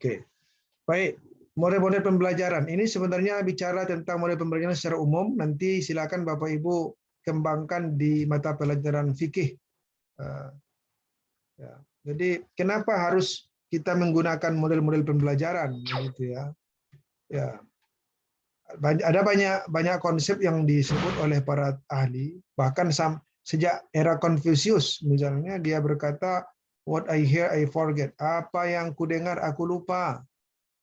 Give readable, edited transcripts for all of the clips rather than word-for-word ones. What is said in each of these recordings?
Oke, baik. Model-model pembelajaran ini sebenarnya bicara tentang model pembelajaran secara umum. Nanti silakan Bapak Ibu kembangkan di mata pelajaran fikih. Ya. Jadi kenapa harus kita menggunakan model-model pembelajaran, gitu ya? Ya, ada banyak konsep yang disebut oleh para ahli. Bahkan sejak era Confucius, misalnya dia berkata, "What I hear, I forget." Apa yang kudengar, aku lupa.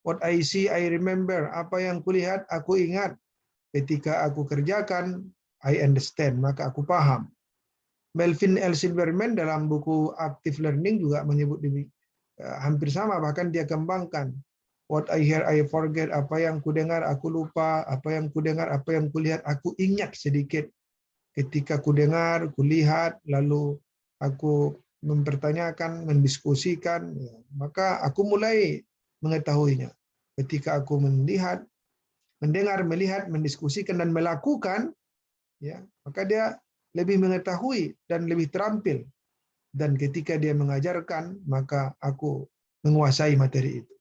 What I see, I remember. Apa yang kulihat, aku ingat. Ketika aku kerjakan, I understand. Maka aku paham. Melvin L. Silverman dalam buku Active Learning juga menyebut hampir sama, bahkan dia kembangkan. What I hear, I forget. Apa yang kudengar, aku lupa. Apa yang kudengar, apa yang kulihat, aku ingat sedikit. Ketika kudengar, kulihat, lalu aku mempertanyakan, mendiskusikan, ya, maka aku mulai mengetahuinya. Ketika aku melihat, mendengar, melihat, mendiskusikan, dan melakukan, ya, maka dia lebih mengetahui dan lebih terampil. Dan ketika dia mengajarkan, maka aku menguasai materi itu.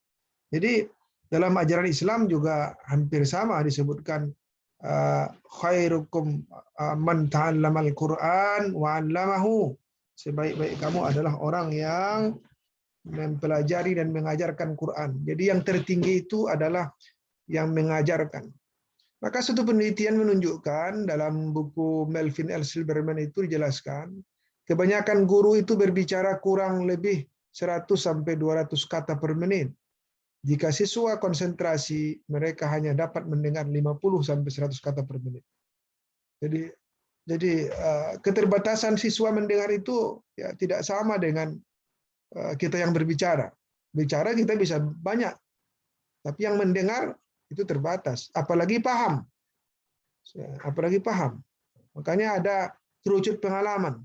Jadi dalam ajaran Islam juga hampir sama disebutkan, khairukum man ta'allamal Qur'an wa 'allamahu. Sebaik-baik kamu adalah orang yang mempelajari dan mengajarkan Quran. Jadi yang tertinggi itu adalah yang mengajarkan. Maka suatu penelitian menunjukkan dalam buku Melvin L. Silverman itu dijelaskan, kebanyakan guru itu berbicara kurang lebih 100 sampai 200 kata per menit. Jika siswa konsentrasi, mereka hanya dapat mendengar 50 sampai 100 kata per menit. Jadi keterbatasan siswa mendengar itu ya tidak sama dengan kita yang berbicara. Bicara kita bisa banyak, tapi yang mendengar itu terbatas. Apalagi paham. Makanya ada kerucut pengalaman.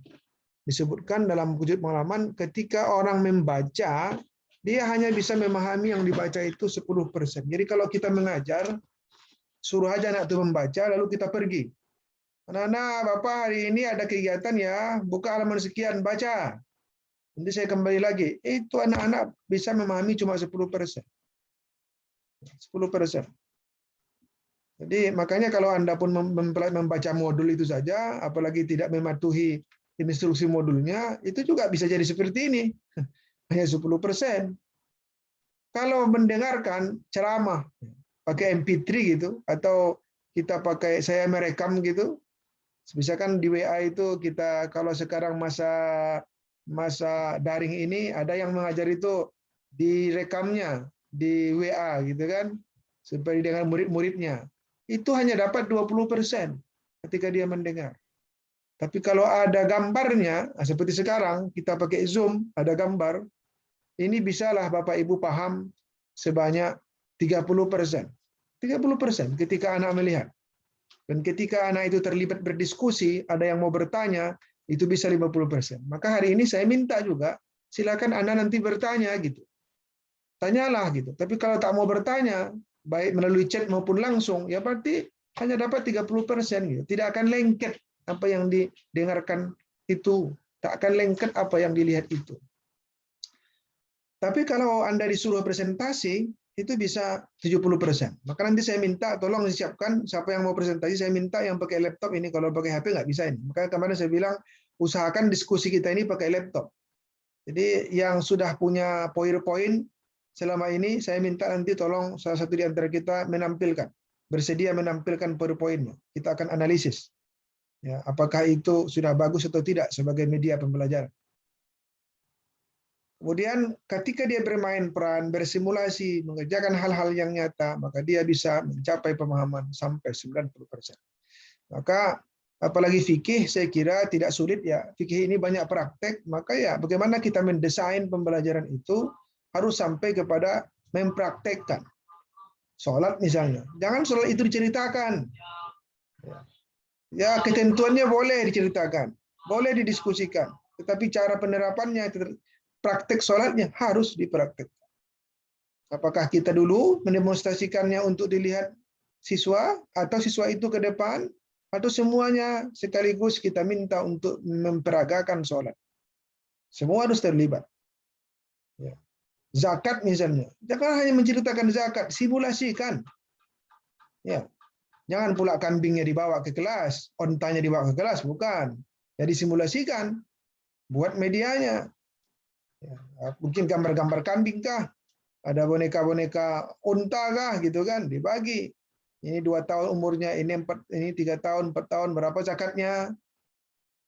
Disebutkan dalam kerucut pengalaman, ketika orang membaca, dia hanya bisa memahami yang dibaca itu 10%. Jadi kalau kita mengajar, suruh aja anak itu membaca, lalu kita pergi. Anak-anak, Bapak hari ini ada kegiatan ya, buka halaman sekian, baca. Nanti saya kembali lagi. Itu anak-anak bisa memahami cuma 10%. 10%. Jadi makanya kalau Anda pun membaca modul itu saja, apalagi tidak mematuhi instruksi modulnya, itu juga bisa jadi seperti ini. Hanya 10%. Kalau mendengarkan ceramah pakai MP3 gitu, atau kita pakai saya merekam gitu, misalkan di WA itu kita, kalau sekarang masa daring ini, ada yang mengajar itu direkamnya di WA gitu kan, supaya dengan murid-muridnya. Itu hanya dapat 20% ketika dia mendengar. Tapi kalau ada gambarnya, seperti sekarang kita pakai Zoom, ada gambar, ini bisalah Bapak Ibu paham sebanyak 30%. 30% ketika anak melihat. Dan ketika anak itu terlibat berdiskusi, ada yang mau bertanya, itu bisa 50%. Maka hari ini saya minta juga, silakan Anda nanti bertanya gitu. Tanyalah gitu. Tapi kalau tak mau bertanya, baik melalui chat maupun langsung, ya berarti hanya dapat 30% gitu. Tidak akan lengket apa yang didengarkan itu. Tak akan lengket apa yang dilihat itu. Tapi kalau Anda disuruh presentasi, itu bisa 70%. Maka nanti saya minta tolong disiapkan, siapa yang mau presentasi, saya minta yang pakai laptop ini, kalau pakai HP nggak bisa ini. Maka kemarin saya bilang, usahakan diskusi kita ini pakai laptop. Jadi yang sudah punya PowerPoint selama ini, saya minta nanti tolong salah satu di antara kita menampilkan, bersedia menampilkan PowerPoint-nya. Kita akan analisis. Ya, apakah itu sudah bagus atau tidak sebagai media pembelajaran. Kemudian ketika dia bermain peran, bersimulasi, mengerjakan hal-hal yang nyata, maka dia bisa mencapai pemahaman sampai 90%. Maka apalagi fikih, saya kira tidak sulit ya. Fikih ini banyak praktek, maka ya bagaimana kita mendesain pembelajaran itu harus sampai kepada mempraktekkan. Sholat misalnya, jangan sholat itu diceritakan. Ya, ketentuannya boleh diceritakan, boleh didiskusikan, tetapi cara penerapannya, praktek sholatnya harus dipraktekkan. Apakah kita dulu mendemonstrasikannya untuk dilihat siswa, atau siswa itu ke depan, atau semuanya sekaligus kita minta untuk memperagakan sholat. Semua harus terlibat. Ya. Zakat misalnya, jangan hanya menceritakan zakat, simulasikan. Ya, jangan pula kambingnya dibawa ke kelas, ontanya dibawa ke kelas, bukan. Ya disimulasikan, buat medianya. Ya, mungkin gambar-gambar kambing kah, ada boneka-boneka unta kah, gitu kan, dibagi. Ini 2 tahun umurnya, ini 3 tahun, 4 tahun, berapa zakatnya?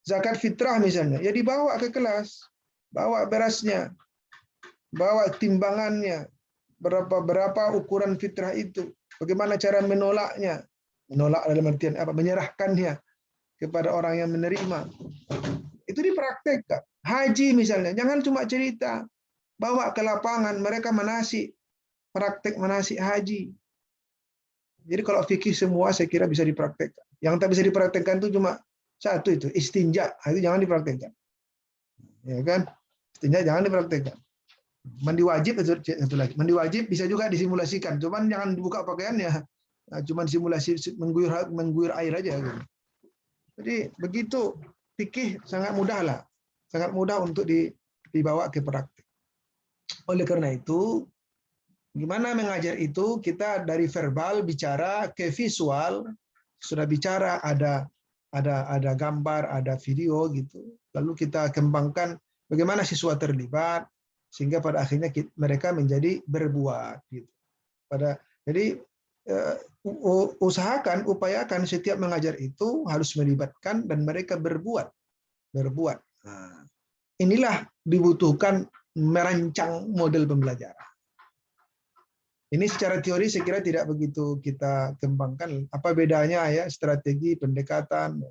Zakat fitrah misalnya, ya dibawa ke kelas, bawa berasnya, bawa timbangannya, berapa ukuran fitrah itu, bagaimana cara menolaknya, menolak dalam artian apa? Menyerahkannya kepada orang yang menerima. Itu dipraktekkan. Haji misalnya, jangan cuma cerita, bawa ke lapangan, mereka manasik, praktek manasik haji. Jadi kalau fikih semua saya kira bisa dipraktekkan. Yang tak bisa dipraktekkan itu cuma satu, itu istinja, itu jangan dipraktekkan. Ya kan? Istinja jangan dipraktekkan. Mandi wajib itu satu lagi. Mandi wajib bisa juga disimulasikan, cuman jangan dibuka pakaiannya. Nah, cuman simulasi mengguyur air aja gitu. Jadi begitu fikih sangat mudah lah. Sangat mudah untuk dibawa ke praktik. Oleh karena itu, gimana mengajar itu, kita dari verbal bicara ke visual, sudah bicara ada gambar, ada video gitu. Lalu kita kembangkan bagaimana siswa terlibat, sehingga pada akhirnya mereka menjadi berbuat gitu. Jadi upayakan setiap mengajar itu harus melibatkan dan mereka berbuat. Nah, inilah dibutuhkan merancang model pembelajaran. Ini secara teori saya kira tidak begitu kita kembangkan. Apa bedanya ya strategi pendekatan?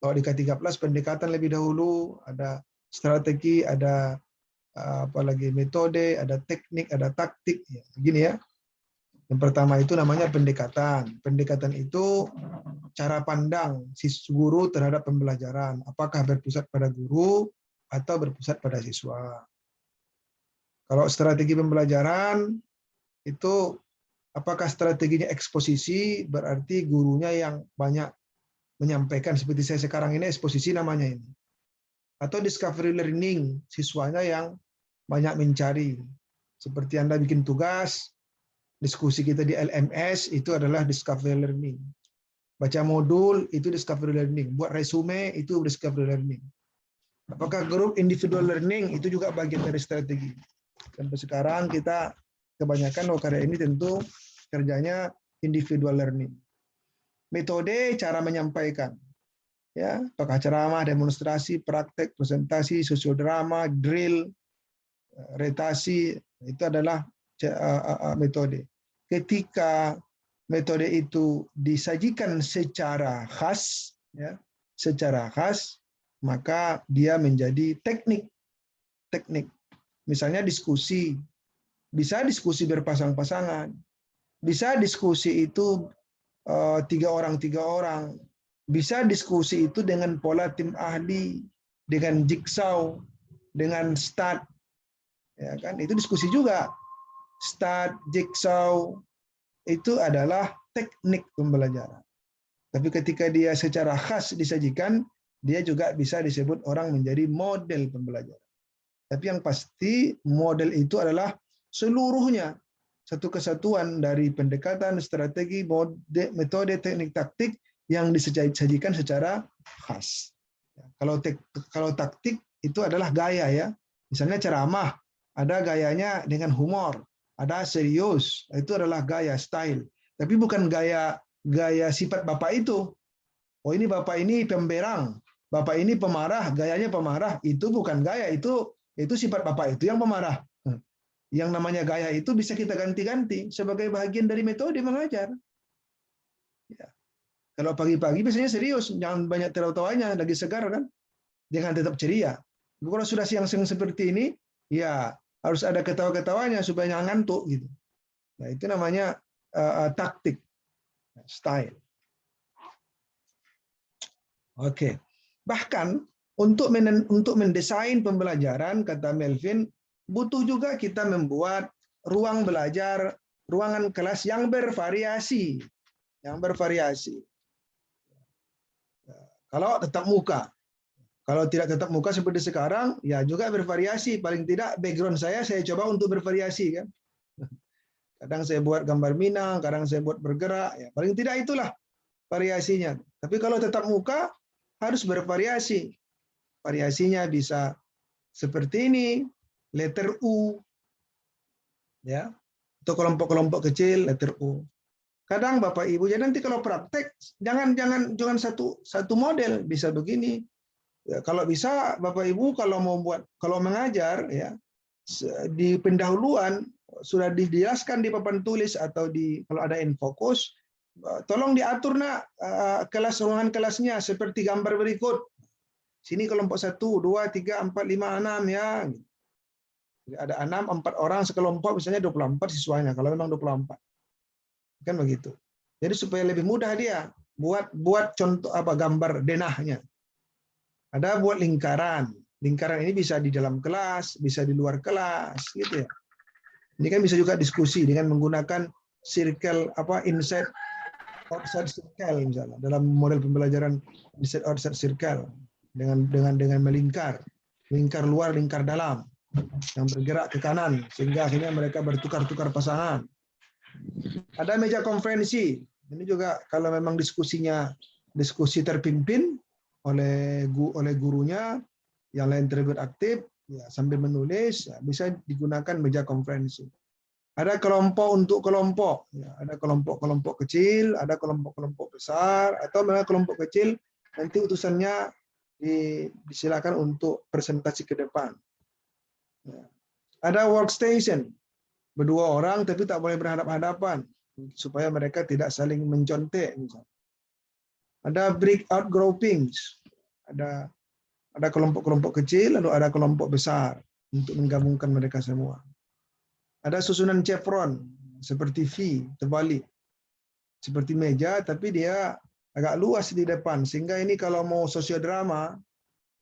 Kalau di K13 pendekatan lebih dahulu, ada strategi, ada apalagi metode, ada teknik, ada taktik, ya, begini ya. Yang pertama itu namanya pendekatan. Pendekatan itu cara pandang si guru terhadap pembelajaran. Apakah berpusat pada guru atau berpusat pada siswa. Kalau strategi pembelajaran itu apakah strateginya eksposisi, berarti gurunya yang banyak menyampaikan, seperti saya sekarang ini eksposisi namanya ini. Atau discovery learning, siswanya yang banyak mencari. Seperti Anda bikin tugas, diskusi kita di LMS, itu adalah discovery learning. Baca modul, itu discovery learning. Buat resume, itu discovery learning. Apakah grup individual learning, itu juga bagian dari strategi. Sampai sekarang kita kebanyakan karya ini tentu kerjanya individual learning. Metode, cara menyampaikan. Ya, apakah ceramah, demonstrasi, praktek, presentasi, sosiodrama, drill, retasi, itu adalah metode. Ketika metode itu disajikan secara khas, ya, maka dia menjadi teknik. Misalnya diskusi, bisa diskusi berpasang-pasangan, bisa diskusi itu 3 orang, bisa diskusi itu dengan pola tim ahli, dengan jigsaw, dengan start, ya kan? Itu diskusi juga. Start, jigsaw itu adalah teknik pembelajaran. Tapi ketika dia secara khas disajikan, dia juga bisa disebut orang menjadi model pembelajaran. Tapi yang pasti model itu adalah seluruhnya, satu kesatuan dari pendekatan, strategi, metode, teknik, taktik yang disajikan secara khas. Kalau taktik itu adalah gaya ya. Misalnya ceramah, ada gayanya dengan humor, ada serius, itu adalah gaya, style. Tapi bukan gaya sifat bapak itu. Oh ini bapak ini pemberang, bapak ini pemarah, gayanya pemarah, itu bukan gaya, itu sifat bapak itu yang pemarah. Yang namanya gaya itu bisa kita ganti-ganti sebagai bagian dari metode mengajar. Ya. Kalau pagi-pagi biasanya serius, jangan banyak tawa-tawanya, lagi segar kan, jangan tetap ceria. Kalau sudah siang-siang seperti ini, ya harus ada ketawa-ketawanya supaya jangan ngantuk gitu. Nah itu namanya taktik, style. Oke. Bahkan untuk mendesain pembelajaran, kata Melvin, butuh juga kita membuat ruang belajar, ruangan kelas yang bervariasi. Kalau tetap muka. Kalau tidak tetap muka seperti sekarang, ya juga bervariasi. Paling tidak background saya coba untuk bervariasi kan. Kadang saya buat gambar Minang, kadang saya buat bergerak. Ya, paling tidak itulah variasinya. Tapi kalau tetap muka harus bervariasi. Variasinya bisa seperti ini, letter U, ya, untuk kelompok-kelompok kecil letter U. Kadang Bapak Ibu, jadi nanti kalau praktek jangan satu model, bisa begini. Ya, kalau bisa Bapak Ibu kalau mengajar ya di pendahuluan sudah dijelaskan di papan tulis atau kalau ada infokus, tolong diatur ruangan kelasnya seperti gambar berikut. Sini kelompok 1, 2, 3, 4, 5, 6 ya. Jadi ada 6, 4 orang sekelompok, misalnya 24 siswanya kalau memang 24. Kan begitu. Jadi supaya lebih mudah dia buat contoh gambar denahnya. Ada buat lingkaran. Lingkaran ini bisa di dalam kelas, bisa di luar kelas, gitu ya. Ini kan bisa juga diskusi dengan menggunakan circle inside outside circle misalnya dalam model pembelajaran inside outside circle dengan melingkar luar, lingkar dalam yang bergerak ke kanan sehingga akhirnya mereka bertukar-tukar pasangan. Ada meja konferensi. Ini juga kalau memang diskusi terpimpin oleh gurunya, yang lain terlibat aktif, ya, sambil menulis, ya, bisa digunakan meja konferensi. Ada kelompok untuk kelompok, ya, ada kelompok-kelompok kecil, ada kelompok-kelompok besar, atau memang kelompok kecil nanti utusannya disilakan untuk presentasi ke depan. Ya. Ada workstation, berdua orang tapi tak boleh berhadap-hadapan supaya mereka tidak saling mencontek. Misalnya. Ada breakout groupings, ada kelompok-kelompok kecil, lalu ada kelompok besar untuk menggabungkan mereka semua. Ada susunan chevron seperti V terbalik, seperti meja, tapi dia agak luas di depan, sehingga ini kalau mau sosiodrama,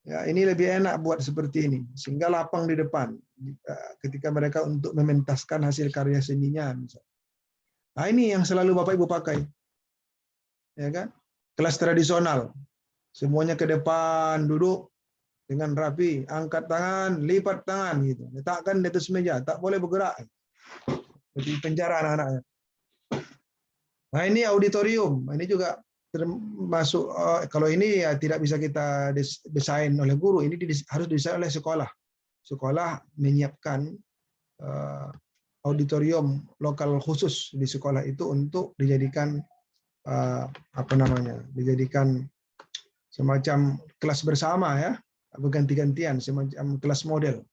ya ini lebih enak buat seperti ini, sehingga lapang di depan ketika mereka untuk mementaskan hasil karya seninya. Misalnya. Nah ini yang selalu Bapak Ibu pakai, ya kan? Kelas tradisional, semuanya ke depan, duduk dengan rapi, angkat tangan, lipat tangan, gitu. Letakkan di atas meja, tak boleh bergerak. Jadi penjara anak-anaknya. Nah ini auditorium, ini juga termasuk kalau ini ya tidak bisa kita desain oleh guru, ini harus didesain oleh sekolah. Sekolah menyiapkan auditorium lokal khusus di sekolah itu untuk dijadikan dijadikan semacam kelas bersama ya, berganti-gantian, semacam kelas model.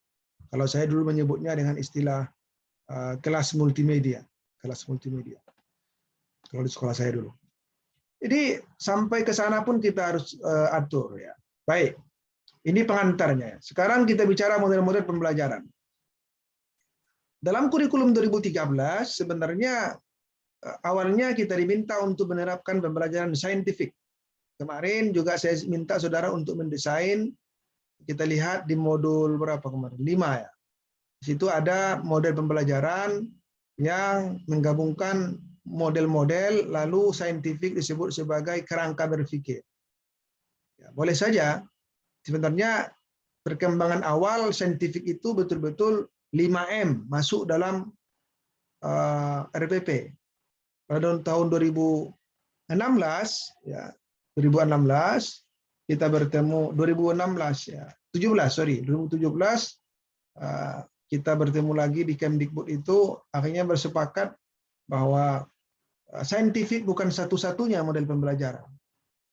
Kalau saya dulu menyebutnya dengan istilah kelas multimedia, kalau di sekolah saya dulu. Jadi sampai ke sana pun kita harus atur ya. Baik, ini pengantarnya. Sekarang kita bicara model-model pembelajaran. Dalam kurikulum 2013 sebenarnya awalnya kita diminta untuk menerapkan pembelajaran saintifik. Kemarin juga saya minta saudara untuk mendesain. Kita lihat di modul berapa kemarin? 5 ya. Di situ ada model pembelajaran yang menggabungkan model-model, lalu saintifik disebut sebagai kerangka berpikir. Ya, boleh saja, sebenarnya perkembangan awal saintifik itu betul-betul 5M masuk dalam RPP. Pada tahun 2016, ya 2016 kita bertemu 2016 ya 2017 kita bertemu lagi di Kemdikbud itu akhirnya bersepakat bahwa saintifik bukan satu-satunya model pembelajaran.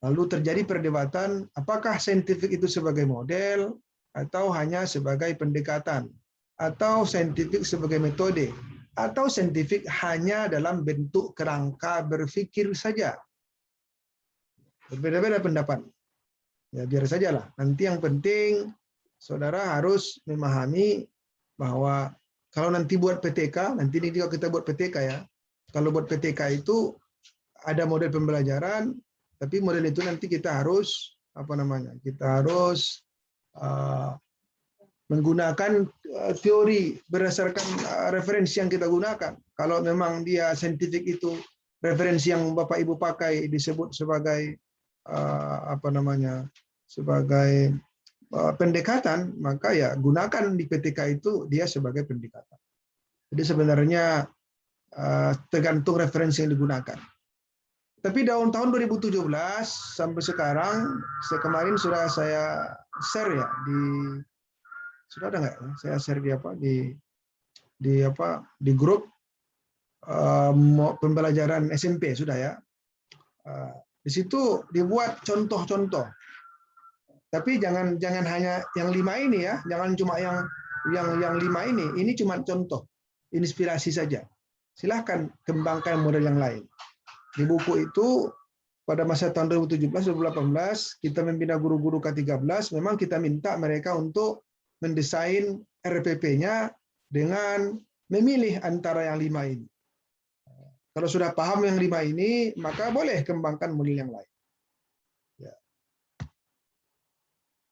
Lalu terjadi perdebatan apakah saintifik itu sebagai model atau hanya sebagai pendekatan atau saintifik sebagai metode atau saintifik hanya dalam bentuk kerangka berpikir saja. Berbeda-beda pendapat. Ya biar sajalah. Nanti yang penting saudara harus memahami bahwa kalau nanti buat PTK, nanti ini juga kita buat PTK ya. Kalau buat PTK itu ada model pembelajaran, tapi model itu nanti kita harus Kita harus menggunakan teori berdasarkan referensi yang kita gunakan. Kalau memang dia saintifik itu referensi yang Bapak Ibu pakai disebut sebagai sebagai pendekatan, maka ya gunakan di PTK itu dia sebagai pendekatan. Jadi sebenarnya tergantung referensi yang digunakan. Tapi tahun 2017 sampai sekarang, kemarin sudah saya share ya sudah ada nggak? Saya share di grup pembelajaran SMP sudah ya. Di situ dibuat contoh-contoh. Tapi jangan hanya yang 5 ini ya, jangan cuma yang 5 ini. Ini cuma contoh, inspirasi saja. Silahkan kembangkan model yang lain. Di buku itu pada masa tahun 2017-2018 kita membina guru-guru K13, memang kita minta mereka untuk mendesain RPP-nya dengan memilih antara yang 5 ini. Kalau sudah paham yang 5 ini, maka boleh kembangkan model yang lain. Ya.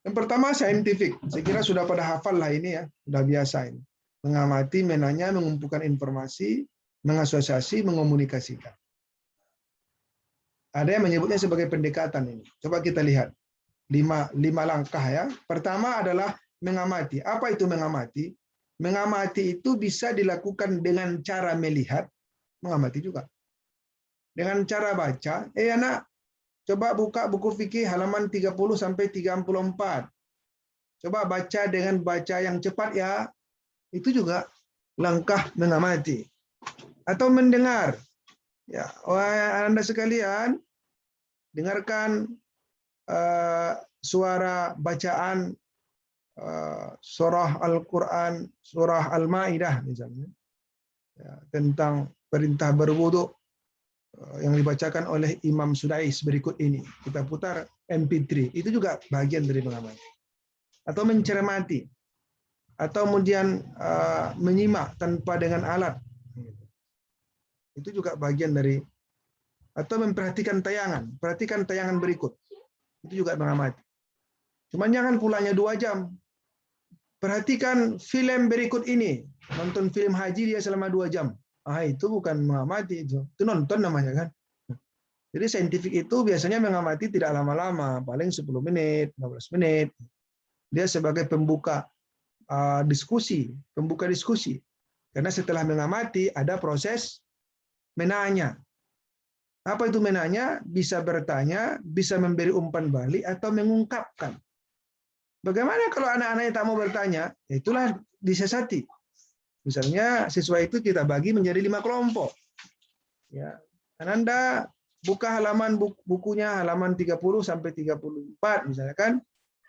Yang pertama scientific. Saya kira sudah pada hafal lah ini ya, sudah biasa ini. Mengamati, menanya, mengumpulkan informasi, mengasosiasi, mengomunikasikan. Ada yang menyebutnya sebagai pendekatan ini. Coba kita lihat. 5 langkah ya. Pertama adalah mengamati. Apa itu mengamati? Mengamati itu bisa dilakukan dengan cara melihat, mengamati juga. Dengan cara baca, anak, coba buka buku fikih halaman 30 sampai 34. Coba baca dengan baca yang cepat ya. Itu juga langkah mengamati. Atau mendengar. Ya, Anda sekalian, dengarkan suara bacaan surah Al-Quran, surah Al-Ma'idah misalnya, ya, tentang perintah berwudu yang dibacakan oleh Imam Sudais berikut ini. Kita putar MP3, itu juga bagian dari mengamati. Atau mencermati, atau kemudian menyimak tanpa dengan alat. Itu juga bagian dari, atau memperhatikan tayangan, perhatikan tayangan berikut. Itu juga mengamati. Cuman jangan pulangnya 2 jam. Perhatikan film berikut ini. Nonton film haji dia selama 2 jam. Itu bukan mengamati. Itu nonton namanya kan. Jadi saintifik itu biasanya mengamati tidak lama-lama. Paling 10 menit, 15 menit. Dia sebagai pembuka diskusi. Pembuka diskusi. Karena setelah mengamati ada proses menanya. Apa itu menanya? Bisa bertanya, bisa memberi umpan balik, atau mengungkapkan. Bagaimana kalau anak-anaknya tak mau bertanya? Itulah disesati. Misalnya siswa itu kita bagi menjadi 5 kelompok. Ya, Anda buka halaman bukunya halaman 30 sampai 34 misalnya kan.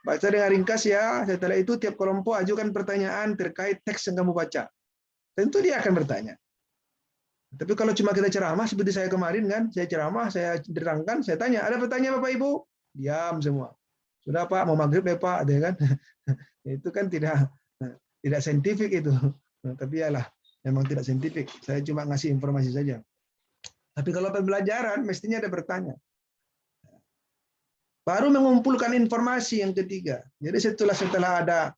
Baca dengan ringkas ya. Setelah itu tiap kelompok ajukan pertanyaan terkait teks yang kamu baca. Tentu dia akan bertanya. Tapi kalau cuma kita ceramah seperti saya kemarin kan, saya ceramah, saya terangkan, saya tanya, ada pertanyaan Bapak Ibu? Diam semua. Sudah Pak, mau maghrib ya Pak, ya kan? Itu kan tidak saintifik itu. Tapi yalah, memang tidak saintifik. Saya cuma ngasih informasi saja. Tapi kalau pembelajaran mestinya ada bertanya. Baru mengumpulkan informasi yang ketiga. Jadi setelah ada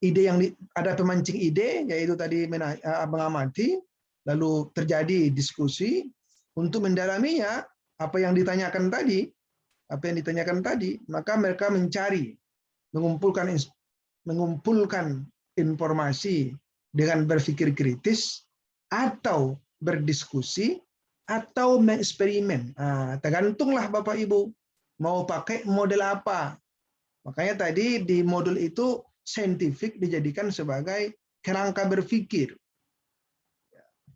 ide ada pemancing ide, yaitu tadi mengamati, lalu terjadi diskusi untuk mendalaminya apa yang ditanyakan tadi, maka mereka mencari, mengumpulkan informasi dengan berpikir kritis atau berdiskusi atau mengeksperimen. Tergantunglah Bapak Ibu mau pakai model apa. Makanya tadi di modul itu saintifik dijadikan sebagai kerangka berpikir.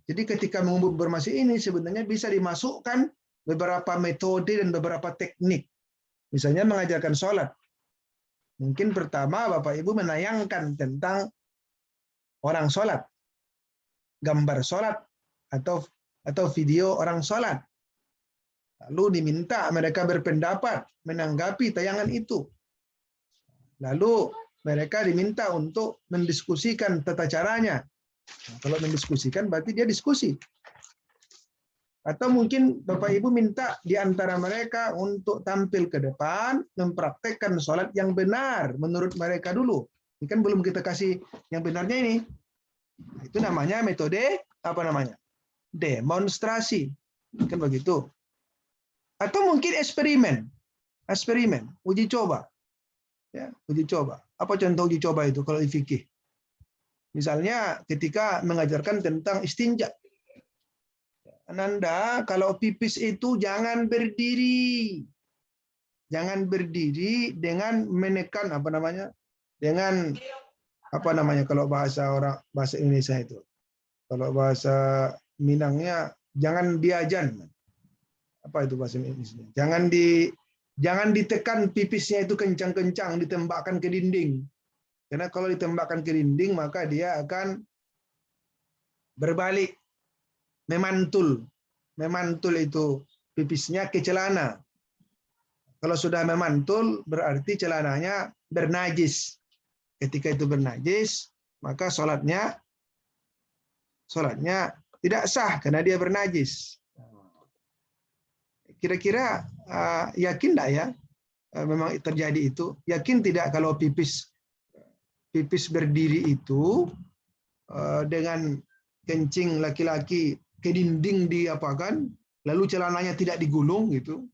Jadi ketika mengumpul informasi ini sebenarnya bisa dimasukkan beberapa metode dan beberapa teknik. Misalnya mengajarkan sholat. Mungkin pertama Bapak Ibu menayangkan tentang orang sholat. Gambar sholat atau video orang sholat. Lalu diminta mereka berpendapat menanggapi tayangan itu. Lalu mereka diminta untuk mendiskusikan tata caranya. Kalau mendiskusikan berarti dia diskusi. Atau mungkin Bapak Ibu minta di antara mereka untuk tampil ke depan, mempraktekkan sholat yang benar menurut mereka dulu. Ini kan belum kita kasih yang benarnya ini. Itu namanya metode, apa namanya? Demonstrasi. Kan begitu. Atau mungkin eksperimen, uji coba. Ya, uji coba. Apa contoh uji coba itu kalau di fikih? Misalnya ketika mengajarkan tentang istinja. Ananda, kalau pipis itu jangan berdiri. Jangan berdiri dengan menekan apa namanya? Dengan apa namanya kalau bahasa Indonesia itu. Kalau bahasa Minangnya jangan diajan. Apa itu bahasa Indonesia? Jangan ditekan pipisnya itu kencang-kencang, ditembakkan ke dinding. Karena kalau ditembakkan ke dinding maka dia akan berbalik, memantul. Memantul itu pipisnya ke celana. Kalau sudah memantul berarti celananya bernajis. Ketika itu bernajis, maka sholatnya tidak sah karena dia bernajis. Kira-kira yakin tidak ya memang terjadi itu? Yakin tidak kalau pipis berdiri itu dengan kencing laki-laki ke dinding diapakan, lalu celananya tidak digulung gitu,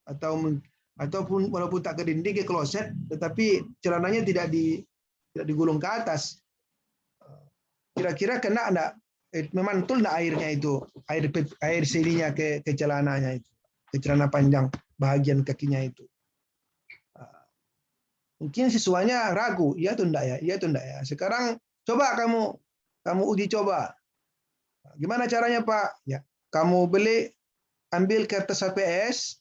ataupun walaupun tak ke dinding ke kloset, tetapi celananya tidak digulung ke atas. Kira-kira kena enggak? Memantul enggak airnya itu, air sininya ke celananya itu, ke celana panjang bahagian kakinya itu. Mungkin siswanya ragu, iya atau enggak ya, iya atau enggak ya. Sekarang coba kamu uji coba. Gimana caranya Pak? Ya, kamu ambil kertas HPS,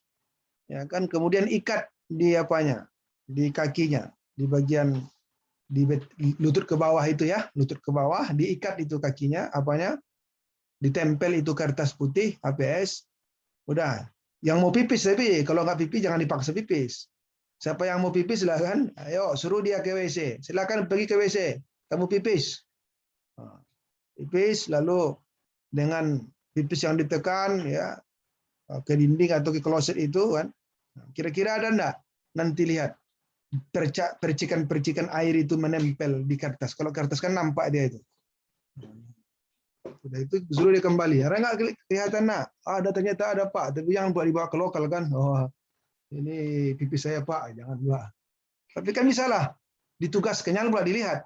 ya kan, kemudian ikat di apanya, di kakinya, di bagian di lutut ke bawah itu ya, lutut ke bawah, diikat itu kakinya, apanya, ditempel itu kertas putih HPS, udah. Yang mau pipis tapi kalau nggak pipis jangan dipaksa pipis. Siapa yang mau pipis silakan, ayo suruh dia ke WC, silakan pergi ke WC, kamu pipis. Pipis lalu dengan pipis yang ditekan ya ke dinding atau ke kloset itu kan, kira-kira ada enggak nanti lihat percikan-percikan air itu menempel di kertas. Kalau kertas kan nampak dia itu. Sudah itu suruh dia kembali. Ada nggak kelihatan nak? Ada, ternyata ada Pak. Tapi jangan buat dibawa ke lokal kan. Oh, ini pipis saya Pak, jangan buat. Tapi kan misalnya ditugaskan, jangan pula dilihat.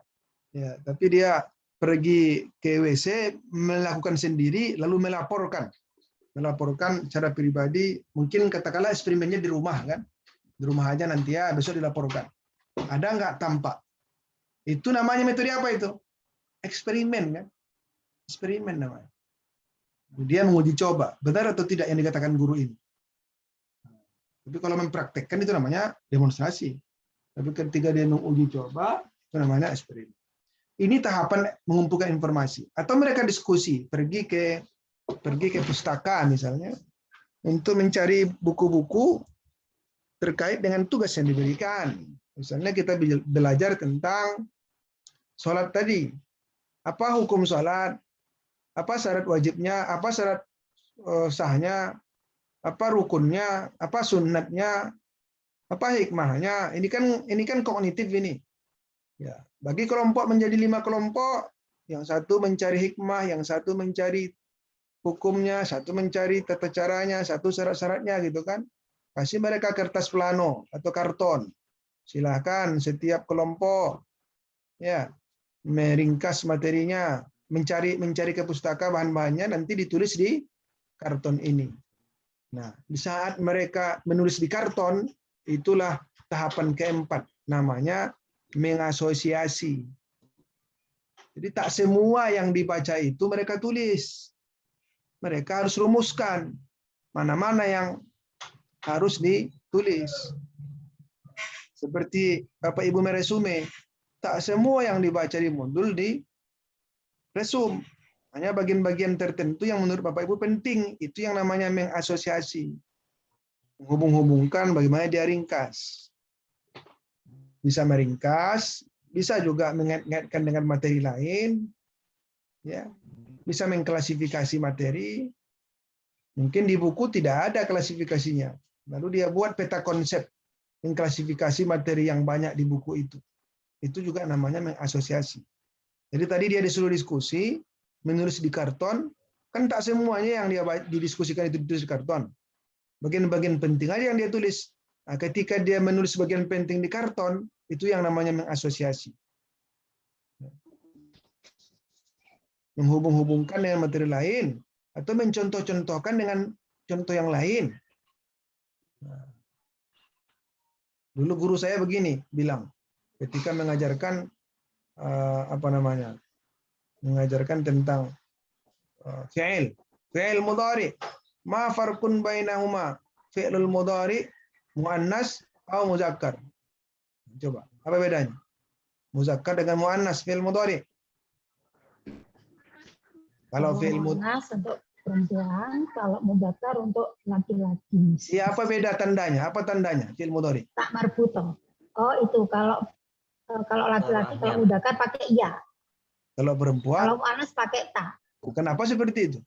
Ya, tapi dia pergi ke WC melakukan sendiri lalu melaporkan secara pribadi. Mungkin katakanlah eksperimennya di rumah kan. Di rumah aja nanti ya, besok dilaporkan. Ada nggak tampak? Itu namanya metode apa itu? Eksperimen kan? Eksperimen namanya. Dia menguji coba, benar atau tidak yang dikatakan guru ini. Tapi kalau mempraktekkan itu namanya demonstrasi. Tapi ketika dia menguji coba, itu namanya eksperimen. Ini tahapan mengumpulkan informasi. Atau mereka diskusi, pergi ke pustaka misalnya, untuk mencari buku-buku terkait dengan tugas yang diberikan. Misalnya kita belajar tentang sholat tadi. Apa hukum sholat? Apa syarat wajibnya? Apa syarat sahnya? Apa rukunnya? Apa sunnatnya? Apa hikmahnya? Ini kan kognitif ini. Ya, bagi kelompok menjadi 5 kelompok, yang satu mencari hikmah, yang satu mencari hukumnya, satu mencari tata caranya, satu syarat-syaratnya gitu kan. Kasih mereka kertas plano atau karton. Silahkan setiap kelompok ya meringkas materinya, mencari ke pustaka bahan-bahannya, nanti ditulis di karton ini. Nah, di saat mereka menulis di karton, itulah tahapan keempat, namanya mengasosiasi. Jadi tak semua yang dibaca itu mereka tulis. Mereka harus rumuskan mana-mana yang harus ditulis. Seperti Bapak Ibu meresume, tak semua yang dibaca di modul di resum. Hanya bagian-bagian tertentu yang menurut Bapak Ibu penting. Itu yang namanya mengasosiasi. Menghubung-hubungkan bagaimana dia ringkas. Bisa meringkas, bisa juga mengaitkan dengan materi lain, ya, bisa mengklasifikasi materi. Mungkin di buku tidak ada klasifikasinya, lalu dia buat peta konsep mengklasifikasi materi yang banyak di buku itu. Itu juga namanya mengasosiasi. Jadi tadi dia disuruh diskusi, menulis di karton, kan tak semuanya yang dia didiskusikan itu ditulis di karton. Bagian-bagian penting aja yang dia tulis. Nah, ketika dia menulis bagian penting di karton, itu yang namanya mengasosiasi. Menghubung-hubungkan dengan materi lain, atau mencontoh-contohkan dengan contoh yang lain. Nah, dulu guru saya begini bilang, ketika mengajarkan mengajarkan tentang fi'il mudhari. Ma farqun bainahuma? Fi'lul mudhari muannas atau muzakkar? Coba, apa bedanya? Muzakkar dengan muannas fi'il mudhari. Kalau fi'il muannas untuk perempuan, kalau muzakkar untuk laki-laki. Iya, apa beda tandanya? Apa tandanya fi'il mudhari? Tak marbuto. Oh, itu kalau laki-laki, kalau muzakkar pakai iya. Kalau perempuan? Kalau muannas pakai ta. Kenapa seperti itu?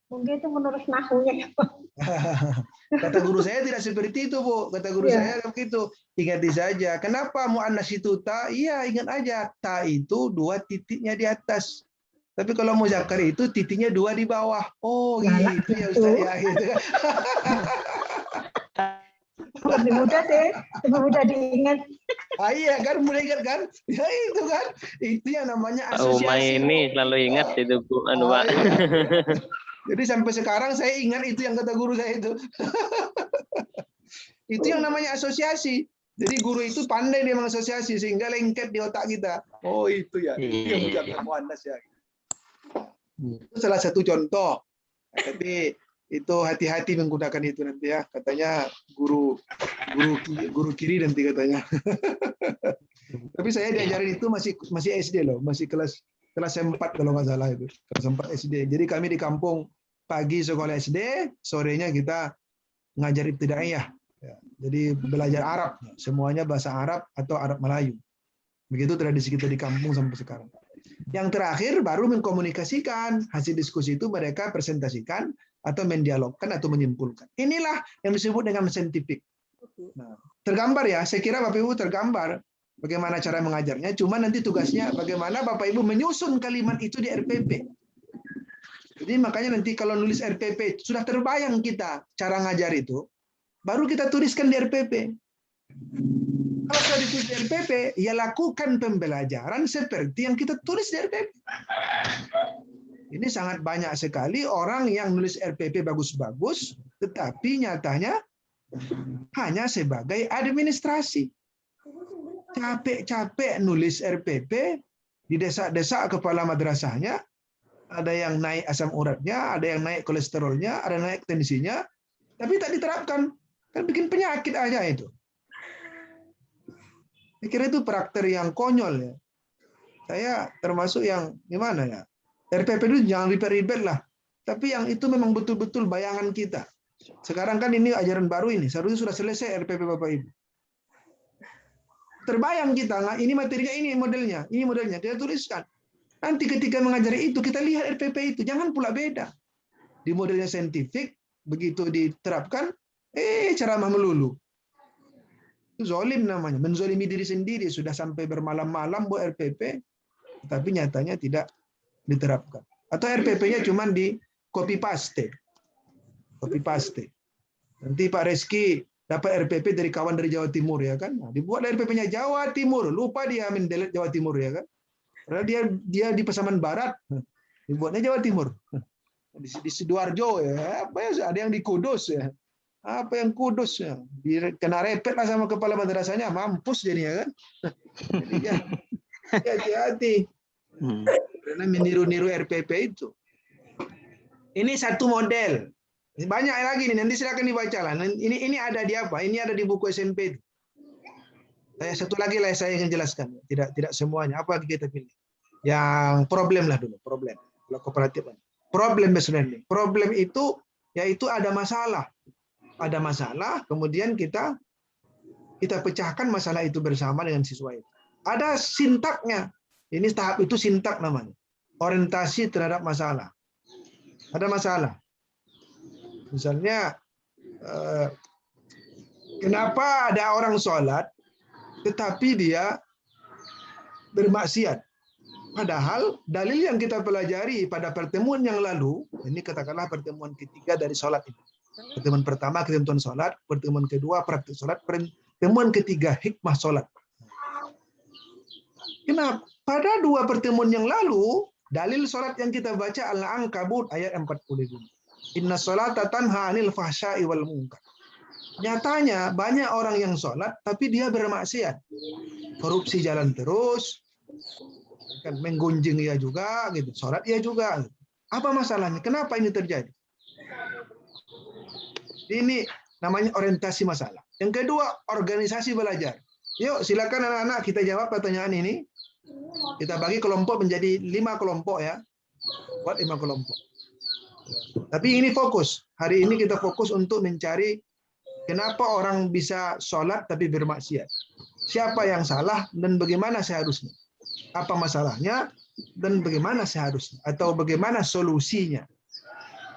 Mungkin itu menurut nahunya. Kata guru saya tidak seperti itu, Bu. Kata guru saya begitu. Ingati saja. Kenapa muannas itu ta? Iya, ingat aja. Ta itu 2 titiknya di atas. Tapi kalau muzakkar itu titiknya 2 di bawah. Oh, gitu ya Ustaz ya. Gitu. Lebih mudah deh. Lebih mudah diingat. Iya kan, mulai ingat kan? Ya itu kan. Itu yang namanya asosiasi. Ini selalu ingat itu Bu Pak. Jadi sampai sekarang saya ingat itu yang kata guru saya itu. Itu yang namanya asosiasi. Jadi guru itu pandai dia mengasosiasi sehingga lengket di otak kita. Oh itu ya. Itu yang muzakkar muannas ya. Itu salah satu contoh. Tapi itu hati-hati menggunakan itu nanti ya. Katanya guru kiri nanti katanya. Tapi saya diajarin itu masih SD loh, masih kelas 4 kalau nggak salah itu. Kelas 4 SD. Jadi kami di kampung pagi sekolah SD, sorenya kita ngajar ibtidaiyah. Ya, jadi belajar Arab, semuanya bahasa Arab atau Arab Melayu. Begitu tradisi kita di kampung sampai sekarang. Yang terakhir baru mengkomunikasikan hasil diskusi itu mereka presentasikan atau mendialogkan atau menyimpulkan. Inilah yang disebut dengan saintifik. Nah, tergambar ya, saya kira Bapak Ibu tergambar bagaimana cara mengajarnya. Cuma nanti tugasnya bagaimana Bapak Ibu menyusun kalimat itu di RPP. Jadi makanya nanti kalau nulis RPP sudah terbayang kita cara ngajar itu, baru kita tuliskan di RPP. Kalau sudah ditulis di RPP, ya lakukan pembelajaran seperti yang kita tulis di RPP. Ini sangat banyak sekali orang yang nulis RPP bagus-bagus, tetapi nyatanya hanya sebagai administrasi. Capek-capek nulis RPP, didesak-desak kepala madrasahnya, ada yang naik asam uratnya, ada yang naik kolesterolnya, ada yang naik tensinya, tapi tak diterapkan. Kan bikin penyakit aja itu. Saya kira itu karakter yang konyol ya. Saya termasuk yang gimana ya? RPP itu jangan ribet-ribet lah. Tapi yang itu memang betul-betul bayangan kita. Sekarang kan ini ajaran baru ini, seharusnya sudah selesai RPP Bapak Ibu. Terbayang kita, nah ini materinya, ini modelnya, kita tuliskan. Nanti ketika mengajari itu, kita lihat RPP itu, jangan pula beda. Di modelnya saintifik, begitu diterapkan, ceramah melulu. Itu zolim namanya, menzolimi diri sendiri, sudah sampai bermalam-malam buat RPP, tapi nyatanya tidak diterapkan. Atau RPP-nya cuma di copy paste. Nanti Pak Reski dapat RPP dari kawan dari Jawa Timur ya kan. Nah, dibuat RPP-nya Jawa Timur, lupa dia mendelete Jawa Timur ya kan. Padahal dia di Pasaman Barat, dibuatnya Jawa Timur. Di Sidoarjo ya, apa ya, ada yang di Kudus ya. Apa yang Kudus ya. Kena repet lah sama kepala madrasahnya, mampus jadinya kan. Jadi ya, hati-hati. Karena meniru-niru RPP itu. Ini satu model. Banyak lagi nih, nanti silakan dibaca lah. Ini ada di apa? Ini ada di buku SMP. Satu lagi lah saya ingin jelaskan. Tidak semuanya. Apa kita pilih? Yang problem lah dulu. Problem. Kalau kooperatif. Problem sebenarnya. Problem itu yaitu ada masalah. Ada masalah, kemudian kita pecahkan masalah itu bersama dengan siswa itu. Ada sintaknya. Ini tahap itu sintak namanya. Orientasi terhadap masalah. Ada masalah. Misalnya, kenapa ada orang sholat, tetapi dia bermaksiat? Padahal dalil yang kita pelajari pada pertemuan yang lalu, ini katakanlah pertemuan ketiga dari sholat ini. Pertemuan pertama ketentuan sholat, pertemuan kedua praktik sholat, pertemuan ketiga hikmah sholat. Kenapa? Pada 2 pertemuan yang lalu, dalil sholat yang kita baca Al-Ankabut ayat 42. Inna sholata tanha anil fahsya'i wal munkar. Nyatanya banyak orang yang sholat tapi dia bermaksiat. Korupsi jalan terus, kan menggunjing ia juga, gitu. Sholat ia juga. Apa masalahnya? Kenapa ini terjadi? Ini namanya orientasi masalah. Yang kedua, organisasi belajar. Yuk, silakan anak-anak kita jawab pertanyaan ini. Kita bagi kelompok menjadi 5 kelompok ya. Buat 5 kelompok. Tapi ini fokus. Hari ini kita fokus untuk mencari kenapa orang bisa sholat tapi bermaksiat. Siapa yang salah dan bagaimana seharusnya. Apa masalahnya dan bagaimana seharusnya. Atau bagaimana solusinya.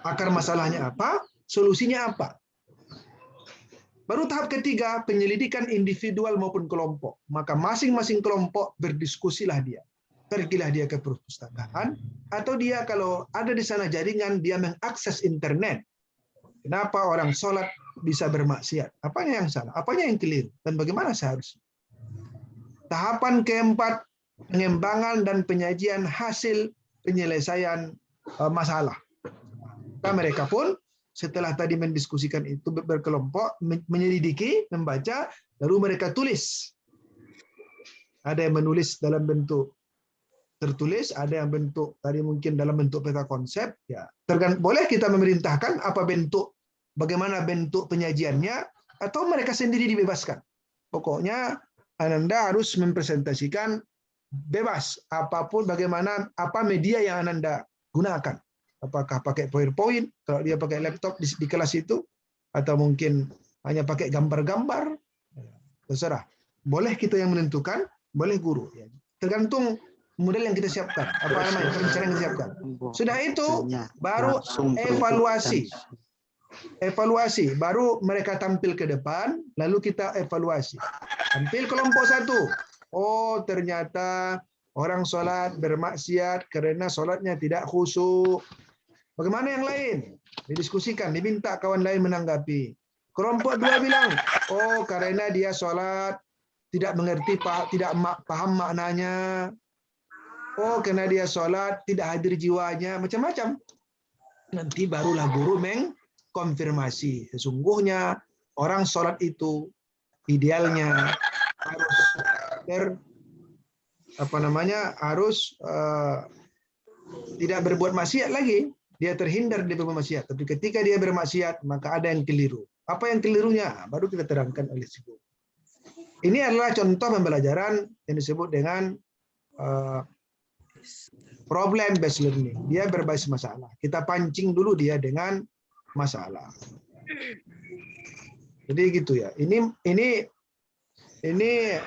Akar masalahnya apa, solusinya apa. Baru tahap ketiga, penyelidikan individual maupun kelompok. Maka masing-masing kelompok berdiskusilah dia. Pergilah dia ke perpustakaan, atau dia kalau ada di sana jaringan, dia mengakses internet. Kenapa orang sholat bisa bermaksiat? Apanya yang salah? Apanya yang keliru? Dan bagaimana seharusnya? Tahapan keempat, pengembangan dan penyajian hasil penyelesaian masalah. Maka mereka pun setelah tadi mendiskusikan itu berkelompok, menyelidiki, membaca, lalu mereka tulis. Ada yang menulis dalam bentuk tertulis, ada yang bentuk tadi mungkin dalam bentuk peta konsep. Ya, boleh kita memerintahkan apa bentuk, bagaimana bentuk penyajiannya, atau mereka sendiri dibebaskan. Pokoknya Ananda harus mempresentasikan bebas apapun, bagaimana apa media yang Ananda gunakan. Apakah pakai PowerPoint, kalau dia pakai laptop di kelas itu, atau mungkin hanya pakai gambar-gambar, terserah. Boleh kita yang menentukan, boleh guru. Tergantung model yang kita siapkan, apa namanya, perencanaan yang kita siapkan. Sudah itu, baru evaluasi. Evaluasi, baru mereka tampil ke depan, lalu kita evaluasi. Tampil kelompok 1. Oh, ternyata orang sholat bermaksiat karena sholatnya tidak khusyuk. Bagaimana yang lain? Didiskusikan, diminta kawan lain menanggapi. Kelompok 2 bilang, oh karena dia sholat tidak mengerti, tidak paham maknanya. Oh karena dia sholat tidak hadir jiwanya, macam-macam. Nanti barulah guru mengkonfirmasi. Sesungguhnya orang sholat itu idealnya harus tidak berbuat maksiat lagi. Dia terhindar dari bermaksiat. Tapi ketika dia bermaksiat, maka ada yang keliru. Apa yang kelirunya? Baru kita terangkan oleh si guru. Ini adalah contoh pembelajaran yang disebut dengan problem based learning. Dia berbasis masalah. Kita pancing dulu dia dengan masalah. Jadi gitu ya. Ini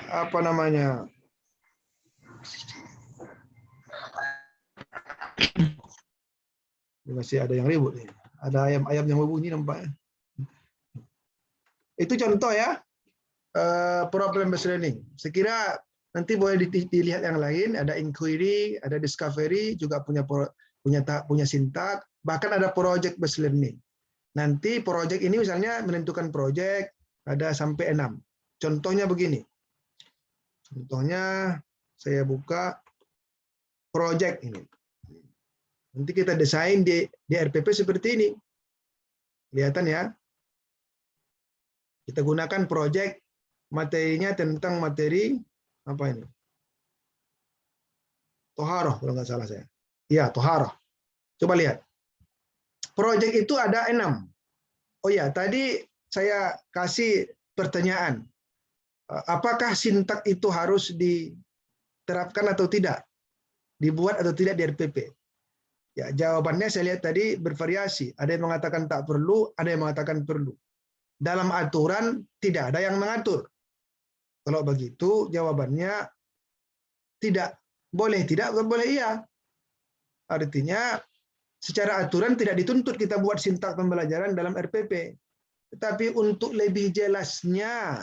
apa namanya? Masih ada yang ribut nih. Ada ayam-ayam yang berbunyi nampaknya. Itu contoh ya. Problem based learning. Sekira nanti boleh dilihat yang lain, ada inquiry, ada discovery, juga punya sintak, bahkan ada project based learning. Nanti project ini misalnya menentukan project ada sampai 6. Contohnya begini. Contohnya saya buka project ini. Nanti kita desain di RPP seperti ini. Kelihatan ya. Kita gunakan project, materinya tentang materi apa ini? Toharoh kalau nggak salah saya. Iya, toharoh. Coba lihat. Project itu ada 6. Oh ya, tadi saya kasih pertanyaan. Apakah sintak itu harus diterapkan atau tidak? Dibuat atau tidak di RPP? Ya, jawabannya saya lihat tadi bervariasi. Ada yang mengatakan tak perlu, ada yang mengatakan perlu. Dalam aturan tidak ada yang mengatur. Kalau begitu jawabannya tidak. Boleh tidak, boleh iya. Artinya secara aturan tidak dituntut kita buat sintak pembelajaran dalam RPP. Tetapi untuk lebih jelasnya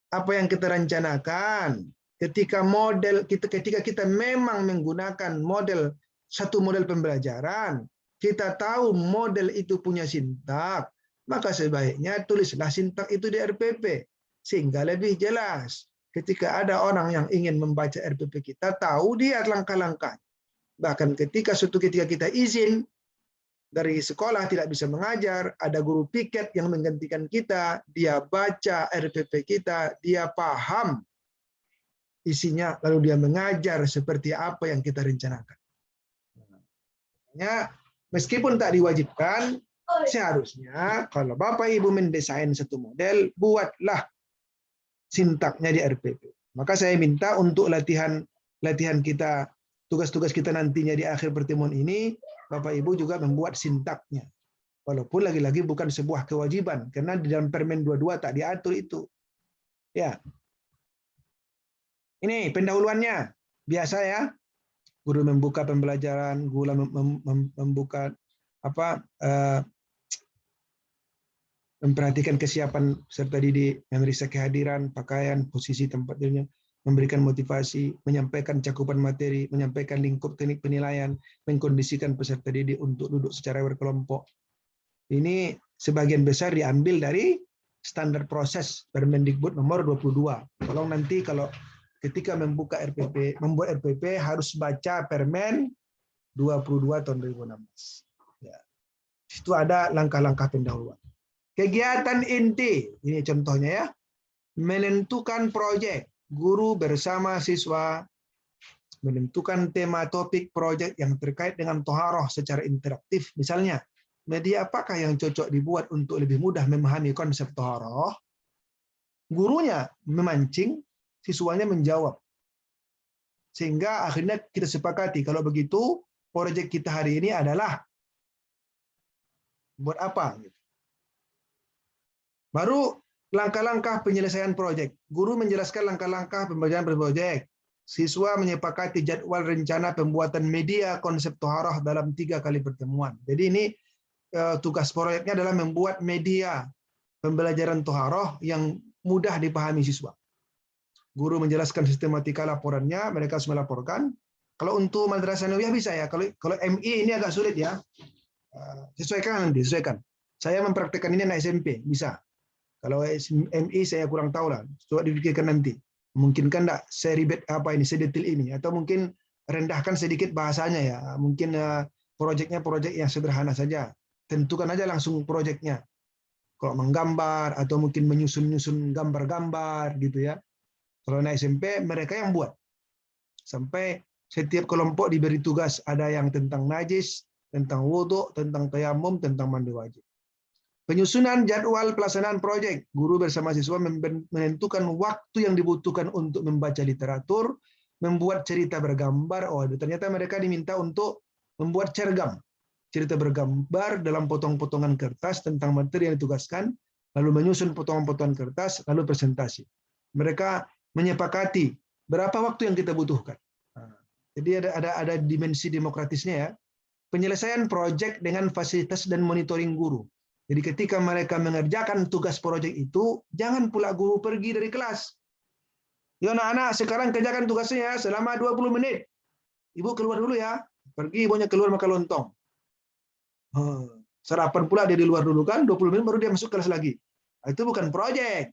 apa yang kita rencanakan, ketika kita memang menggunakan satu model pembelajaran, kita tahu model itu punya sintak, maka sebaiknya tulislah sintak itu di RPP sehingga lebih jelas. Ketika ada orang yang ingin membaca RPP kita, tahu dia langkah-langkah. Bahkan suatu ketika kita izin dari sekolah tidak bisa mengajar, ada guru piket yang menggantikan kita, dia baca RPP kita, dia paham isinya, lalu dia mengajar seperti apa yang kita rencanakan. Ya, meskipun tak diwajibkan, seharusnya kalau Bapak Ibu mendesain satu model, buatlah sintaknya di RPP. Maka saya minta untuk latihan kita, tugas-tugas kita nantinya di akhir pertemuan ini, Bapak Ibu juga membuat sintaknya. Walaupun lagi-lagi bukan sebuah kewajiban, karena di dalam Permen 22 tak diatur itu. Ya. Ini pendahuluannya. Biasa ya. Guru membuka pembelajaran, guru membuka memperhatikan kesiapan peserta didik, memeriksa kehadiran, pakaian, posisi tempat dirinya, memberikan motivasi, menyampaikan cakupan materi, menyampaikan lingkup teknik penilaian, mengkondisikan peserta didik untuk duduk secara berkelompok. Ini sebagian besar diambil dari standar proses Permendikbud nomor 22. Tolong nanti kalau ketika membuat RPP harus baca Permen 22 tahun 2016. Ya. Itu ada langkah-langkah pendahuluan. Kegiatan inti, ini contohnya ya, menentukan proyek, guru bersama siswa, menentukan tema topik proyek yang terkait dengan toharoh secara interaktif. Misalnya, media apakah yang cocok dibuat untuk lebih mudah memahami konsep toharoh? Gurunya memancing, siswanya menjawab. Sehingga akhirnya kita sepakati, kalau begitu, proyek kita hari ini adalah buat apa? Baru langkah-langkah penyelesaian proyek. Guru menjelaskan langkah-langkah pembelajaran proyek. Siswa menyepakati jadwal rencana pembuatan media konsep toharoh dalam 3 kali pertemuan. Jadi ini tugas proyeknya adalah membuat media pembelajaran toharoh yang mudah dipahami siswa. Guru menjelaskan sistematika laporannya, mereka harus melaporkan. Kalau untuk Madrasah Nawiyah bisa ya. Kalau MI ini agak sulit ya. Sesuaikan. Saya mempraktekkan ini anak SMP, bisa. Kalau MI saya kurang tahu lah, coba dipikirkan nanti. Mungkinkan enggak seribet sedetail ini, atau mungkin rendahkan sedikit bahasanya ya. Mungkin proyeknya proyek yang sederhana saja. Tentukan aja langsung proyeknya. Kalau menggambar atau mungkin menyusun gambar-gambar gitu ya. Kalau anak SMP mereka yang buat. Sampai setiap kelompok diberi tugas, ada yang tentang najis, tentang wudhu, tentang tayamum, tentang mandi wajib. Penyusunan jadwal pelaksanaan proyek. Guru bersama siswa menentukan waktu yang dibutuhkan untuk membaca literatur, membuat cerita bergambar. Oh, ternyata mereka diminta untuk membuat cergam. Cerita bergambar dalam potong-potongan kertas tentang materi yang ditugaskan, lalu menyusun potongan-potongan kertas, lalu presentasi. Mereka menyepakati berapa waktu yang kita butuhkan. Jadi ada dimensi demokratisnya ya. Penyelesaian proyek dengan fasilitas dan monitoring guru. Jadi ketika mereka mengerjakan tugas proyek itu, jangan pula guru pergi dari kelas. Ya anak-anak, sekarang kerjakan tugasnya selama 20 menit. Ibu keluar dulu ya. Pergi, ibunya keluar makan lontong. Sarapan pula dia di luar dulu kan, 20 menit baru dia masuk kelas lagi. Itu bukan proyek.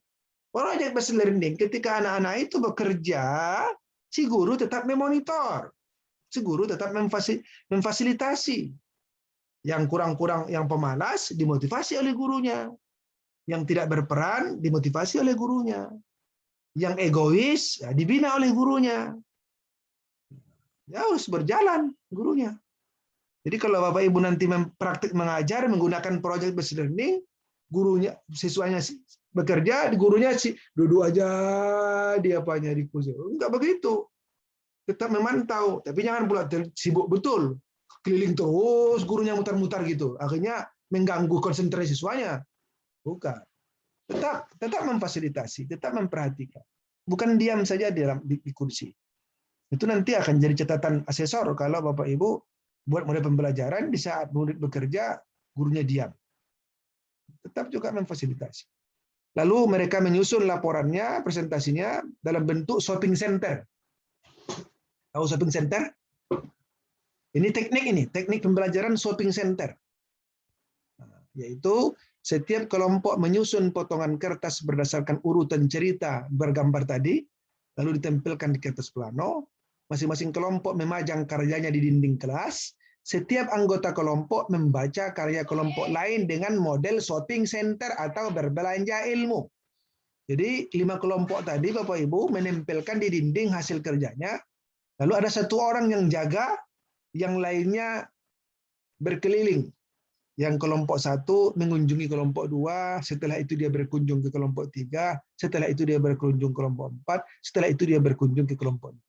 Proyek based learning, ketika anak-anak itu bekerja, si guru tetap memonitor. Si guru tetap memfasilitasi. Yang kurang-kurang, yang pemalas, dimotivasi oleh gurunya. Yang tidak berperan, dimotivasi oleh gurunya. Yang egois, ya, dibina oleh gurunya. Ya harus berjalan gurunya. Jadi kalau Bapak Ibu nanti praktik mengajar menggunakan project based learning, gurunya, siswanya bekerja, gurunya duduk aja di apanya di kursi. Enggak begitu. Tetap memantau, tapi jangan pula sibuk betul. Keliling terus, gurunya mutar-mutar gitu. Akhirnya mengganggu konsentrasi siswanya. Bukan. Tetap memfasilitasi, tetap memperhatikan. Bukan diam saja di kursi. Itu nanti akan jadi catatan asesor kalau Bapak Ibu buat model pembelajaran di saat murid bekerja, gurunya diam. Tetap juga memfasilitasi. Lalu mereka menyusun laporannya, presentasinya dalam bentuk shopping center. Tahu shopping center? Ini teknik pembelajaran shopping center. Yaitu setiap kelompok menyusun potongan kertas berdasarkan urutan cerita bergambar tadi, lalu ditempelkan di kertas plano. Masing-masing kelompok memajang karyanya di dinding kelas. Setiap anggota kelompok membaca karya kelompok lain dengan model shopping center atau berbelanja ilmu. Jadi 5 kelompok tadi Bapak Ibu menempelkan di dinding hasil kerjanya. Lalu ada 1 orang yang jaga, yang lainnya berkeliling. Yang kelompok 1 mengunjungi kelompok 2, setelah itu dia berkunjung ke kelompok 3, setelah itu dia berkunjung ke kelompok 4, setelah itu dia berkunjung ke kelompok 5.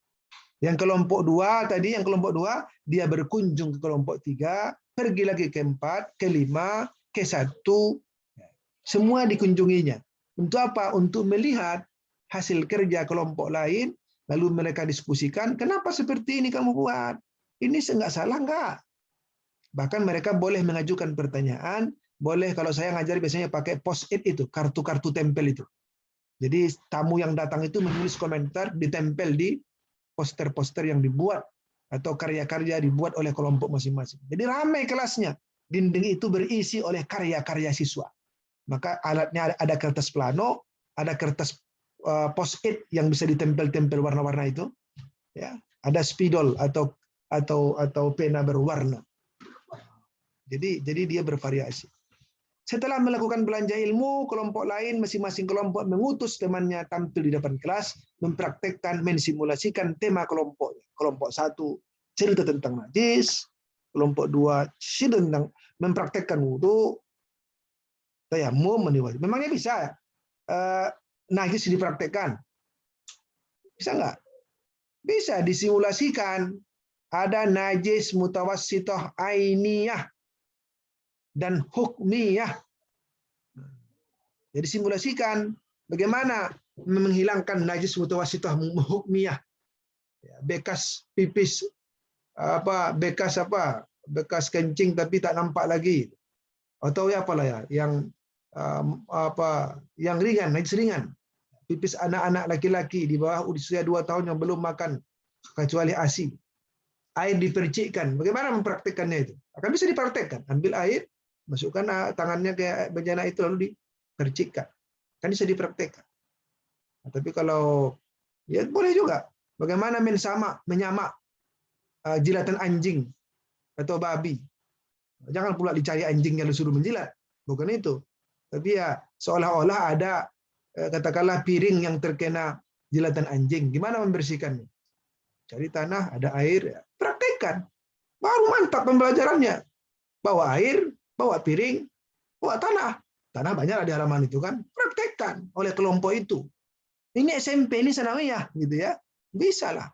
Yang kelompok 2 tadi, yang kelompok 2 dia berkunjung ke kelompok 3, pergi lagi ke 4, ke 5, ke 1, semua dikunjunginya. Untuk apa? Untuk melihat hasil kerja kelompok lain, lalu mereka diskusikan, kenapa seperti ini kamu buat? Ini enggak salah enggak? Bahkan mereka boleh mengajukan pertanyaan, boleh, kalau saya ngajar biasanya pakai post-it itu, kartu-kartu tempel itu. Jadi tamu yang datang itu menulis komentar, ditempel di poster-poster yang dibuat atau karya-karya dibuat oleh kelompok masing-masing. Jadi ramai kelasnya. Dinding itu berisi oleh karya-karya siswa. Maka alatnya ada kertas plano, ada kertas post-it yang bisa ditempel-tempel warna-warna itu, ya. Ada spidol atau pena berwarna. Jadi dia bervariasi. Setelah melakukan belanja ilmu, kelompok lain masing-masing kelompok mengutus temannya tampil di depan kelas, mempraktekkan, mensimulasikan tema kelompoknya. Kelompok 1 cerita tentang najis, kelompok 2 cerita tentang mempraktekkan wudu, tayamum, mandi wajib. Memangnya bisa najis dipraktekkan? Bisa nggak? Bisa disimulasikan. Ada najis mutawassithah ainiyah dan hukmiyah. Jadi simulasikan bagaimana menghilangkan najis mutawassithah hukmiyah. Bekas pipis bekas kencing tapi tak nampak lagi. Atau ya apalah ya, yang ringan, najis ringan. Pipis anak-anak laki-laki di bawah usia 2 tahun yang belum makan kecuali ASI. Air dipercikkan. Bagaimana mempraktikkannya itu? Akan bisa dipraktikkan. Ambil air, masukkan tangannya ke bejana itu lalu dipercikkan. Kan bisa dipraktikkan. Nah, tapi kalau ya boleh juga. Bagaimana menyamak jilatan anjing atau babi. Jangan pula dicari anjing yang disuruh menjilat. Bukan itu. Tapi ya seolah-olah ada katakanlah piring yang terkena jilatan anjing. Gimana membersihkannya? Cari tanah, ada air, ya. Praktekkan. Baru mantap pembelajarannya. Bawa air, bawa piring, bawa tanah. Tanah banyak di halaman itu kan. Praktekkan oleh kelompok itu. Ini SMP, ini sanawiyah, gitu ya. Bisa lah.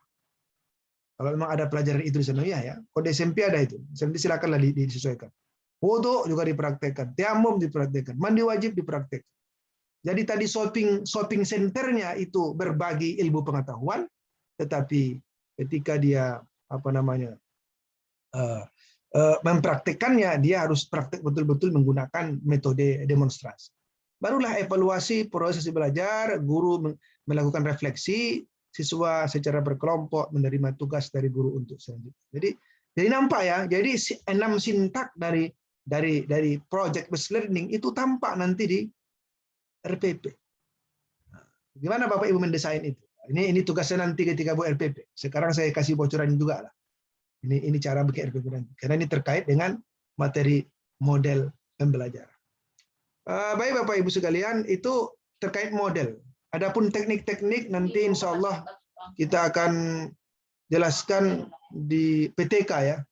Kalau memang ada pelajaran itu di sanawiyah ya. Kalau di SMP ada itu. SMP silakanlah disesuaikan. Wudu juga dipraktekkan. Tayamum dipraktekkan. Mandi wajib dipraktekkan. Jadi tadi shopping centernya itu berbagi ilmu pengetahuan, tetapi ketika dia mempraktikkannya, dia harus praktek betul-betul menggunakan metode demonstrasi. Barulah evaluasi proses belajar, guru melakukan refleksi, siswa secara berkelompok menerima tugas dari guru untuk selanjutnya. Jadi nampak ya, jadi 6 sintak dari project based learning itu tampak nanti di RPP. Gimana Bapak Ibu mendesain itu? Ini tugasnya nanti ketika buat RPP. Sekarang saya kasih bocoran juga lah. Ini cara bikin RPP nanti. Karena ini terkait dengan materi model pembelajaran. Baik Bapak Ibu sekalian, itu terkait model. Adapun teknik-teknik nanti insya Allah kita akan jelaskan di PTK ya.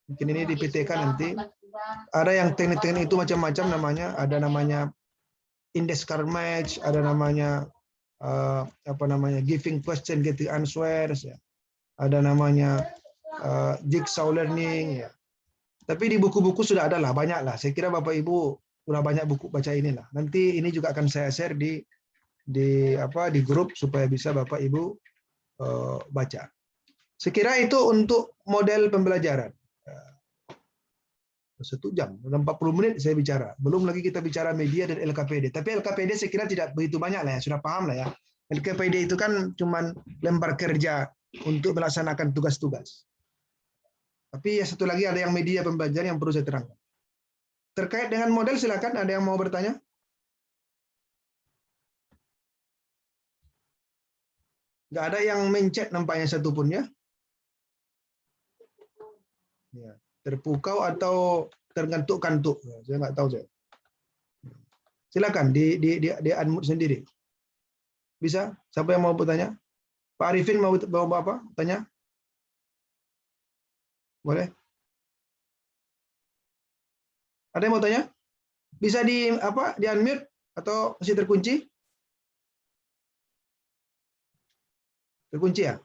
Mungkin ini di PTK nanti. Ada yang teknik-teknik itu macam-macam namanya. Ada namanya index card match, ada namanya giving question getting answers ya. Ada namanya jigsaw learning ya. Tapi di buku-buku sudah ada lah, banyak lah. Saya kira Bapak Ibu sudah banyak buku baca inilah. Nanti ini juga akan saya share di grup supaya bisa Bapak Ibu baca. Sekira itu untuk model pembelajaran. 1 jam, 40 menit saya bicara. Belum lagi kita bicara media dan LKPD. Tapi LKPD saya kira tidak begitu banyak lah ya, sudah paham lah ya. LKPD itu kan cuman lembar kerja untuk melaksanakan tugas-tugas. Tapi ya satu lagi ada yang media pembelajaran yang perlu saya terangkan. Terkait dengan model silakan, ada yang mau bertanya? Nggak ada yang mencet nampaknya satupun ya. Ya, terpukau atau tergantuk-kantuk. Ya, saya nggak tahu saya. Silakan di unmute sendiri. Bisa? Siapa yang mau bertanya? Pak Arifin mau apa? Tanya? Boleh? Ada yang mau tanya? Bisa di unmute atau masih terkunci? Terkunci ya?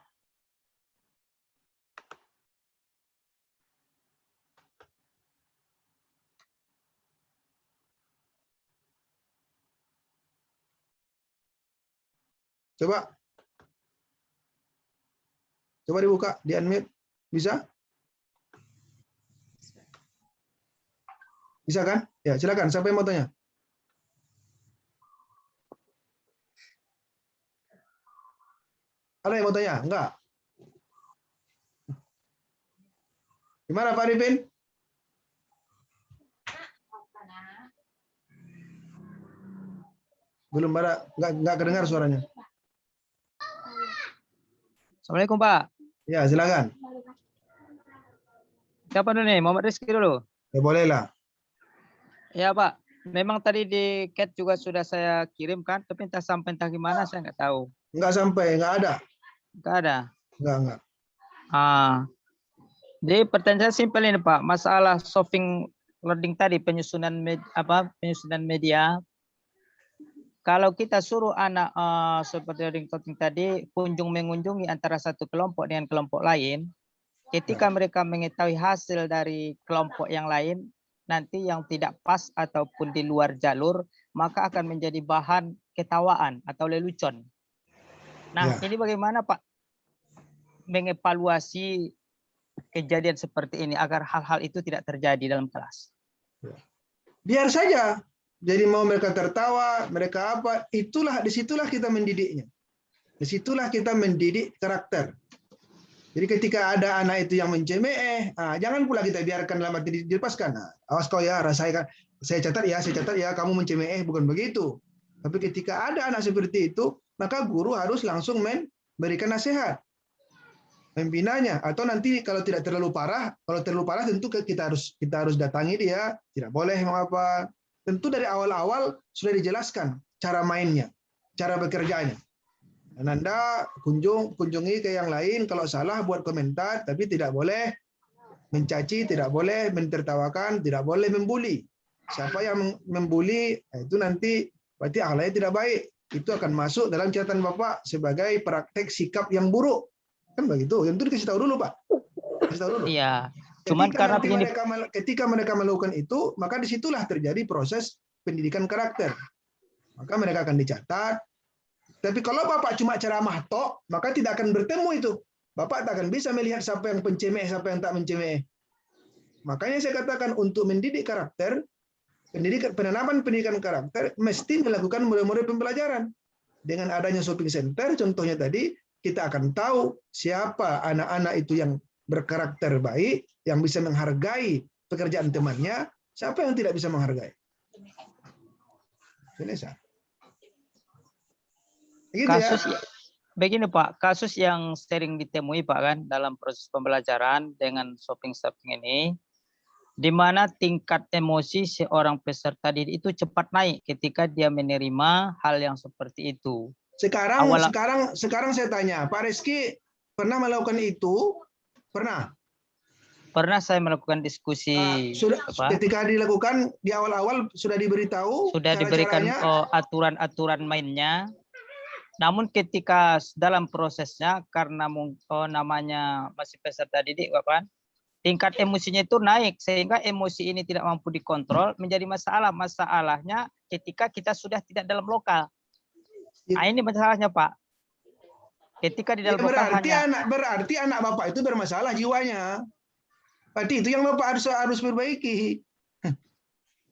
Coba. Coba dibuka, di unmute. Bisa? Bisa kan? Ya, silakan. Siapa yang mau tanya? Ada yang mau tanya? Enggak? Gimana Pak Arifin? Belum ada, enggak kedengar suaranya. Assalamualaikum Pak. Ya, silakan. Siapa dulu nih? Muhammad Rizky dulu. Ya, bolehlah. Ya Pak. Memang tadi di chat juga sudah saya kirimkan, tapi entah sampai entah gimana saya nggak tahu. Enggak sampai, enggak ada. Nggak ada. Enggak. Jadi pertanyaan saya simpel ini Pak. Masalah shopping loading tadi, penyusunan media. Kalau kita suruh anak seperti loading tadi kunjung mengunjungi antara satu kelompok dengan kelompok lain, ketika mereka mengetahui hasil dari kelompok yang lain, nanti yang tidak pas ataupun di luar jalur, maka akan menjadi bahan ketawaan atau lelucon. Nah, ini bagaimana Pak mengevaluasi kejadian seperti ini agar hal-hal itu tidak terjadi dalam kelas? Biar saja. Jadi mau mereka tertawa, mereka apa, disitulah kita mendidiknya. Disitulah kita mendidik karakter. Jadi ketika ada anak itu yang mencemeh, jangan pula kita biarkan dalam arti dilepaskan. Awas kau ya, saya catat ya, kamu mencemeh, bukan begitu. Tapi ketika ada anak seperti itu, maka guru harus langsung memberikan nasihat, membinanya. Atau nanti kalau tidak terlalu parah, tentu kita harus datangi dia, tidak boleh mengapa. Tentu dari awal-awal sudah dijelaskan cara mainnya, cara bekerjanya. Dan Anda kunjungi ke yang lain, kalau salah buat komentar, tapi tidak boleh mencaci, tidak boleh mentertawakan, tidak boleh membuli. Siapa yang membuli, itu nanti berarti akhlaknya tidak baik. Itu akan masuk dalam catatan Bapak sebagai praktek sikap yang buruk. Kan begitu, yang itu dikasih tahu dulu Pak. Kasih tahu dulu. Iya. Cuman karena ketika mereka melakukan itu, maka disitulah terjadi proses pendidikan karakter. Maka mereka akan dicatat. Tapi kalau Bapak cuma ceramah tok, maka tidak akan bertemu itu. Bapak tak akan bisa melihat siapa yang pencemeh, siapa yang tak mencemeh. Makanya saya katakan untuk mendidik karakter, penanaman pendidikan karakter mesti melakukan model-model pembelajaran. Dengan adanya shopping center, contohnya tadi, kita akan tahu siapa anak-anak itu yang berkarakter baik, yang bisa menghargai pekerjaan temannya, siapa yang tidak bisa menghargai. Gitu kasus ya? Begini Pak, kasus yang sering ditemui Pak kan dalam proses pembelajaran dengan shopping ini, di mana tingkat emosi seorang peserta didik itu cepat naik ketika dia menerima hal yang seperti itu. Sekarang saya tanya, Pak Rizky pernah melakukan itu? Pernah? Pernah saya melakukan diskusi. Ketika dilakukan di awal-awal sudah diberitahu? Sudah diberikan aturan-aturan mainnya. Namun ketika dalam prosesnya karena namanya masih peserta didik Bapak, tingkat emosinya itu naik sehingga emosi ini tidak mampu dikontrol, menjadi masalah. Masalahnya ketika kita sudah tidak dalam lokal. Nah, ini masalahnya Pak. Ketika di dalam lokal berarti anak Bapak itu bermasalah jiwanya. Berarti itu yang Bapak harus perbaiki.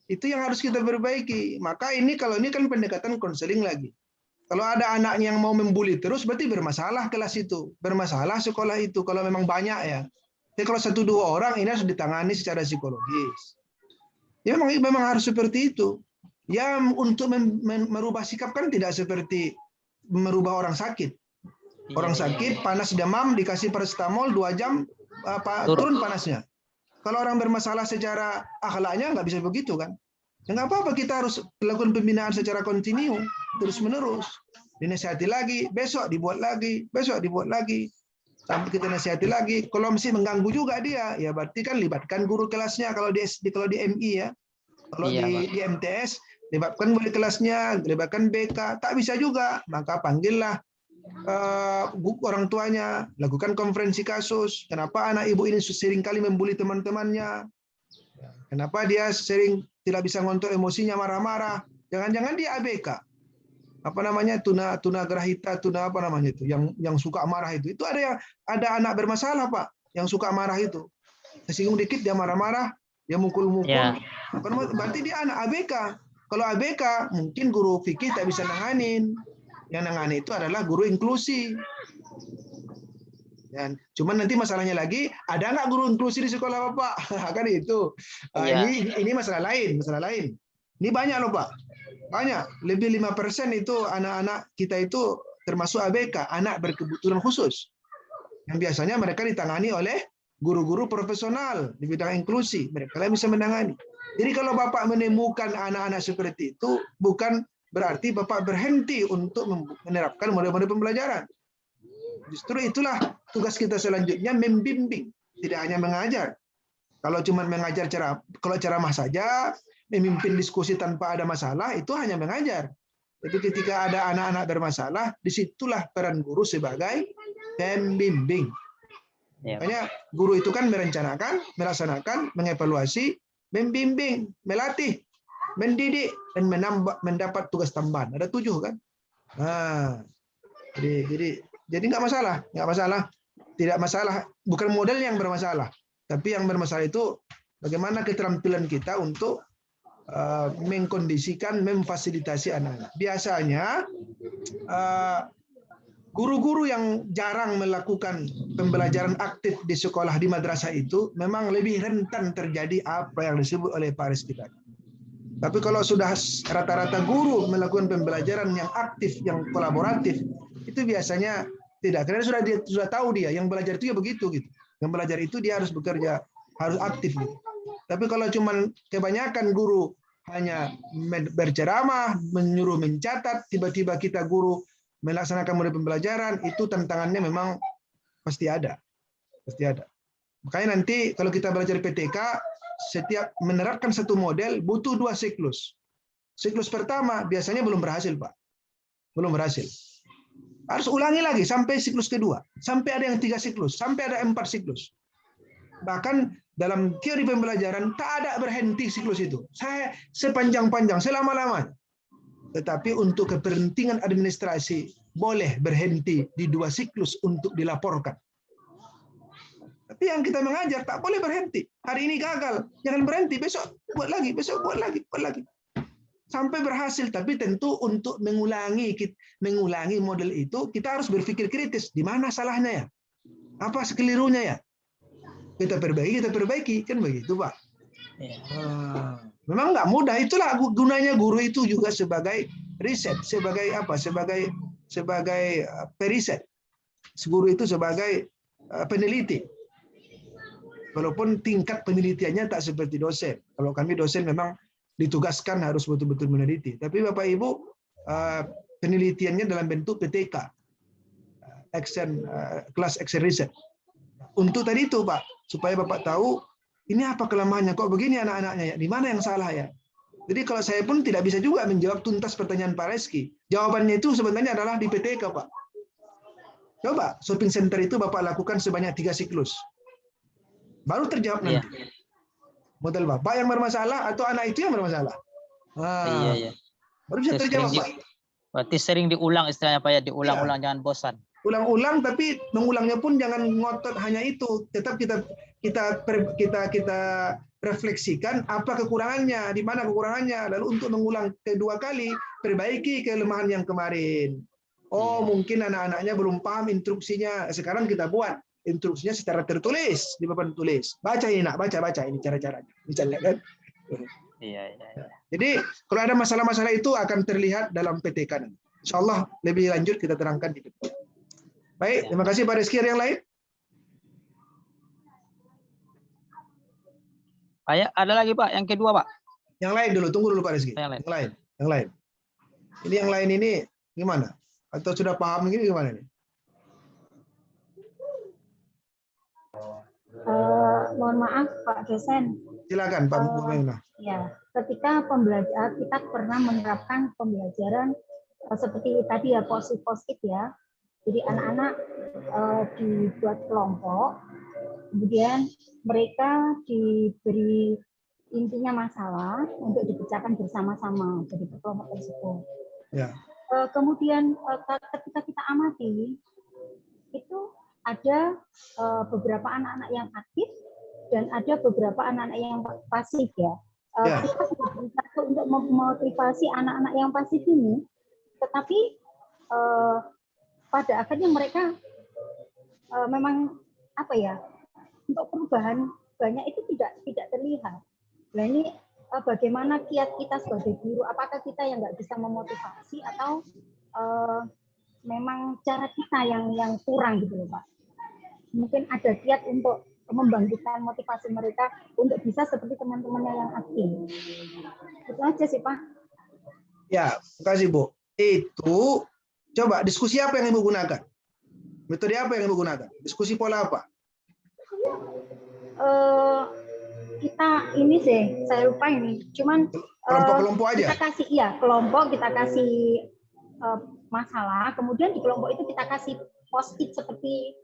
Itu yang harus kita perbaiki. Maka kalau ini kan pendekatan konseling lagi. Kalau ada anak yang mau membuli terus, berarti bermasalah kelas itu, bermasalah sekolah itu. Kalau memang banyak ya. Tapi kalau 1-2 orang ini harus ditangani secara psikologis. Ya memang harus seperti itu. Ya untuk merubah sikap kan tidak seperti merubah orang sakit. Orang sakit panas demam dikasih paracetamol 2 jam turun panasnya. Kalau orang bermasalah secara akhlaknya nggak bisa begitu kan? Ya nggak apa-apa, kita harus lakukan pembinaan secara kontinu, terus menerus. Dinasihati lagi, besok dibuat lagi, sampai kita nasihati lagi. Kalau masih mengganggu juga dia, ya berarti kan libatkan guru kelasnya kalau di MI ya. Kalau di MTS libatkan wali kelasnya, libatkan BK, tak bisa juga, maka panggillah orang tuanya, lakukan konferensi kasus. Kenapa anak ibu ini sering kali membuli teman-temannya? Kenapa dia sering tidak bisa ngontrol emosinya, marah-marah? Jangan-jangan dia ABK. Apa namanya, tuna grahita, apa namanya itu, yang suka marah itu. Itu ada anak bermasalah Pak, yang suka marah itu. Tersinggung dikit dia marah-marah, dia mukul-mukul. Ya. Berarti dia anak ABK. Kalau ABK mungkin guru fikih tak bisa nanganin. Yang nangani itu adalah guru inklusi. Dan cuman nanti masalahnya lagi, ada nggak guru inklusi di sekolah Bapak? Kan itu. Ya. Ini masalah lain. Ini banyak loh Pak. Banyak. Lebih 5% itu anak-anak kita itu termasuk ABK, anak berkebutuhan khusus. Yang biasanya mereka ditangani oleh guru-guru profesional di bidang inklusi. Mereka bisa menangani. Jadi kalau Bapak menemukan anak-anak seperti itu, bukan berarti Bapak berhenti untuk menerapkan model-model pembelajaran. Justru itulah tugas kita selanjutnya, membimbing, tidak hanya mengajar. Kalau cuma mengajar kalau ceramah saja, memimpin diskusi tanpa ada masalah, itu hanya mengajar. Tapi ketika ada anak-anak bermasalah, disitulah peran guru sebagai pembimbing. Ya. Makanya guru itu kan merencanakan, melaksanakan, mengevaluasi, membimbing, melatih, mendidik, dan mendapat tugas tambahan. Ada 7 kan? Nah, jadi nggak masalah. Tidak masalah. Bukan model yang bermasalah, tapi yang bermasalah itu bagaimana keterampilan kita untuk mengkondisikan, memfasilitasi anak-anak. Biasanya guru-guru yang jarang melakukan pembelajaran aktif di sekolah, di madrasah itu memang lebih rentan terjadi apa yang disebut oleh Pak Rizky tadi. Tapi kalau sudah rata-rata guru melakukan pembelajaran yang aktif, yang kolaboratif, itu biasanya tidak. Karena sudah tahu dia, yang belajar itu ya begitu gitu. Yang belajar itu dia harus bekerja, harus aktif gitu. Tapi kalau cuma kebanyakan guru hanya berceramah, menyuruh mencatat, tiba-tiba kita guru melaksanakan model pembelajaran, itu tantangannya memang pasti ada. Makanya nanti kalau kita belajar PTK, setiap menerapkan satu model butuh 2 siklus. Siklus pertama biasanya belum berhasil, Pak. Belum berhasil. Harus ulangi lagi sampai siklus kedua. Sampai ada yang 3 siklus, sampai ada 4 siklus. Bahkan dalam teori pembelajaran tak ada berhenti siklus itu. Saya sepanjang-panjang, selama-lamanya. Tetapi untuk kepentingan administrasi boleh berhenti di 2 siklus untuk dilaporkan. Tapi yang kita mengajar tak boleh berhenti. Hari ini gagal, jangan berhenti. Besok buat lagi, buat lagi. Sampai berhasil. Tapi tentu untuk mengulangi model itu, kita harus berpikir kritis. Di mana salahnya ya? Apa sekelirunya ya? Kita perbaiki. Kan begitu, Pak. Ya. Memang nggak mudah. Itulah gunanya guru itu juga sebagai riset. Sebagai apa? Sebagai periset. Guru itu sebagai peneliti. Walaupun tingkat penelitiannya tak seperti dosen. Kalau kami dosen memang ditugaskan harus betul-betul meneliti. Tapi Bapak Ibu, penelitiannya dalam bentuk PTK, class action research. Untuk tadi itu Pak, supaya Bapak tahu ini apa kelemahannya, kok begini anak-anaknya ya, di mana yang salah ya. Jadi kalau saya pun tidak bisa juga menjawab tuntas pertanyaan Pak Rizky. Jawabannya itu sebenarnya adalah di PTK Pak. Coba shopping center itu Bapak lakukan sebanyak 3 siklus. Baru terjawab nanti. Model Bapak yang bermasalah atau anak itu yang bermasalah. Iya. Baru bisa terjawab, Pak. Berarti sering diulang istilahnya Pak ya, diulang-ulang, jangan bosan. Ulang-ulang, tapi mengulangnya pun jangan ngotot hanya itu. Tetap kita refleksikan apa kekurangannya, di mana kekurangannya, lalu untuk mengulang kedua kali, perbaiki kelemahan yang kemarin. Mungkin anak-anaknya belum paham instruksinya. Sekarang kita buat instruksinya secara tertulis di papan tulis. Baca ini nak, baca ini cara-caranya. Misalnya kan. Iya, iya, iya. Jadi kalau ada masalah-masalah itu akan terlihat dalam PTK nanti. Insya Allah lebih lanjut kita terangkan di depan. Baik, terima kasih Pak Rizky. Yang lain? Ada lagi Pak, yang kedua Pak. Yang lain dulu, tunggu dulu Pak Rizky. Yang lain. Yang lain. Ini yang lain ini gimana? Atau sudah paham ini gimana nih? Mohon maaf Pak dosen. Silakan Pak Muhammad. Ya, ketika kita pernah menerapkan pembelajaran seperti tadi ya post-it ya. Jadi anak-anak dibuat kelompok, kemudian mereka diberi intinya masalah untuk dipecahkan bersama-sama jadi kelompok tersebut. Ya. Kemudian ketika kita amati itu ada beberapa anak-anak yang aktif dan ada beberapa anak-anak yang pasif ya. Kita berusaha untuk memotivasi anak-anak yang pasif ini, tetapi pada akhirnya mereka memang apa ya, untuk perubahan banyak itu tidak terlihat. Nah ini bagaimana kiat kita sebagai guru? Apakah kita yang nggak bisa memotivasi atau memang cara kita yang kurang gitu loh Pak? Mungkin ada kiat untuk membangkitkan motivasi mereka untuk bisa seperti teman-temannya yang aktif. Itu aja sih Pak. Ya, terima kasih Bu. Itu coba diskusi apa yang Ibu gunakan? Metode apa yang Ibu gunakan? Diskusi pola apa? Kita ini sih, saya lupa ini. Cuman kelompok-kelompok aja. Kita kasih kelompok, kita kasih masalah, kemudian di kelompok itu kita kasih post-it seperti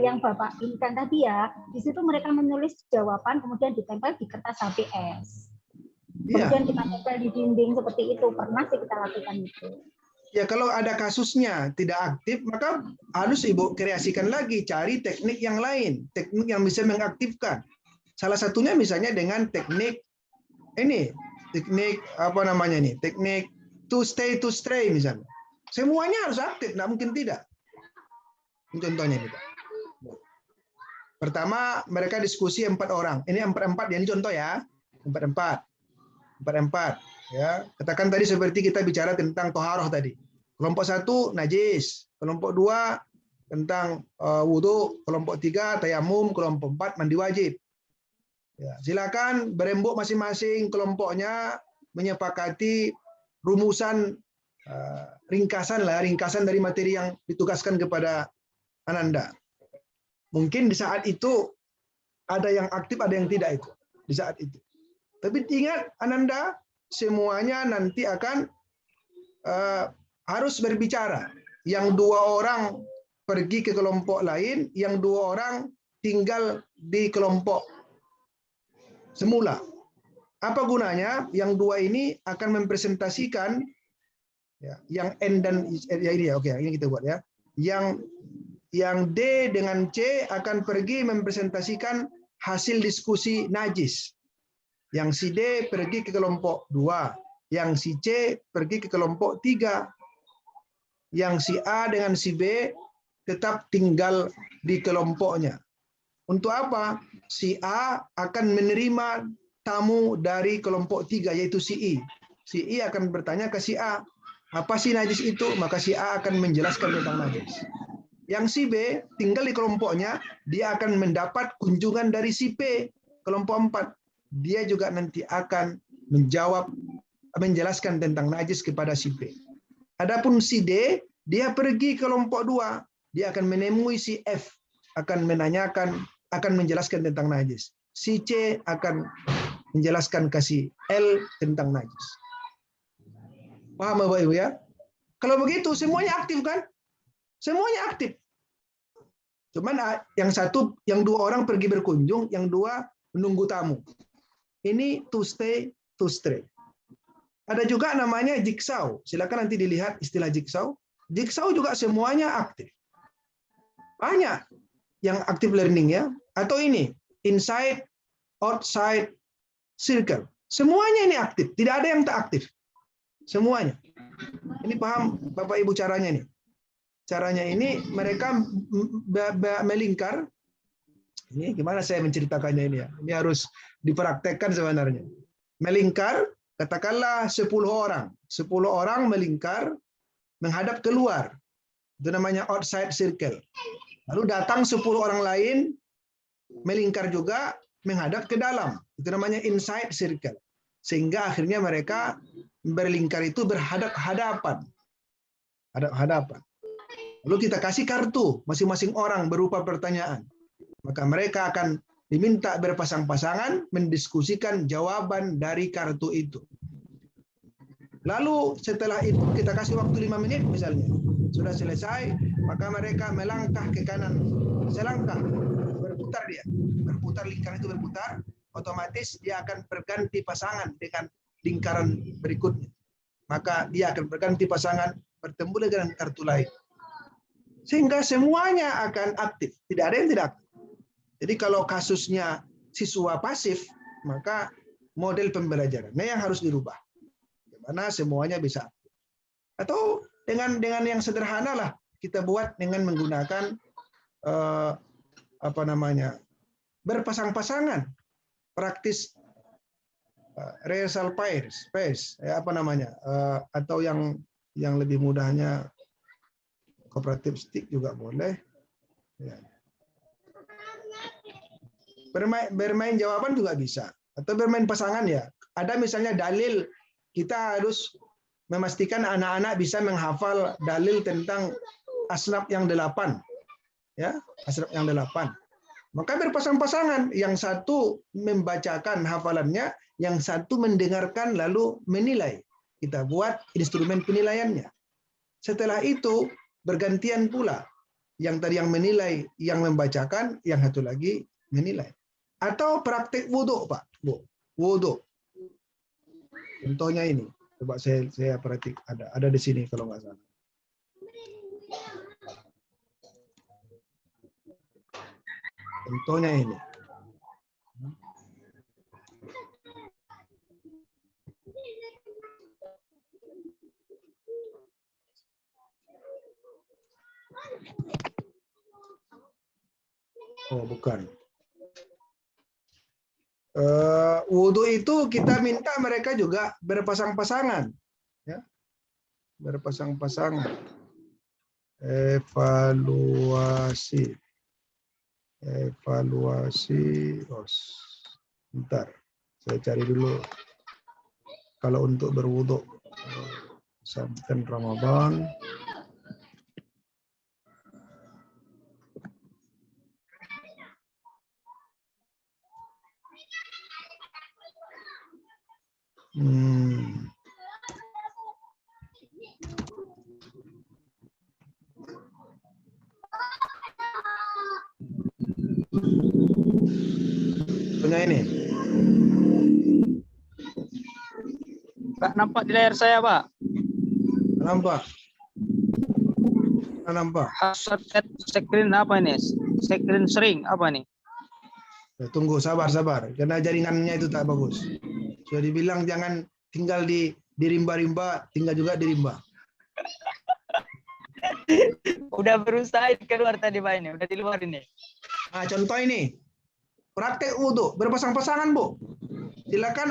yang Bapak inginkan tadi ya. Di situ mereka menulis jawaban, kemudian ditempel di kertas HBS. Kemudian kita tempel di dinding seperti itu. Pernah sih kita lakukan itu. Ya kalau ada kasusnya tidak aktif, maka harus Ibu kreasikan lagi, cari teknik yang lain, teknik yang bisa mengaktifkan. Salah satunya misalnya dengan teknik ini, teknik apa namanya nih, teknik to stray misalnya. Semuanya harus aktif, nggak mungkin tidak. Contohnya ini Pak. Pertama mereka diskusi 4 orang. Ini 4-4 ya, ini contoh ya. 4-4 ya. Katakan tadi seperti kita bicara tentang toharoh tadi. Kelompok 1 najis, kelompok 2 tentang wudhu, kelompok 3 tayamum, kelompok 4 mandi wajib. Ya, silakan berembuk masing-masing kelompoknya menyepakati rumusan ringkasan dari materi yang ditugaskan kepada Ananda. Mungkin di saat itu ada yang aktif, ada yang tidak itu di saat itu. Tapi ingat Ananda, semuanya nanti akan harus berbicara. Yang 2 orang pergi ke kelompok lain, yang 2 orang tinggal di kelompok semula. Apa gunanya? Yang 2 ini akan mempresentasikan ya, yang N dan ya ini ya, oke, ini kita buat ya. Yang D dengan C akan pergi mempresentasikan hasil diskusi najis. Yang si D pergi ke kelompok 2, yang si C pergi ke kelompok 3. Yang si A dengan si B tetap tinggal di kelompoknya. Untuk apa? Si A akan menerima tamu dari kelompok 3, yaitu si I. Si I akan bertanya ke si A, apa sih najis itu? Maka si A akan menjelaskan tentang najis. Yang si B tinggal di kelompoknya, dia akan mendapat kunjungan dari si P, kelompok 4. Dia juga nanti akan menjelaskan tentang najis kepada si P. Adapun si D, dia pergi ke kelompok 2, dia akan menemui si F, akan menjelaskan tentang najis. Si C akan menjelaskan ke si L tentang najis. Paham Bapak Ibu ya? Kalau begitu semuanya aktif kan? Semuanya aktif. Cuman yang 2 orang pergi berkunjung, yang 2 menunggu tamu. Ini to stay, to stray. Ada juga namanya jigsaw. Silakan nanti dilihat istilah jigsaw. Jigsaw juga semuanya aktif. Banyak yang active learning ya. Atau ini, inside, outside, circle. Semuanya ini aktif. Tidak ada yang tak aktif. Semuanya. Ini paham Bapak Ibu caranya nih. Caranya ini mereka melingkar. Ini gimana saya menceritakannya ini ya. Ini harus dipraktekkan sebenarnya. melingkar, katakanlah 10 orang. 10 orang melingkar menghadap keluar. Itu namanya outside circle. Lalu datang 10 orang lain melingkar juga menghadap ke dalam. Itu namanya inside circle. Sehingga akhirnya mereka berlingkar itu berhadap-hadapan. Hadap-hadapan. Lalu kita kasih kartu masing-masing orang berupa pertanyaan. Maka mereka akan diminta berpasang-pasangan mendiskusikan jawaban dari kartu itu. Lalu setelah itu kita kasih waktu 5 menit misalnya. Sudah selesai, maka mereka melangkah ke kanan. Selangkah, berputar dia. Berputar, lingkaran itu berputar, otomatis dia akan berganti pasangan dengan lingkaran berikutnya. Maka dia akan berganti pasangan, bertemu dengan kartu lain. Sehingga semuanya akan aktif. Tidak ada yang tidak aktif. Jadi kalau kasusnya siswa pasif, maka model pembelajarannya yang harus dirubah. Bagaimana semuanya bisa aktif. Atau dengan yang sederhana lah, kita buat dengan menggunakan berpasang-pasangan, praktis rehearsal pairs, atau yang lebih mudahnya kooperatif stick juga boleh. Ya. Bermain jawaban juga bisa, atau bermain pasangan ya. Ada misalnya dalil, kita harus memastikan anak-anak bisa menghafal dalil tentang asnaf yang 8. Ya, asnaf yang 8. Maka berpasang-pasangan, yang satu membacakan hafalannya, yang satu mendengarkan lalu menilai. Kita buat instrumen penilaiannya. Setelah itu bergantian pula. Yang tadi yang menilai, yang membacakan, yang satu lagi menilai. Atau praktik wudhu, Pak, Bu. Wudhu. Contohnya ini. Coba saya perhatik, ada di sini kalau nggak salah. Contohnya ini. Oh, bukan. Wudhu itu kita minta mereka juga berpasang-pasangan, ya, berpasang-pasangan. Evaluasi, bentar, saya cari dulu. Kalau untuk berwudhu, sampai Ramadan. Punya ini. Pak, nampak di layar saya, Pak? Nampak. Nampak. Screen apa ini? Screen sharing apa nih? Tunggu, sabar. Karena jaringannya itu tak bagus. Sudah dibilang jangan tinggal di rimba-rimba, tinggal juga di rimba. Udah berusaha keluar tadi, Pak, ini. Udah di luar ini. Nah, contoh ini. Praktek wudhu, berpasang-pasangan, Bu. Silakan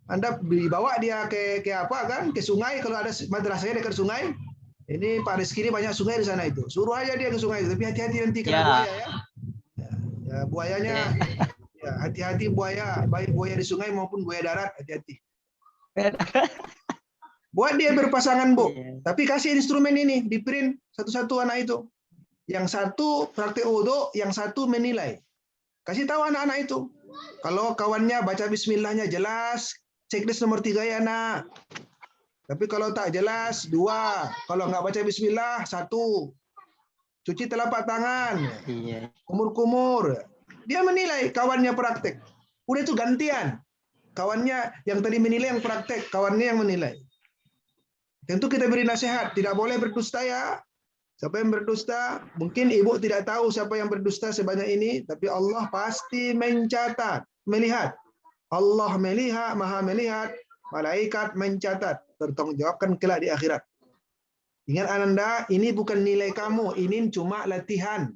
Anda dibawa dia ke apa kan? Ke sungai, kalau ada madrasahnya dekat sungai. Ini Pak Rizky ini banyak sungai di sana itu. Suruh aja dia ke sungai, tapi hati-hati nanti kena buaya ya. Ya, buayanya ya, hati-hati buaya, baik buaya di sungai maupun buaya darat, hati-hati. Buat dia berpasangan, Bu. Tapi kasih instrumen ini, di print satu-satu anak itu. Yang satu praktek wudhu, yang satu menilai. Kasih tahu anak-anak itu. Kalau kawannya baca bismillahnya jelas, checklist nomor 3 ya, nak. Tapi kalau tak jelas, 2. Kalau nggak baca bismillah, 1. Cuci telapak tangan. Kumur-kumur. Dia menilai, kawannya praktek. Udah itu gantian. Kawannya yang tadi menilai yang praktek, kawannya yang menilai. Tentu kita beri nasihat, tidak boleh berdusta ya. Siapa yang berdusta, mungkin ibu tidak tahu siapa yang berdusta sebanyak ini, tapi Allah pasti mencatat, melihat. Allah melihat, maha melihat, malaikat mencatat, bertanggungjawabkan kelak di akhirat. Ingat Ananda, ini bukan nilai kamu, ini cuma latihan.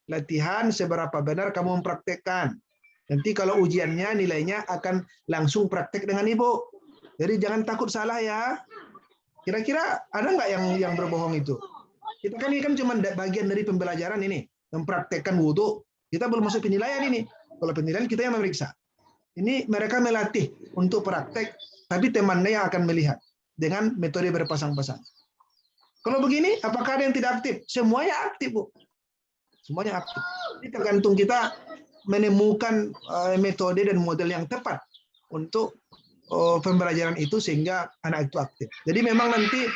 Latihan seberapa benar kamu mempraktekkan. Nanti kalau ujiannya nilainya akan langsung praktek dengan Ibu. Jadi jangan takut salah ya. Kira-kira ada nggak yang berbohong itu? Kita kan ini kan cuma bagian dari pembelajaran ini, mempraktekkan wudhu. Kita belum masuk penilaian ini. Kalau penilaian kita yang memeriksa. Ini mereka melatih untuk praktek, tapi temannya yang akan melihat dengan metode berpasang-pasang. Kalau begini, apakah ada yang tidak aktif? Semuanya aktif, Bu. Semuanya aktif. Jadi tergantung kita menemukan metode dan model yang tepat untuk pembelajaran itu sehingga anak itu aktif. Jadi memang nanti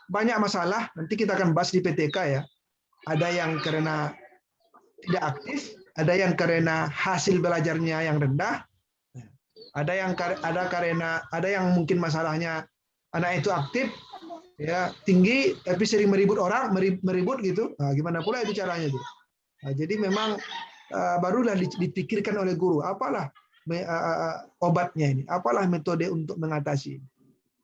banyak masalah, nanti kita akan bahas di PTK ya. Ada yang karena tidak aktif, ada yang karena hasil belajarnya yang rendah, ada yang mungkin masalahnya anak itu aktif, ya tinggi tapi sering meribut gitu. Nah, gimana pula itu caranya tuh? Nah, jadi memang barulah dipikirkan oleh guru, apalah obatnya ini, apalah metode untuk mengatasi.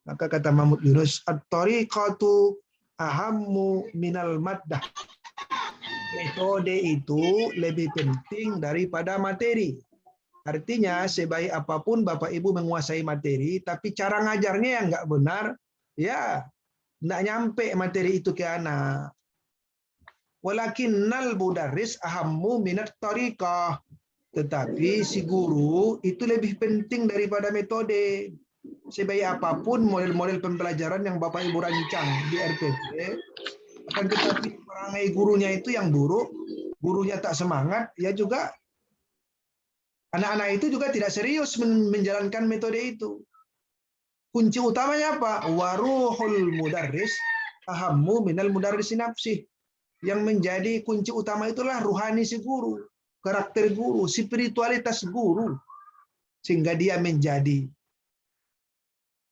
Maka kata Mahmud Yunus, at-tariqatu ahammu minal maddah. Metode itu lebih penting daripada materi. Artinya sebaik apapun Bapak Ibu menguasai materi, tapi cara ngajarnya yang nggak benar, ya nggak nyampe materi itu ke anak. Walakinnal mudarris ahammu minat tariqah. Tetapi si guru itu lebih penting daripada metode. Sebaik apapun model-model pembelajaran yang Bapak Ibu rancang di RPP, akan tetapi perangai gurunya itu yang buruk, gurunya tak semangat, ya juga anak-anak itu juga tidak serius menjalankan metode itu. Kunci utamanya apa? Waruhul mudarris ahammu minal mudarris nafsih. Yang menjadi kunci utama itulah ruhani si guru, karakter guru, spiritualitas guru. Sehingga dia menjadi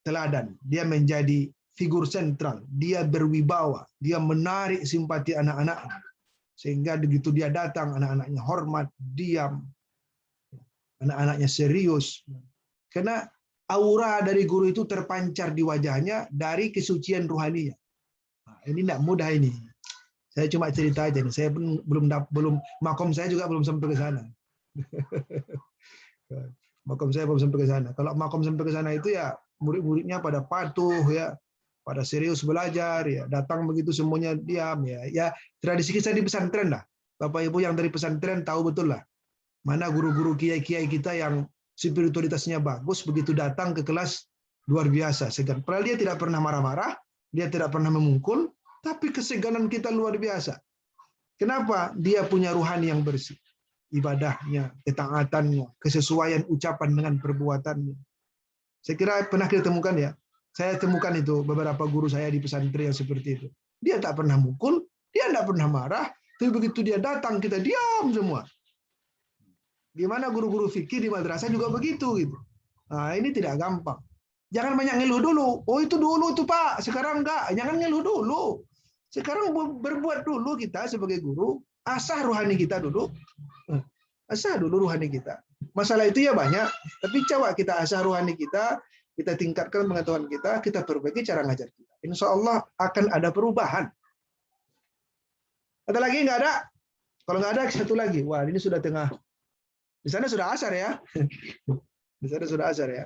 teladan, dia menjadi figur sentral, dia berwibawa, dia menarik simpati anak-anak. Sehingga begitu dia datang, anak-anaknya hormat, diam, anak-anaknya serius. Karena aura dari guru itu terpancar di wajahnya dari kesucian rohaninya. Nah, ini tidak mudah ini. Saya cuma cerita aja nih. Saya belum makom saya juga belum sampai ke sana. Makom saya belum sampai ke sana. Kalau makom sampai ke sana itu ya murid-muridnya pada patuh ya, pada serius belajar ya, datang begitu semuanya diam ya. Ya tradisi kita di pesantren lah. Bapak Ibu yang dari pesantren tahu betul lah. Mana guru-guru kiai-kiai kita yang spiritualitasnya bagus, begitu datang ke kelas luar biasa segan. Padahal dia tidak pernah marah-marah, dia tidak pernah memukul, tapi keseganan kita luar biasa. Kenapa? Dia punya ruhani yang bersih. Ibadahnya, ketaatannya, kesesuaian ucapan dengan perbuatannya. Saya kira pernah kita temukan ya. Saya temukan itu beberapa guru saya di pesantren yang seperti itu. Dia tak pernah mukul, dia tidak pernah marah, tapi begitu dia datang kita diam semua. Gimana guru-guru fikih di madrasah juga begitu gitu. Nah, ini tidak gampang. Jangan banyak ngeluh dulu. Oh itu dulu tuh Pak, sekarang enggak. Jangan ngeluh dulu. Sekarang berbuat dulu kita sebagai guru, asah rohani kita dulu. Asah dulu rohani kita. Masalah itu ya banyak, tapi coba kita asah rohani kita tingkatkan pengetahuan kita perbaiki cara ngajar kita. Insya Allah akan ada perubahan. Ada lagi nggak ada? Kalau nggak ada satu lagi. Wah ini sudah tengah. Di sana sudah asar ya. Di sana sudah asar ya.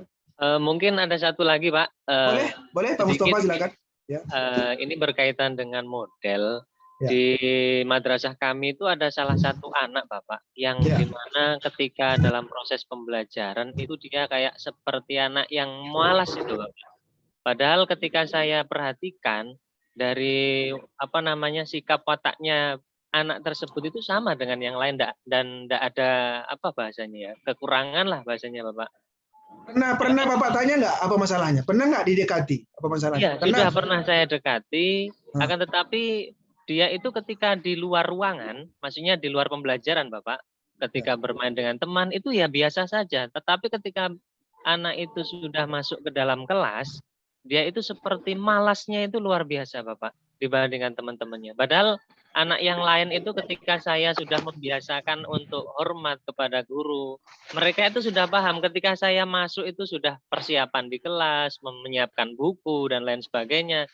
Mungkin ada satu lagi Pak. Boleh Pak Mustafa silakan. Ya. Ini berkaitan dengan model. Ya. Di madrasah kami itu ada salah satu anak Bapak yang Ya. dimana ketika dalam proses pembelajaran itu dia kayak seperti anak yang malas itu Bapak. Padahal ketika saya perhatikan dari sikap wataknya anak tersebut itu sama dengan yang lain dan tidak ada bahasanya ya, kekurangan lah bahasanya Bapak. Pernah Bapak tanya nggak apa masalahnya? Pernah nggak didekati? Apa masalahnya? Iya, sudah pernah saya dekati, akan tetapi dia itu ketika di luar ruangan, maksudnya di luar pembelajaran Bapak, ketika bermain dengan teman itu ya biasa saja. Tetapi ketika anak itu sudah masuk ke dalam kelas, dia itu seperti malasnya itu luar biasa Bapak dibandingkan teman-temannya. Padahal anak yang lain itu ketika saya sudah membiasakan untuk hormat kepada guru, mereka itu sudah paham ketika saya masuk itu sudah persiapan di kelas, menyiapkan buku dan lain sebagainya.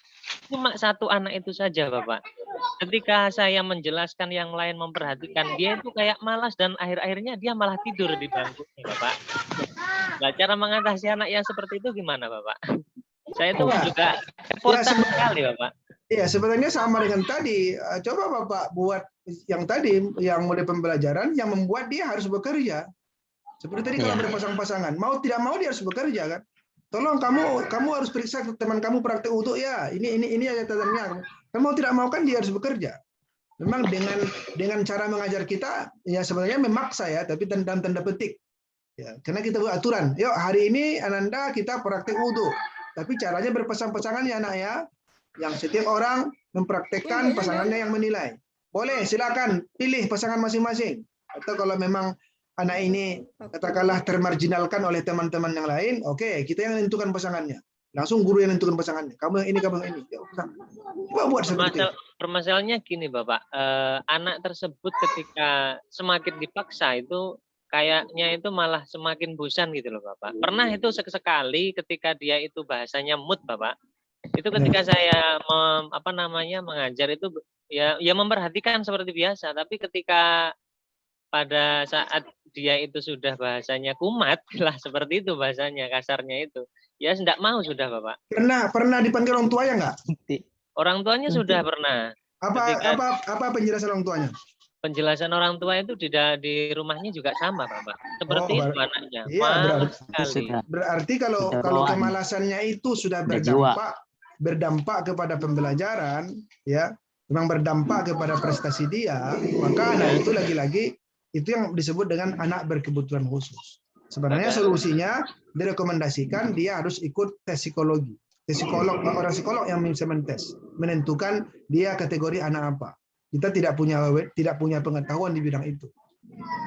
Cuma satu anak itu saja, Bapak. Ketika saya menjelaskan yang lain memperhatikan, dia itu kayak malas dan akhir-akhirnya dia malah tidur di bangkunya, Bapak. Nah, cara mengatasi anak yang seperti itu gimana, Bapak? Saya itu juga repotan sekali, Bapak. Iya, sebenarnya sama dengan tadi. Coba Bapak buat yang tadi, yang mulai pembelajaran, yang membuat dia harus bekerja. Seperti tadi kalau berpasang-pasangan, mau tidak mau dia harus bekerja kan. Tolong kamu harus periksa teman kamu praktek wudu ya. Ini aja catatannya. Kamu mau tidak mau kan dia harus bekerja. Memang dengan cara mengajar kita ya sebenarnya memaksa ya, tapi dalam tanda petik. Ya, karena kita buat aturan. Yuk hari ini Ananda kita praktek wudu. Tapi caranya berpasang-pasangan ya anak ya. Yang setiap orang mempraktekkan pasangannya yang menilai. Boleh, silakan pilih pasangan masing-masing. Atau kalau memang anak ini katakanlah termarginalkan oleh teman-teman yang lain, oke, kita yang menentukan pasangannya. Langsung guru yang menentukan pasangannya. Kamu yang ini, kamu yang ini. Coba buat seperti itu. Permasalahannya gini, Bapak. Anak tersebut ketika semakin dipaksa itu kayaknya itu malah semakin bosan gitu loh, Bapak. Pernah itu sekali ketika dia itu bahasanya mood, Bapak. Itu ketika saya mengajar itu ya memperhatikan seperti biasa, tapi ketika pada saat dia itu sudah bahasanya kumat lah seperti itu bahasanya kasarnya itu ya tidak mau sudah Bapak. Pernah dipanggil orang tuanya nggak? Orang tuanya sudah pernah. Apa penjelasan orang tuanya? Penjelasan orang tua itu di rumahnya juga sama Bapak. Seperti itu anaknya. Iya, berarti kalau kemalasannya itu sudah berdampak kepada pembelajaran, ya, memang berdampak kepada prestasi dia, maka anak itu lagi-lagi itu yang disebut dengan anak berkebutuhan khusus. Sebenarnya solusinya direkomendasikan dia harus ikut tes psikologi. Tes psikolog, orang psikolog yang bisa menentukan dia kategori anak apa. Kita tidak punya pengetahuan di bidang itu.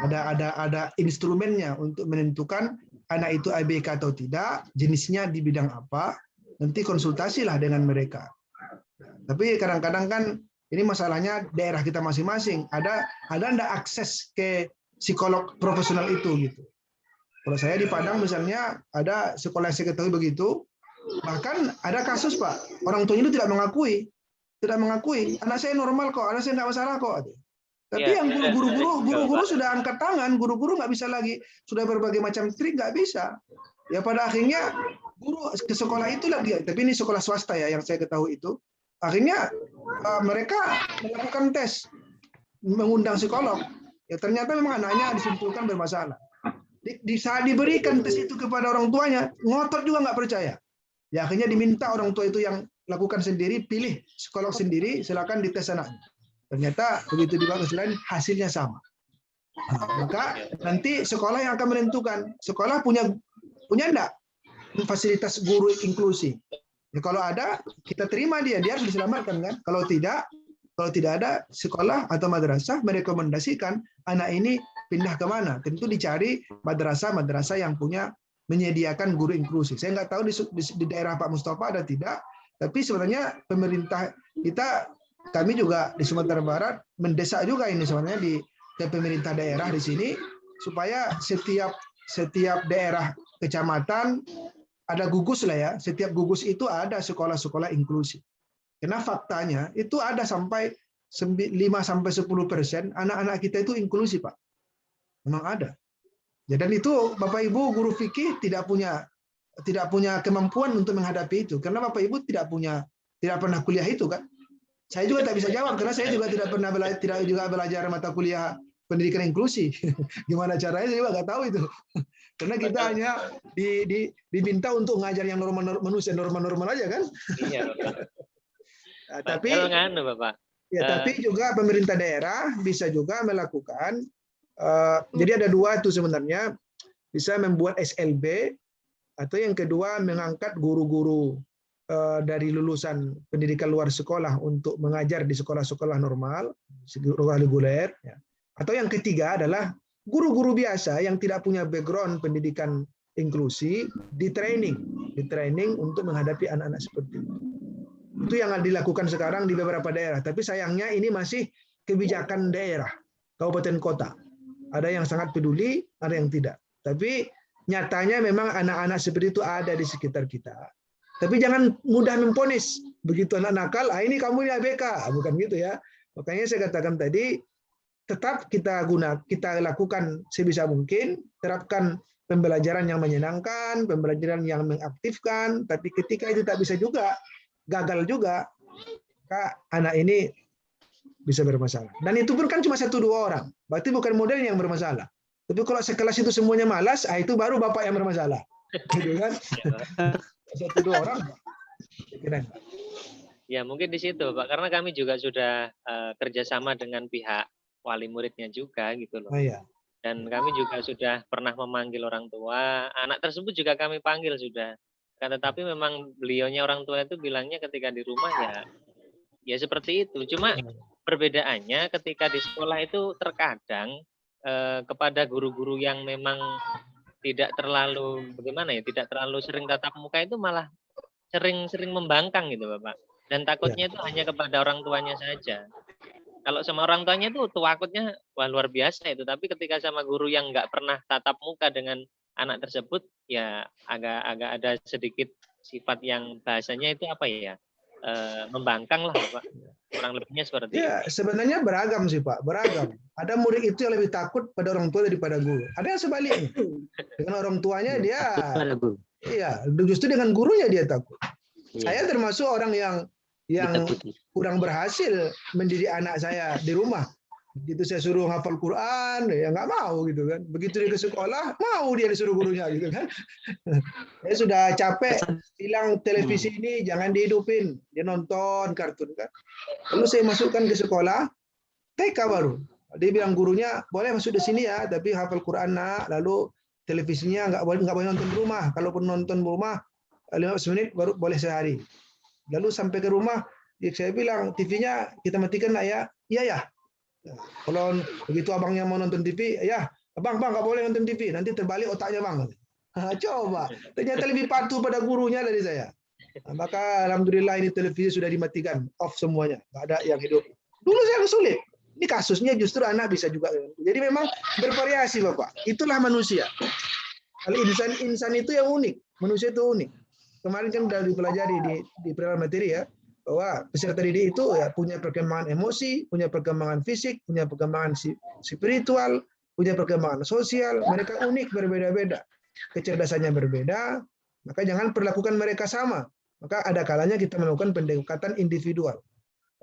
Ada instrumennya untuk menentukan anak itu ABK atau tidak, jenisnya di bidang apa. Nanti konsultasilah dengan mereka. Tapi kadang-kadang kan ini masalahnya daerah kita masing-masing. Ada enggak akses ke psikolog profesional itu gitu. Kalau saya di Padang misalnya ada sekolah yang saya ketahui begitu, bahkan ada kasus Pak, orang tuanya itu tidak mengakui, anak saya normal kok, anak saya nggak masalah kok. Tapi yang guru-guru sudah angkat tangan, guru-guru nggak bisa lagi, sudah berbagai macam trik nggak bisa. Ya pada akhirnya guru ke sekolah itu lagi, tapi ini sekolah swasta ya yang saya ketahui itu. Akhirnya mereka melakukan tes, mengundang psikolog. Ya ternyata memang anaknya disimpulkan bermasalah. Saat diberikan tes itu kepada orang tuanya, ngotot juga nggak percaya. Ya akhirnya diminta orang tua itu yang lakukan sendiri, pilih psikolog sendiri, silakan dites anaknya. Ternyata begitu dibawa ke lain hasilnya sama. Maka nanti sekolah yang akan menentukan. Sekolah punya enggak fasilitas guru inklusi? Ya, kalau ada, kita terima dia harus diselamatkan kan. Kalau tidak ada, sekolah atau madrasah merekomendasikan anak ini pindah ke mana. Tentu dicari madrasah yang menyediakan guru inklusi. Saya nggak tahu di daerah Pak Mustafa ada tidak, tapi sebenarnya pemerintah kami juga di Sumatera Barat mendesak juga ini sebenarnya ke pemerintah daerah di sini supaya setiap daerah kecamatan ada gugus lah ya. Setiap gugus itu ada sekolah-sekolah inklusi. Karena faktanya itu ada sampai 5-10% anak-anak kita itu inklusi, Pak. Memang ada. Ya, dan itu Bapak Ibu guru fikih tidak punya kemampuan untuk menghadapi itu. Karena Bapak Ibu tidak pernah kuliah itu kan. Saya juga tak bisa jawab karena saya juga tidak belajar mata kuliah pendidikan inklusi. Gimana caranya saya juga nggak tahu itu. Karena kita hanya diminta untuk ngajar yang manusia normal aja kan. Iya, nah, tapi juga pemerintah daerah bisa juga melakukan. Jadi ada dua itu sebenarnya, bisa membuat SLB atau yang kedua mengangkat guru-guru dari lulusan pendidikan luar sekolah untuk mengajar di sekolah-sekolah normal, sekolah reguler. Atau yang ketiga adalah guru-guru biasa yang tidak punya background pendidikan inklusi di training untuk menghadapi anak-anak seperti itu. Itu yang dilakukan sekarang di beberapa daerah. Tapi sayangnya ini masih kebijakan daerah, kabupaten kota. Ada yang sangat peduli, ada yang tidak. Tapi nyatanya memang anak-anak seperti itu ada di sekitar kita. Tapi jangan mudah memponis. Begitu anak nakal, ini kamu ini ABK, bukan gitu ya. Makanya saya katakan tadi, tetap kita lakukan sebisa mungkin, terapkan pembelajaran yang menyenangkan, pembelajaran yang mengaktifkan, tapi ketika itu tak bisa juga, gagal juga, maka anak ini bisa bermasalah. Dan itu pun kan cuma 1-2 orang, berarti bukan model yang bermasalah. Tapi kalau sekelas itu semuanya malas, itu baru bapak yang bermasalah. Gitu kan? 1-2 orang. Kira. Ya mungkin di situ Pak, karena kami juga sudah kerjasama dengan pihak wali muridnya juga gitu loh. Oh, iya. Dan kami juga sudah pernah memanggil orang tua, anak tersebut juga kami panggil sudah. Kan tetapi memang beliaunya orang tua itu bilangnya ketika di rumah ya seperti itu. Cuma perbedaannya ketika di sekolah itu terkadang kepada guru-guru yang memang tidak terlalu bagaimana ya, tidak terlalu sering tatap muka itu malah sering membangkang gitu Bapak. Dan takutnya itu hanya kepada orang tuanya saja. Kalau sama orang tuanya itu takutnya wah luar biasa itu, tapi ketika sama guru yang nggak pernah tatap muka dengan anak tersebut, ya agak ada sedikit sifat yang bahasanya itu apa ya, membangkang lah Pak. Kurang lebihnya seperti itu. Ya, sebenarnya beragam sih Pak, beragam. Ada murid itu yang lebih takut pada orang tua daripada guru. Ada yang sebaliknya. Dengan orang tuanya dia, iya, justru dengan gurunya dia takut. Saya termasuk orang yang kurang berhasil mendidik anak saya di rumah. Begitu saya suruh hafal Quran, ya nggak mau gitu kan. Begitu dia ke sekolah, mau dia disuruh gurunya gitu kan. Saya sudah capek bilang televisi ini jangan dihidupin, dia nonton kartun kan. Lalu saya masukkan ke sekolah, TK baru. Dia bilang gurunya boleh masuk di sini ya, tapi hafal Quran nak. Lalu televisinya nggak boleh nonton di rumah. Kalaupun nonton di rumah 15 menit baru boleh sehari. Lalu sampai ke rumah, saya bilang TV-nya kita matikan nak ya. Iya ya. Kalau begitu abangnya mau nonton TV, ya bang nggak boleh nonton TV, nanti terbalik otaknya bang. Coba, ternyata lebih patuh pada gurunya dari saya. Maka alhamdulillah ini televisi sudah dimatikan, off semuanya, nggak ada yang hidup. Dulu saya sulit. Ini kasusnya justru anak bisa juga. Jadi memang bervariasi Bapak. Itulah manusia. Kalau insan itu yang unik, manusia itu unik. Kemarin kan sudah dipelajari di perjalanan materi ya, bahwa peserta didik itu ya punya perkembangan emosi, punya perkembangan fisik, punya perkembangan spiritual, punya perkembangan sosial. Mereka unik, berbeda-beda. Kecerdasannya berbeda, maka jangan perlakukan mereka sama. Maka ada kalanya kita melakukan pendekatan individual.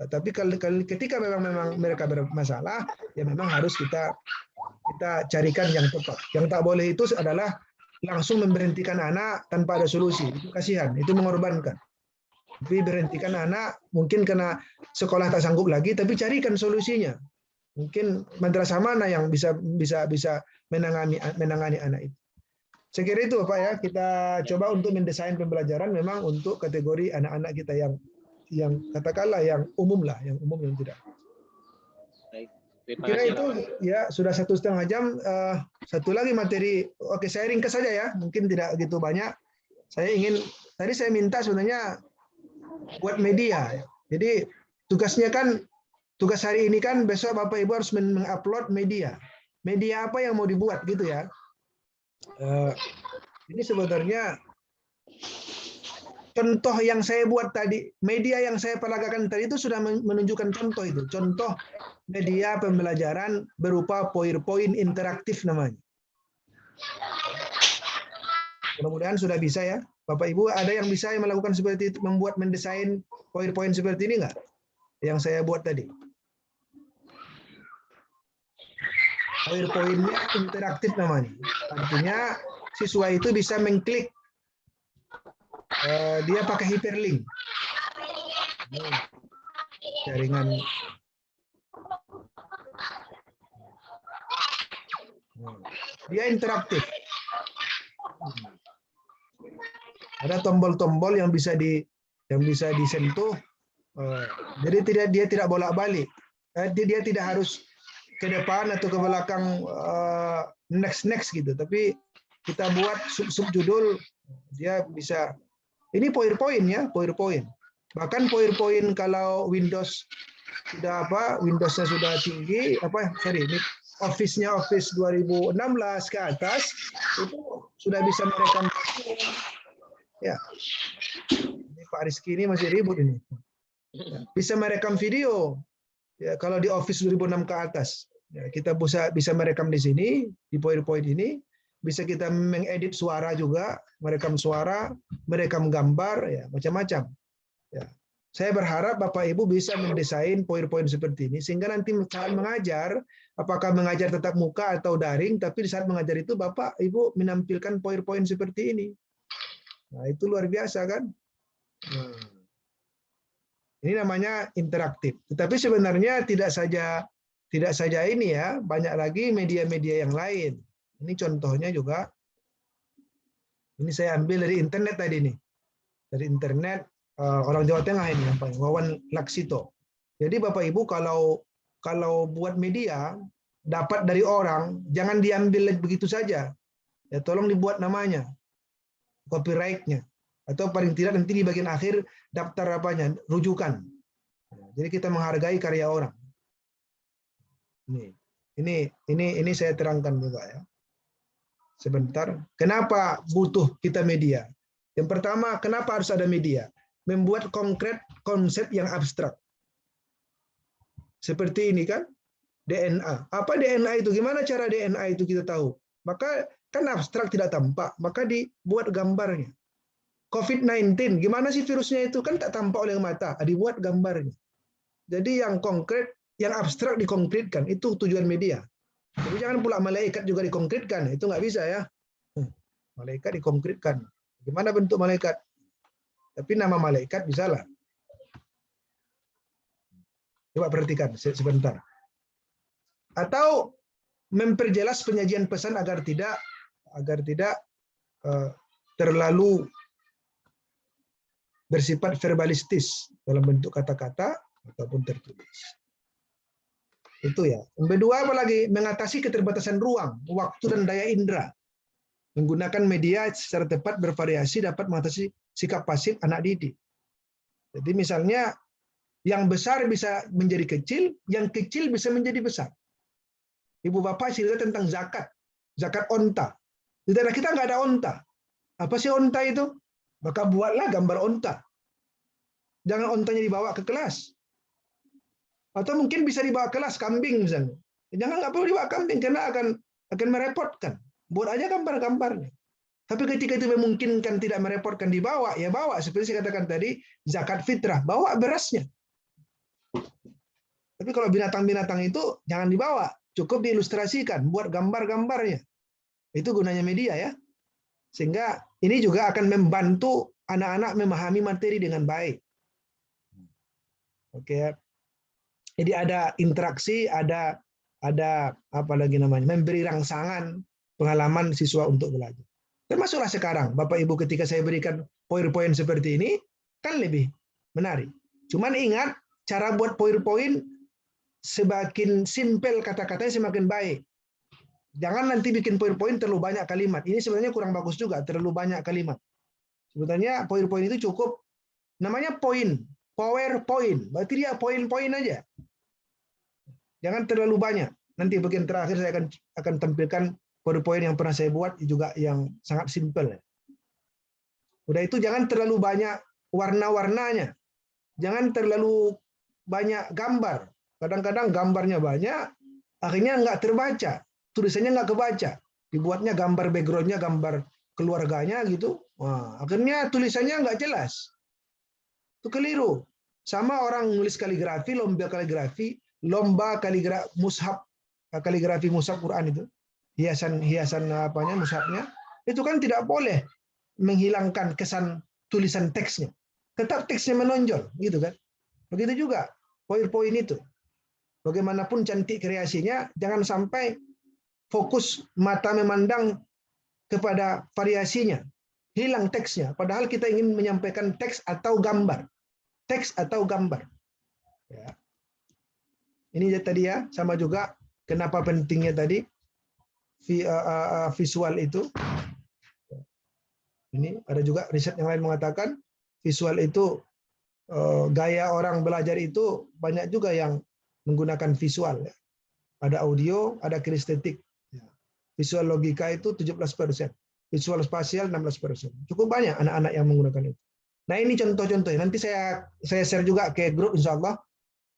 Tapi ketika memang mereka bermasalah, ya memang harus kita carikan yang tepat. Yang tak boleh itu adalah langsung memberhentikan anak tanpa ada solusi. Itu kasihan, itu mengorbankan. Tapi berhentikan anak mungkin karena sekolah tak sanggup lagi, tapi carikan solusinya. Mungkin madrasah mana yang bisa menangani anak itu. Saya kira itu Bapak ya, kita coba untuk mendesain pembelajaran memang untuk kategori anak-anak kita yang katakanlah yang umum lah, yang umum yang tidak. Baik, terima Kira kasih, itu ya sudah 1,5 jam. Satu lagi materi, oke saya ringkas saja ya, mungkin tidak begitu banyak. Tadi saya minta sebenarnya buat media. Jadi tugas hari ini kan besok Bapak Ibu harus mengupload media. Media apa yang mau dibuat gitu ya. Ini sebenarnya contoh yang saya buat tadi, media yang saya peragakan tadi itu sudah menunjukkan contoh itu. Contoh media pembelajaran berupa PowerPoint interaktif namanya. Mudah-mudahan sudah bisa ya. Bapak Ibu ada yang bisa melakukan seperti itu, mendesain PowerPoint seperti ini nggak? Yang saya buat tadi. PowerPoint-nya interaktif namanya. Artinya siswa itu bisa mengklik. Dia pakai hyperlink. Jaringan. Dia interaktif. Ada tombol-tombol yang bisa disentuh. Jadi dia tidak bolak-balik. Dia tidak harus ke depan atau ke belakang next gitu. Tapi kita buat subjudul, dia bisa. Ini PowerPoint ya, PowerPoint. Bahkan PowerPoint kalau Windows sudah Windows-nya sudah tinggi, ini Office-nya Office 2016 ke atas itu sudah bisa merekam. Ya, ini Pak Rizky ini masih ribut ini. Ya, bisa merekam video. Ya, kalau di Office 2006 ke atas, ya, kita bisa merekam di sini di PowerPoint ini. Bisa kita mengedit suara juga, merekam suara, merekam gambar, ya macam-macam. Ya. Saya berharap Bapak Ibu bisa mendesain PowerPoint seperti ini sehingga nanti saat mengajar, apakah mengajar tetap muka atau daring, tapi di saat mengajar itu Bapak Ibu menampilkan PowerPoint seperti ini. Nah, itu luar biasa kan? Nah, ini namanya interaktif. Tetapi sebenarnya tidak saja ini ya, banyak lagi media-media yang lain. Ini contohnya juga. Ini saya ambil dari internet tadi nih. Dari internet orang Jawa Tengah ini namanya Wawan Laksito. Jadi Bapak Ibu kalau buat media dapat dari orang, jangan diambil begitu saja. Ya tolong dibuat namanya, copyright-nya. Atau paling tidak nanti di bagian akhir daftar rujukan. Jadi kita menghargai karya orang. Ini saya terangkan juga ya. Sebentar. Kenapa butuh kita media? Yang pertama, kenapa harus ada media? Membuat konkret konsep yang abstrak. Seperti ini kan, DNA. Apa DNA itu? Gimana cara DNA itu kita tahu? Maka kan abstrak tidak tampak, maka dibuat gambarnya. COVID-19, gimana sih virusnya itu? Kan tak tampak oleh mata, dibuat gambarnya. Jadi yang konkret, yang abstrak dikonkretkan, itu tujuan media. Jadi jangan pula malaikat juga dikonkretkan, itu nggak bisa ya. Malaikat dikonkretkan. Gimana bentuk malaikat? Tapi nama malaikat bisa lah. Coba perhatikan sebentar. Atau memperjelas penyajian pesan agar tidak terlalu bersifat verbalistis dalam bentuk kata-kata ataupun tertulis. Itu ya. Yang kedua apalagi mengatasi keterbatasan ruang, waktu dan daya indera. Menggunakan media secara tepat bervariasi dapat mengatasi sikap pasif anak didik. Jadi misalnya yang besar bisa menjadi kecil, yang kecil bisa menjadi besar. Ibu bapak cerita tentang zakat onta. Di daerah kita nggak ada onta. Apa sih onta itu? Maka buatlah gambar onta. Jangan ontanya dibawa ke kelas. Atau mungkin bisa dibawa kelas kambing misalnya. Jangan, nggak perlu dibawa kambing karena akan merepotkan. Buat aja gambar-gambarnya. Tapi ketika itu memungkinkan tidak merepotkan dibawa, ya bawa. Seperti saya katakan tadi, zakat fitrah, bawa berasnya. Tapi kalau binatang-binatang itu jangan dibawa, cukup diilustrasikan, buat gambar-gambarnya. Itu gunanya media ya. Sehingga ini juga akan membantu anak-anak memahami materi dengan baik. Oke. Jadi ada interaksi, ada apa lagi namanya, memberi rangsangan pengalaman siswa untuk belajar. Termasuklah sekarang, Bapak Ibu ketika saya berikan PowerPoint seperti ini, kan lebih menarik. Cuman ingat, cara buat PowerPoint semakin simpel kata-katanya semakin baik. Jangan nanti bikin PowerPoint terlalu banyak kalimat. Ini sebenarnya kurang bagus juga, terlalu banyak kalimat. Sebetulnya PowerPoint itu cukup, namanya PowerPoint. Berarti dia poin-poin aja. Jangan terlalu banyak. Nanti bagian terakhir saya akan tampilkan PowerPoint yang pernah saya buat juga yang sangat simpel. Udah itu jangan terlalu banyak warna-warnanya. Jangan terlalu banyak gambar. Kadang-kadang gambarnya banyak, akhirnya nggak terbaca. Tulisannya nggak kebaca. Dibuatnya gambar backgroundnya, gambar keluarganya gitu. Wah, akhirnya tulisannya nggak jelas. Itu keliru. Sama orang nulis kaligrafi, lomba kaligrafi mushaf Quran itu. Hiasan mushafnya itu kan tidak boleh menghilangkan kesan tulisan teksnya, tetap teksnya menonjol gitu kan. Begitu juga PowerPoint itu, bagaimanapun cantik kreasinya, jangan sampai fokus mata memandang kepada variasinya, hilang teksnya, padahal kita ingin menyampaikan teks atau gambar ya. Ini tadi ya, sama juga kenapa pentingnya tadi visual itu. Ini ada juga riset yang lain mengatakan visual itu gaya orang belajar itu banyak juga yang menggunakan visual. Ya. Ada audio, ada kinestetik. Ya. Visual logika itu 17%. Visual spasial 16%. Cukup banyak anak-anak yang menggunakan itu. Nah ini contoh-contohnya. Nanti saya share juga ke grup insya Allah.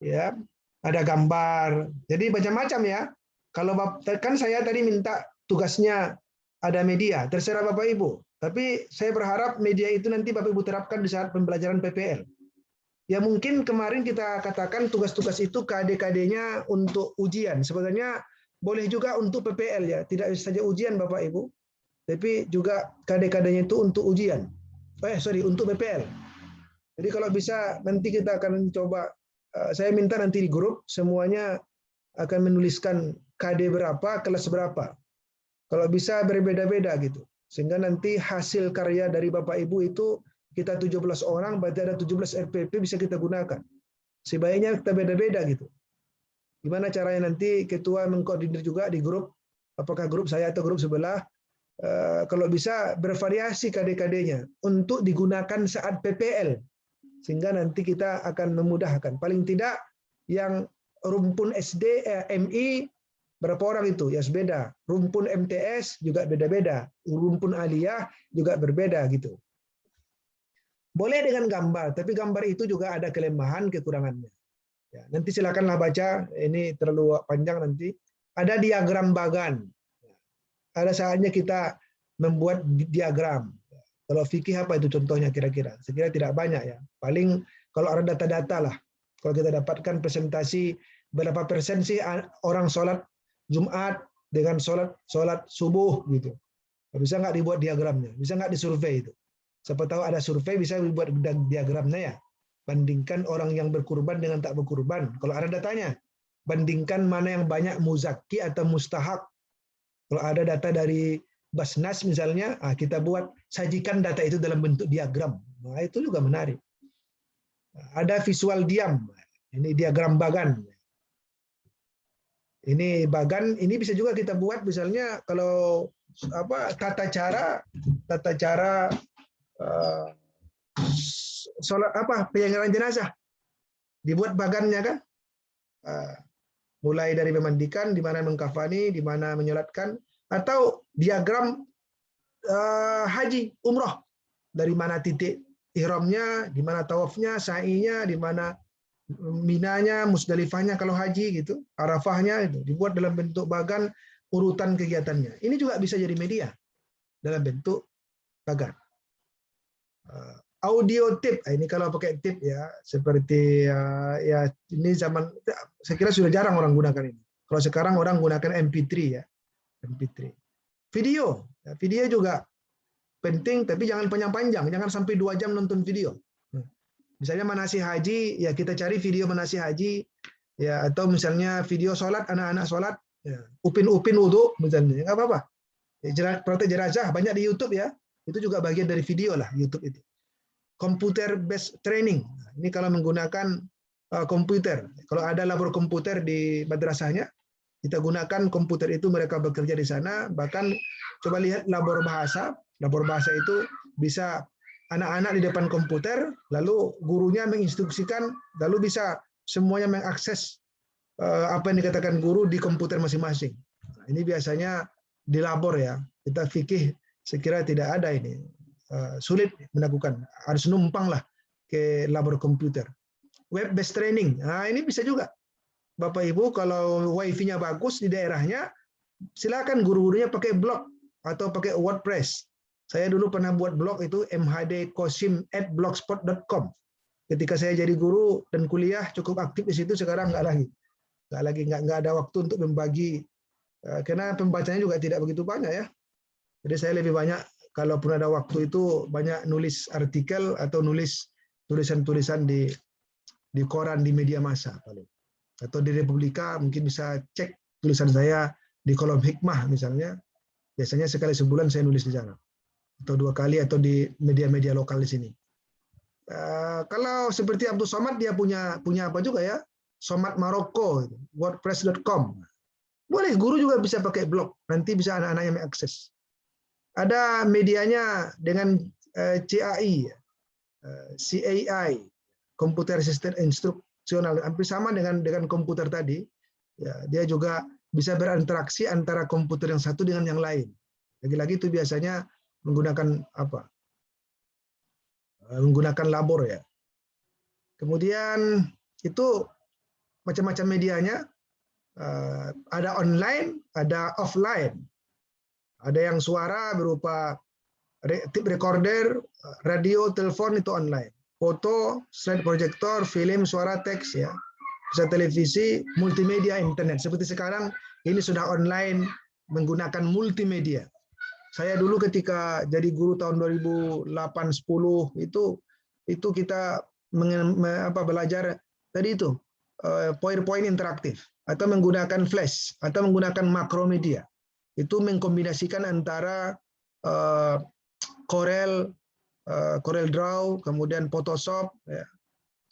Ya, ada gambar. Jadi macam-macam ya. Kalau kan saya tadi minta tugasnya ada media. Terserah Bapak Ibu. Tapi saya berharap media itu nanti Bapak Ibu terapkan di saat pembelajaran PPL. Ya mungkin kemarin kita katakan tugas-tugas itu KD-KD-nya untuk ujian. Sebenarnya boleh juga untuk PPL ya. Tidak saja ujian Bapak Ibu. Tapi juga KD-KD-nya itu untuk ujian. Untuk PPL. Jadi kalau bisa nanti kita akan coba, saya minta nanti di grup semuanya akan menuliskan KD berapa, kelas berapa. Kalau bisa berbeda-beda gitu. Sehingga nanti hasil karya dari Bapak Ibu itu kita 17 orang, berarti ada 17 RPP bisa kita gunakan. Sebaiknya kita beda-beda gitu. Gimana caranya nanti ketua mengkoordinir juga di grup, apakah grup saya atau grup sebelah, kalau bisa bervariasi KD-KD-nya untuk digunakan saat PPL. Sehingga nanti kita akan memudahkan. Paling tidak yang rumpun SD, MI, berapa orang itu? Ya beda. Rumpun MTS juga beda-beda. Rumpun aliyah juga berbeda gitu. Boleh dengan gambar, tapi gambar itu juga ada kelemahan, kekurangannya. Ya, nanti silakanlah baca, ini terlalu panjang nanti. Ada diagram bagan. Ada saatnya kita membuat diagram. Kalau fikih apa itu contohnya kira-kira? Sekira tidak banyak ya. Paling kalau ada data-data lah. Kalau kita dapatkan presentasi berapa persen sih orang sholat Jumat dengan sholat subuh gitu. Bisa nggak dibuat diagramnya? Bisa nggak disurvei itu? Siapa tahu ada survei bisa dibuat diagramnya ya. Bandingkan orang yang berkurban dengan tak berkurban. Kalau ada datanya, bandingkan mana yang banyak muzaki atau mustahak. Kalau ada data dari Basnas misalnya, kita buat sajikan data itu dalam bentuk diagram. Nah, itu juga menarik. Ada visual diam. Ini diagram bagan. Ini bagan, ini bisa juga kita buat misalnya kalau tata cara sholat penyelenggaraan jenazah. Dibuat bagannya kan. Mulai dari memandikan, di mana mengkafani, di mana menyolatkan, atau diagram haji, umroh. Dari mana titik ihramnya, di mana tawafnya, sa'inya, di mana minanya, musdalifahnya kalau haji gitu, arafahnya itu dibuat dalam bentuk bagan urutan kegiatannya. Ini juga bisa jadi media dalam bentuk bagan. Audio tip, ini kalau pakai tip ya, seperti ya ini zaman, saya kira sudah jarang orang gunakan ini. Kalau sekarang orang gunakan MP3 ya, MP3. Video, ya, video juga penting, tapi jangan panjang-panjang, jangan sampai 2 jam nonton video. Misalnya manasik haji, ya kita cari video manasik haji, ya atau misalnya video sholat, anak-anak sholat, ya, upin-upin wudhu, misalnya, nggak apa-apa. Ya, praktek jenazah banyak di YouTube ya, itu juga bagian dari video lah YouTube itu. Computer based training, ini kalau menggunakan komputer, kalau ada labor komputer di madrasahnya, kita gunakan komputer itu, mereka bekerja di sana. Bahkan coba lihat labor bahasa itu bisa anak-anak di depan komputer, lalu gurunya menginstruksikan, lalu bisa semuanya mengakses apa yang dikatakan guru di komputer masing-masing. Nah, ini biasanya di labor ya, kita fikih sekira tidak ada ini. Sulit melakukan, harus numpang lah ke labor komputer. Web based training, nah ini bisa juga. Bapak Ibu kalau wifi-nya bagus di daerahnya, silakan guru-gurunya pakai blog atau pakai WordPress. Saya dulu pernah buat blog itu mhdkosim@blogspot.com. Ketika saya jadi guru dan kuliah cukup aktif di situ, sekarang nggak ada waktu untuk membagi, karena pembacanya juga tidak begitu banyak ya. Jadi saya lebih banyak, kalaupun ada waktu itu banyak nulis artikel atau nulis tulisan-tulisan di koran, di media massa paling. Atau di Republika mungkin bisa cek tulisan saya di kolom hikmah misalnya. Biasanya sekali sebulan saya nulis di sana. Atau 2 kali, atau di media-media lokal di sini. Kalau seperti Abdul Somad, dia punya apa juga ya, Somad Maroko, wordpress.com. Boleh, guru juga bisa pakai blog, nanti bisa anak-anaknya mengakses. Ada medianya dengan CAI, komputer assisted instruksional, hampir sama dengan komputer tadi. Ya, dia juga bisa berinteraksi antara komputer yang satu dengan yang lain. Lagi-lagi itu biasanya menggunakan apa? Menggunakan labor ya. Kemudian itu macam-macam medianya, ada online, ada offline. Ada yang suara berupa tape recorder, radio, telepon itu online. Foto, slide projector, film, suara, teks ya. Bisa televisi, multimedia, internet. Seperti sekarang ini sudah online menggunakan multimedia. Saya dulu ketika jadi guru tahun 2008-10 itu kita belajar tadi itu PowerPoint interaktif atau menggunakan flash atau menggunakan makromedia. Itu mengkombinasikan antara Corel Draw, kemudian Photoshop, ya,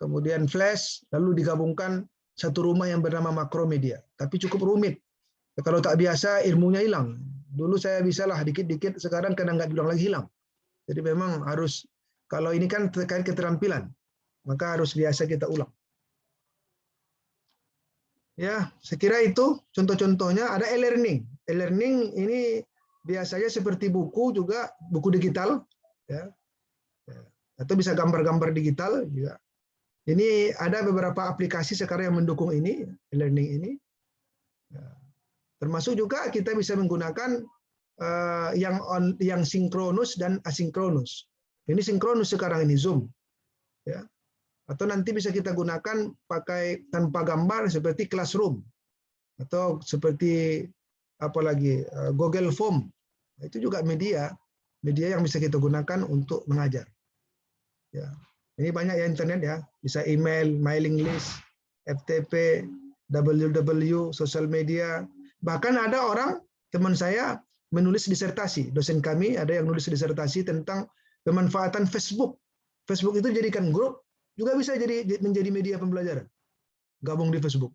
kemudian Flash, lalu digabungkan satu rumah yang bernama makromedia. Tapi cukup rumit. Kalau tak biasa ilmunya hilang. Dulu saya bisalah dikit-dikit, sekarang kadang nggak diulang lagi hilang. Jadi memang harus, kalau ini kan terkait keterampilan, maka harus biasa kita ulang. Ya, saya kira itu contoh-contohnya. Ada e-learning. E-learning ini biasanya seperti buku juga, buku digital, ya, atau bisa gambar-gambar digital juga. Ini ada beberapa aplikasi sekarang yang mendukung ini, e-learning ini. Termasuk juga kita bisa menggunakan yang sinkronus dan asinkronus. Ini sinkronus sekarang ini, Zoom. Ya. Atau nanti bisa kita gunakan pakai tanpa gambar seperti Classroom atau seperti apalagi Google Form. Itu juga media yang bisa kita gunakan untuk mengajar. Ya, ini banyak ya internet ya, bisa email, mailing list, FTP, www, sosial media. Bahkan ada orang teman saya menulis disertasi, dosen kami ada yang nulis disertasi tentang pemanfaatan Facebook. Facebook itu jadikan grup. Juga bisa menjadi media pembelajaran. Gabung di Facebook.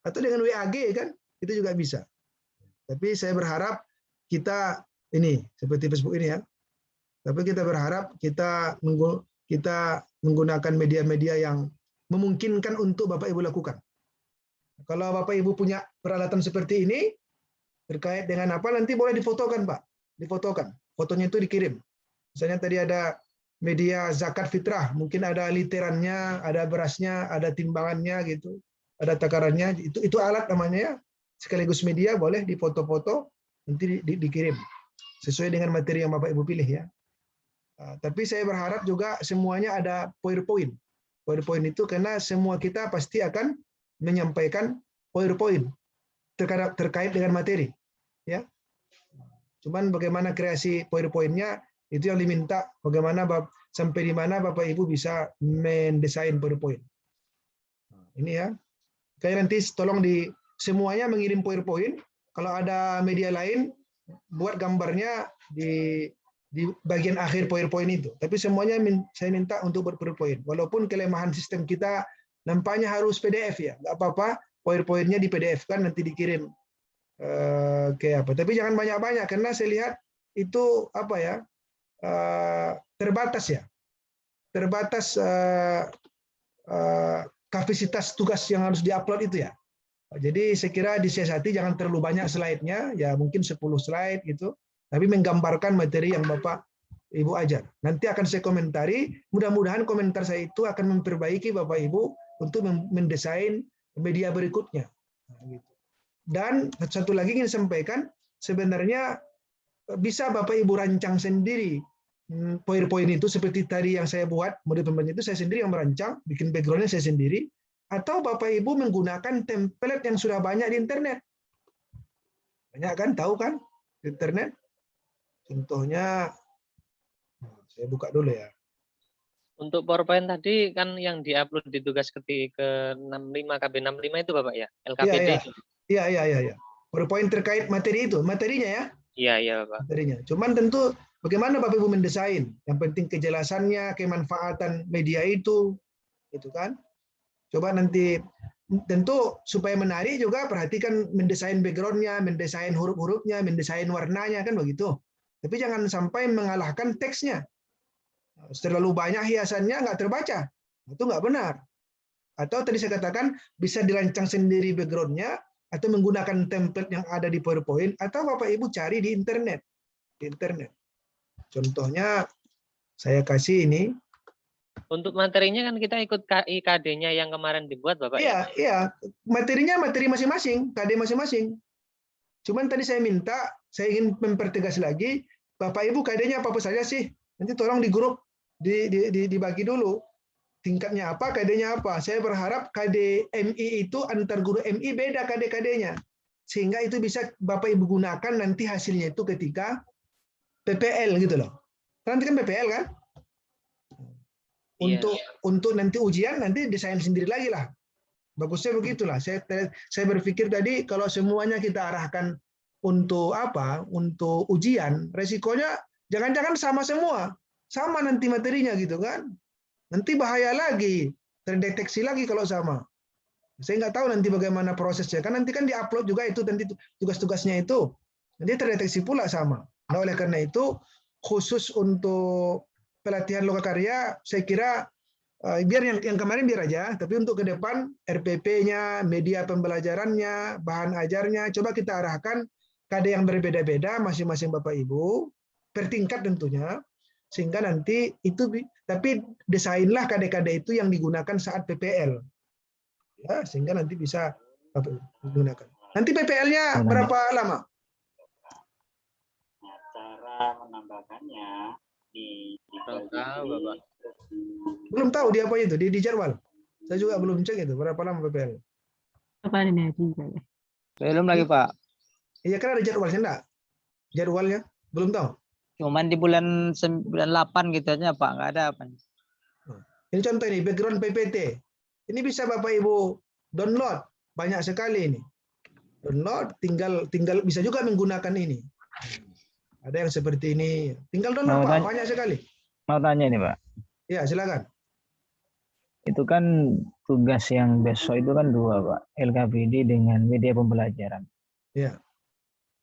Atau dengan WAG kan, itu juga bisa. Tapi saya berharap kita ini, seperti Facebook ini ya, tapi kita berharap kita menggunakan media-media yang memungkinkan untuk Bapak Ibu lakukan. Kalau Bapak Ibu punya peralatan seperti ini, terkait dengan apa, nanti boleh difotokan Pak. Difotokan. Fotonya itu dikirim. Misalnya tadi ada media zakat fitrah, mungkin ada literannya, ada berasnya, ada timbangannya gitu, ada takarannya, itu alat namanya ya, sekaligus media, boleh difoto-foto, nanti dikirim sesuai dengan materi yang Bapak Ibu pilih ya. Tapi saya berharap juga semuanya ada PowerPoint. PowerPoint itu karena semua kita pasti akan menyampaikan PowerPoint terkait dengan materi ya. Cuman bagaimana kreasi PowerPoint-nya itu yang diminta, bagaimana sampai di mana Bapak Ibu bisa mendesain PowerPoint. Ini ya. Kayak nanti tolong semuanya mengirim PowerPoint. Kalau ada media lain, buat gambarnya di bagian akhir PowerPoint itu. Tapi semuanya saya minta untuk PowerPoint. Walaupun kelemahan sistem kita nampaknya harus PDF ya, nggak apa-apa. PowerPoint-nya di PDF-kan nanti dikirim ke apa. Tapi jangan banyak-banyak karena saya lihat itu apa ya? Terbatas ya, terbatas kapasitas tugas yang harus diupload itu ya. Jadi saya kira disiasati jangan terlalu banyak slide-nya, ya mungkin 10 slide gitu, tapi menggambarkan materi yang Bapak Ibu ajar. Nanti akan saya komentari, mudah-mudahan komentar saya itu akan memperbaiki Bapak Ibu untuk mendesain media berikutnya. Dan satu lagi ingin sampaikan, sebenarnya bisa Bapak Ibu rancang sendiri PowerPoint itu seperti tadi yang saya buat, model pembelajaran itu saya sendiri yang merancang, bikin background-nya saya sendiri, atau Bapak Ibu menggunakan template yang sudah banyak di internet. Banyak kan, tahu kan di internet? Contohnya, saya buka dulu ya. Untuk PowerPoint tadi kan yang diupload di tugas ketik ke 65 KB65 itu Bapak ya, LKPD itu. Iya. PowerPoint terkait materi itu, materinya ya. Iya Bapak. Materinya. Cuman tentu bagaimana Bapak Ibu mendesain? Yang penting kejelasannya, kemanfaatan media itu kan. Coba nanti tentu supaya menarik juga perhatikan mendesain background-nya, mendesain huruf-hurufnya, mendesain warnanya kan begitu. Tapi jangan sampai mengalahkan teksnya. Terlalu banyak hiasannya nggak terbaca. Itu nggak benar. Atau tadi saya katakan bisa dirancang sendiri background-nya, atau menggunakan template yang ada di PowerPoint, atau Bapak Ibu cari di internet. Contohnya saya kasih ini. Untuk materinya kan kita ikut KIKD-nya yang kemarin dibuat Bapak ya? Iya. Materinya materi masing-masing, KD masing-masing. Cuman tadi saya minta, saya ingin mempertegas lagi, Bapak Ibu KD-nya apa saja sih? Nanti tolong di grup dibagi dulu. Tingkatnya apa, KD-nya apa. Saya berharap KD MI itu antar guru MI beda KD-KD-nya. Sehingga itu bisa Bapak Ibu gunakan nanti hasilnya itu ketika PPL gitu loh. Nanti kan PPL kan? Untuk nanti ujian nanti desain sendiri lagi lah. Bagusnya begitulah. Saya berpikir tadi kalau semuanya kita arahkan untuk apa? Untuk ujian, resikonya jangan-jangan sama semua. Sama nanti materinya gitu kan. Nanti bahaya lagi, terdeteksi lagi kalau sama. Saya nggak tahu nanti bagaimana prosesnya. Kan nanti kan diupload juga itu nanti tugas-tugasnya itu. Nanti terdeteksi pula sama. Nah, oleh karena itu khusus untuk pelatihan lokakarya, saya kira biar yang kemarin biar aja, tapi untuk ke depan RPP-nya, media pembelajarannya, bahan ajarnya, coba kita arahkan KD yang berbeda-beda masing-masing Bapak Ibu, per tingkat tentunya, sehingga nanti itu, tapi desainlah KD-KD itu yang digunakan saat PPL, ya, sehingga nanti bisa digunakan. Nanti PPL-nya berapa lama? Cara menambahkannya Belum tahu di apa itu, di jadwal. Saya juga belum cek itu berapa lama PPL. Belum lagi Pak. Iya kan ada jadwalnya enggak? Jadwalnya belum tahu. Cuman di bulan 8 gitu aja Pak, nggak ada apa. Ini contoh ini background PPT. Ini bisa Bapak Ibu download, banyak sekali ini. Download, tinggal bisa juga menggunakan ini. Ada yang seperti ini. Tinggal download Pak, banyak sekali. Mau tanya ini Pak. Ya, silakan. Itu kan tugas yang besok itu kan 2 Pak. LKPD dengan media pembelajaran. Ya.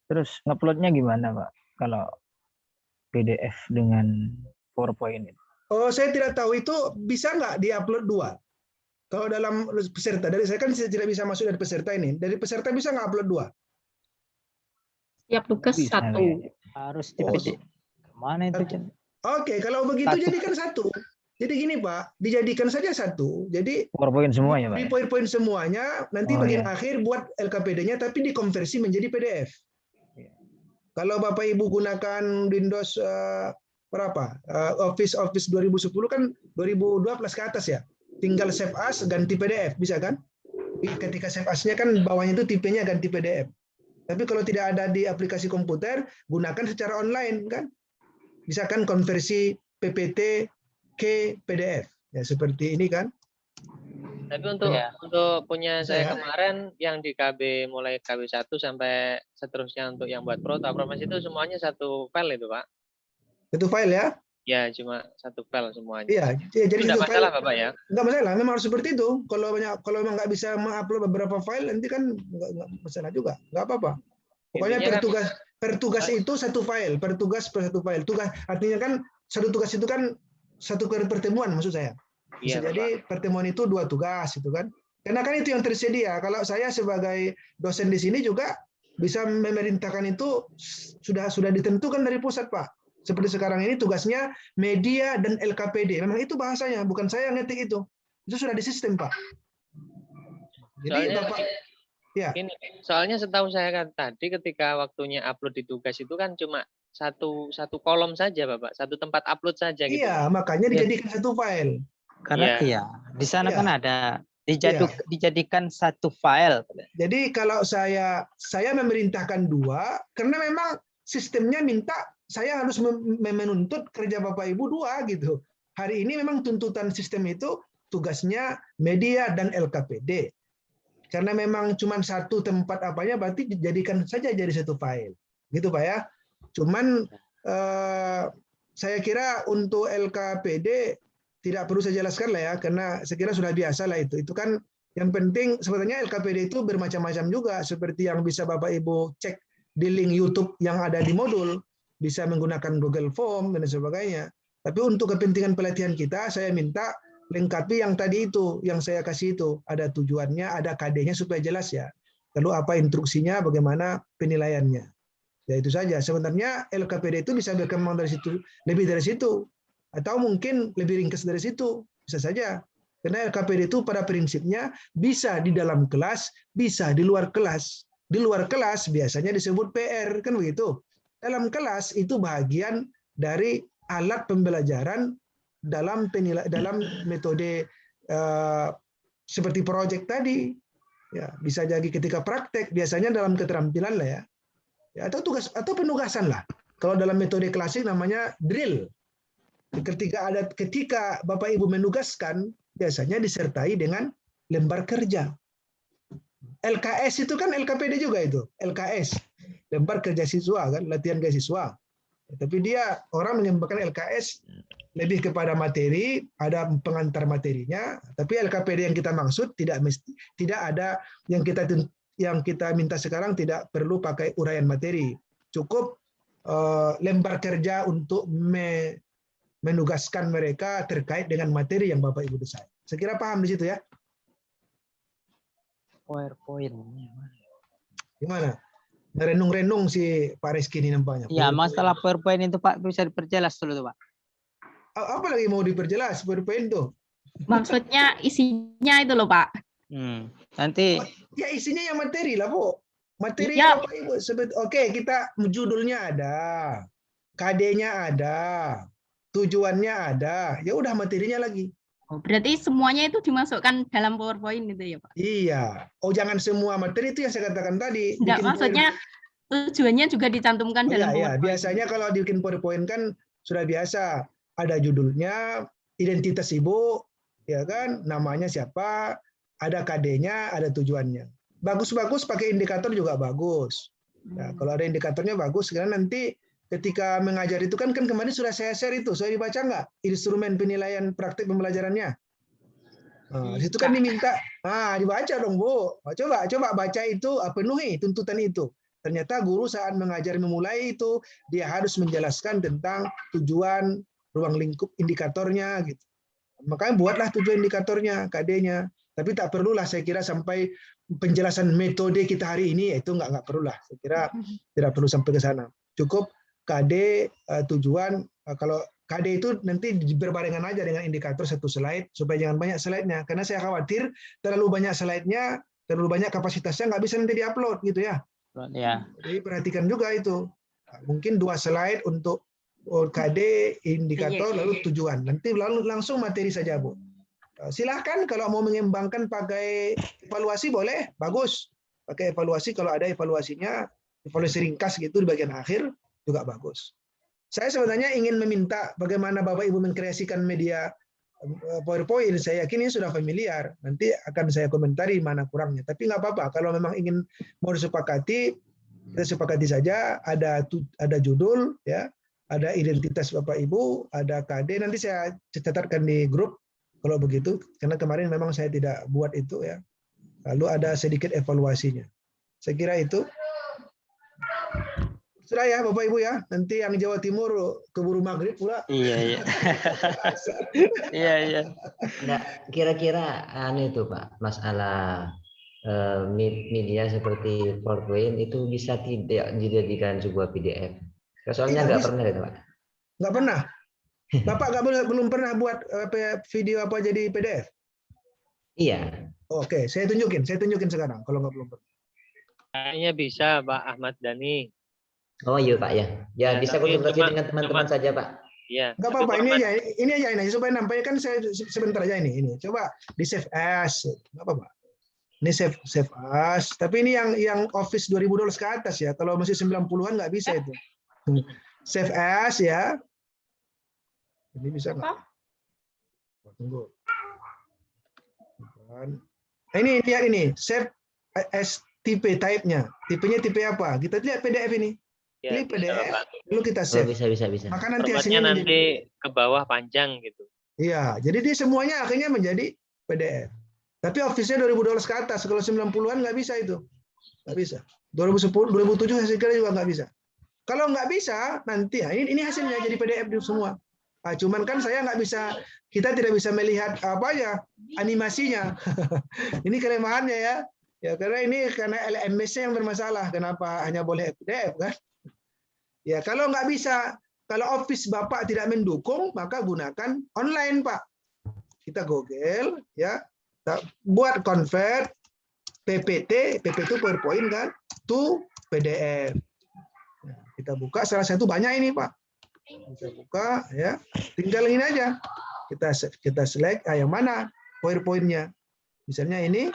Terus nguploadnya gimana Pak? Kalau PDF dengan PowerPoint itu. Oh, saya tidak tahu itu bisa nggak diupload 2. Kalau dalam peserta, dari saya kan tidak bisa masuk dari peserta ini. Dari peserta bisa nggak upload 2? Tiap tugas Bisa, 1. ya. Harus di mana itu? Oke, kalau begitu Satu. jadikan 1. Jadi gini Pak, dijadikan saja 1. Jadi PowerPoint semuanya Pak. di PowerPoint semuanya, nanti Oh, bagian iya. akhir buat LKPD-nya, tapi dikonversi menjadi PDF. Kalau Bapak Ibu gunakan Windows berapa? Office 2010 kan 2012 ke atas ya. Tinggal save as ganti PDF, bisa kan? Ketika save as-nya kan bawahnya itu tipenya ganti PDF. Tapi kalau tidak ada di aplikasi komputer, gunakan secara online kan? Bisa kan konversi PPT ke PDF. Ya seperti ini kan? Tapi untuk punya saya kemarin yang di KB mulai KB1 sampai seterusnya untuk yang buat Pro atau Promes itu semuanya satu file itu Pak. Itu file ya? Ya, cuma satu file semuanya. Iya, jadi Tidak satu masalah file. Bapak ya? Enggak masalah, memang harus seperti itu. Kalau memang nggak bisa mengupload beberapa file, nanti kan nggak masalah juga, nggak apa-apa. Pokoknya Intinya per tugas itu satu file, per tugas per satu file. Tugas artinya kan satu tugas itu kan satu pertemuan maksud saya. Bisa Iya, jadi pertemuan itu 2 tugas itu kan. Karena kan itu yang tersedia. Kalau saya sebagai dosen di sini juga bisa memerintahkan itu sudah ditentukan dari pusat Pak. Seperti sekarang ini tugasnya media dan LKPD. Memang itu bahasanya, bukan saya yang ngetik itu. Itu sudah di sistem, Pak. Jadi Soalnya Bapak, ya. Ini, soalnya setahu saya kan tadi ketika waktunya upload di tugas itu kan cuma satu kolom saja, Bapak. Satu tempat upload saja gitu. Iya, makanya dijadikan satu file. Karena Iya. di sana Iya. kan ada dijadikan satu file. Jadi kalau saya memerintahkan 2, karena memang sistemnya minta saya harus menuntut kerja Bapak Ibu 2 gitu. Hari ini memang tuntutan sistem itu tugasnya media dan LKPD. Karena memang cuma satu tempat apanya, berarti dijadikan saja jadi satu file. Gitu Pak ya. Cuman saya kira untuk LKPD tidak perlu saya jelaskan lah ya, karena saya kira sudah biasa lah itu. Itu kan yang penting sebenarnya LKPD itu bermacam-macam juga, seperti yang bisa Bapak Ibu cek di link YouTube yang ada di modul, bisa menggunakan Google Form dan sebagainya. Tapi untuk kepentingan pelatihan kita, saya minta lengkapi yang tadi itu, yang saya kasih itu. Ada tujuannya, ada KD-nya supaya jelas ya. Lalu apa instruksinya, bagaimana penilaiannya. Ya itu saja. Sebenarnya LKPD itu bisa berkembang dari situ, lebih dari situ. Atau mungkin lebih ringkas dari situ. Bisa saja. Karena LKPD itu pada prinsipnya bisa di dalam kelas, bisa di luar kelas. Di luar kelas biasanya disebut PR, kan begitu. Dalam kelas itu bagian dari alat pembelajaran dalam metode seperti proyek tadi. Ya, bisa jadi ketika praktek, biasanya dalam keterampilan lah ya. Atau tugas atau penugasan lah. Kalau dalam metode klasik namanya drill. Ketika Bapak Ibu menugaskan, biasanya disertai dengan lembar kerja. LKS itu kan LKPD juga itu, LKS, lembar kerja siswa kan, latihan kerja siswa. Tapi dia orang menyebutkan LKS lebih kepada materi, ada pengantar materinya. Tapi LKPD yang kita maksud tidak ada yang kita minta sekarang, tidak perlu pakai uraian materi, cukup lembar kerja untuk menugaskan mereka terkait dengan materi yang Bapak Ibu desain. Saya kira paham di situ ya. PowerPoint. Gimana? Merenung-renung si Pak Reski ini nampaknya. Ya, masalah PowerPoint itu Pak bisa diperjelas dulu tuh Pak. Apa lagi mau diperjelas PowerPoint tuh? Maksudnya isinya itu loh Pak. Nanti Ya isinya yang materi lah Bu. Materi Ya. Bapak Ibu. Oke, kita judulnya ada, KD-nya ada, tujuannya ada. Ya udah materinya lagi. Oh, berarti semuanya itu dimasukkan dalam PowerPoint gitu ya Pak? Iya. Oh jangan semua materi itu yang saya katakan tadi. Enggak, Bikin maksudnya tujuannya juga dicantumkan dalam iya, PowerPoint. biasanya kalau bikin PowerPoint kan sudah biasa. Ada judulnya, identitas ibu, ya kan, namanya siapa, ada KD-nya, ada tujuannya. Bagus-bagus pakai indikator juga bagus. Nah, kalau ada indikatornya bagus, karena nanti ketika mengajar itu kan kemarin sudah saya share itu, saya dibaca nggak instrumen penilaian praktik pembelajarannya? Nah, di situ kan diminta, dibaca dong Bu. Coba baca itu, penuhi tuntutan itu. Ternyata guru saat mengajar memulai itu dia harus menjelaskan tentang tujuan, ruang lingkup indikatornya gitu. Makanya buatlah tujuan indikatornya, KD-nya. Tapi tak perlulah saya kira sampai penjelasan metode kita hari ini, itu nggak perlulah. Saya kira tidak perlu sampai ke sana. Cukup KD tujuan, kalau KD itu nanti berbarengan aja dengan indikator satu slide, supaya jangan banyak slide-nya. Karena saya khawatir terlalu banyak slide-nya, terlalu banyak kapasitasnya, nggak bisa nanti diupload gitu ya. ya. Jadi perhatikan juga itu. Mungkin 2 slide untuk KD, indikator, lalu tujuan. Nanti langsung materi saja Bu. Silahkan kalau mau mengembangkan pakai evaluasi boleh, bagus. Pakai evaluasi kalau ada evaluasinya, evaluasi ringkas gitu di bagian akhir, juga bagus. Saya sebenarnya ingin meminta bagaimana Bapak Ibu mengkreasikan media PowerPoint. Saya yakin ini sudah familiar. Nanti akan saya komentari mana kurangnya. Tapi nggak apa-apa. Kalau memang ingin mau disepakati, kita sepakati saja. Ada judul, ya, ada identitas Bapak Ibu, ada KD. Nanti saya catatkan di grup kalau begitu. Karena kemarin memang saya tidak buat itu ya. Lalu ada sedikit evaluasinya. Saya kira itu. Sudah ya Bapak Ibu ya, nanti yang Jawa Timur keburu maghrib pula. Iya. Iya. Nah, kira-kira itu Pak, masalah media seperti PowerPoint itu bisa tidak dijadikan sebuah PDF? Soalnya nggak pernah itu Pak. Nggak pernah. Bapak belum pernah buat video apa jadi PDF? Iya. Oke, saya tunjukin sekarang kalau nggak belum pernah. Kayaknya bisa Pak Ahmad Dhani. Oh iya Pak ya. Ya bisa tapi konsultasi dengan teman-teman saja Pak. Iya. Nggak apa-apa, ini aja supaya nampaknya kan saya sebentar aja ini. Coba di save as, nggak apa-apa. Ini save as. Tapi ini yang Office $2000 ke atas ya. Kalau masih 90-an nggak bisa itu. Save as ya. Ini bisa nggak? Tunggu. Ini lihat ini, save as tipe type-nya. Tipenya tipe apa? Kita lihat PDF ini. Ya, Ini bisa, PDF, Pak. lalu kita Oh, save. bisa. Maka nanti Formatnya hasilnya nanti ke bawah panjang gitu. Iya, jadi dia semuanya akhirnya menjadi PDF. Tapi Office-nya $2000 ke atas. Kalau 90-an nggak bisa itu. Nggak bisa. 2010, 2007 saya kira juga nggak bisa. Kalau nggak bisa, nanti ya, ini hasilnya jadi PDF semua. Cuman kan saya nggak bisa, kita tidak bisa melihat apa ya animasinya. Ini kelemahannya ya. Ya karena ini karena LMS-nya yang bermasalah. Kenapa hanya boleh PDF kan? Ya kalau nggak bisa, kalau Office Bapak tidak mendukung, maka gunakan online Pak. Kita Google ya, buat convert PPT, PP itu PowerPoint kan, to PDF. Nah, kita buka salah satu banyak ini Pak. Kita buka ya, tinggal ini aja. Kita select yang mana PowerPoint-nya. Misalnya ini,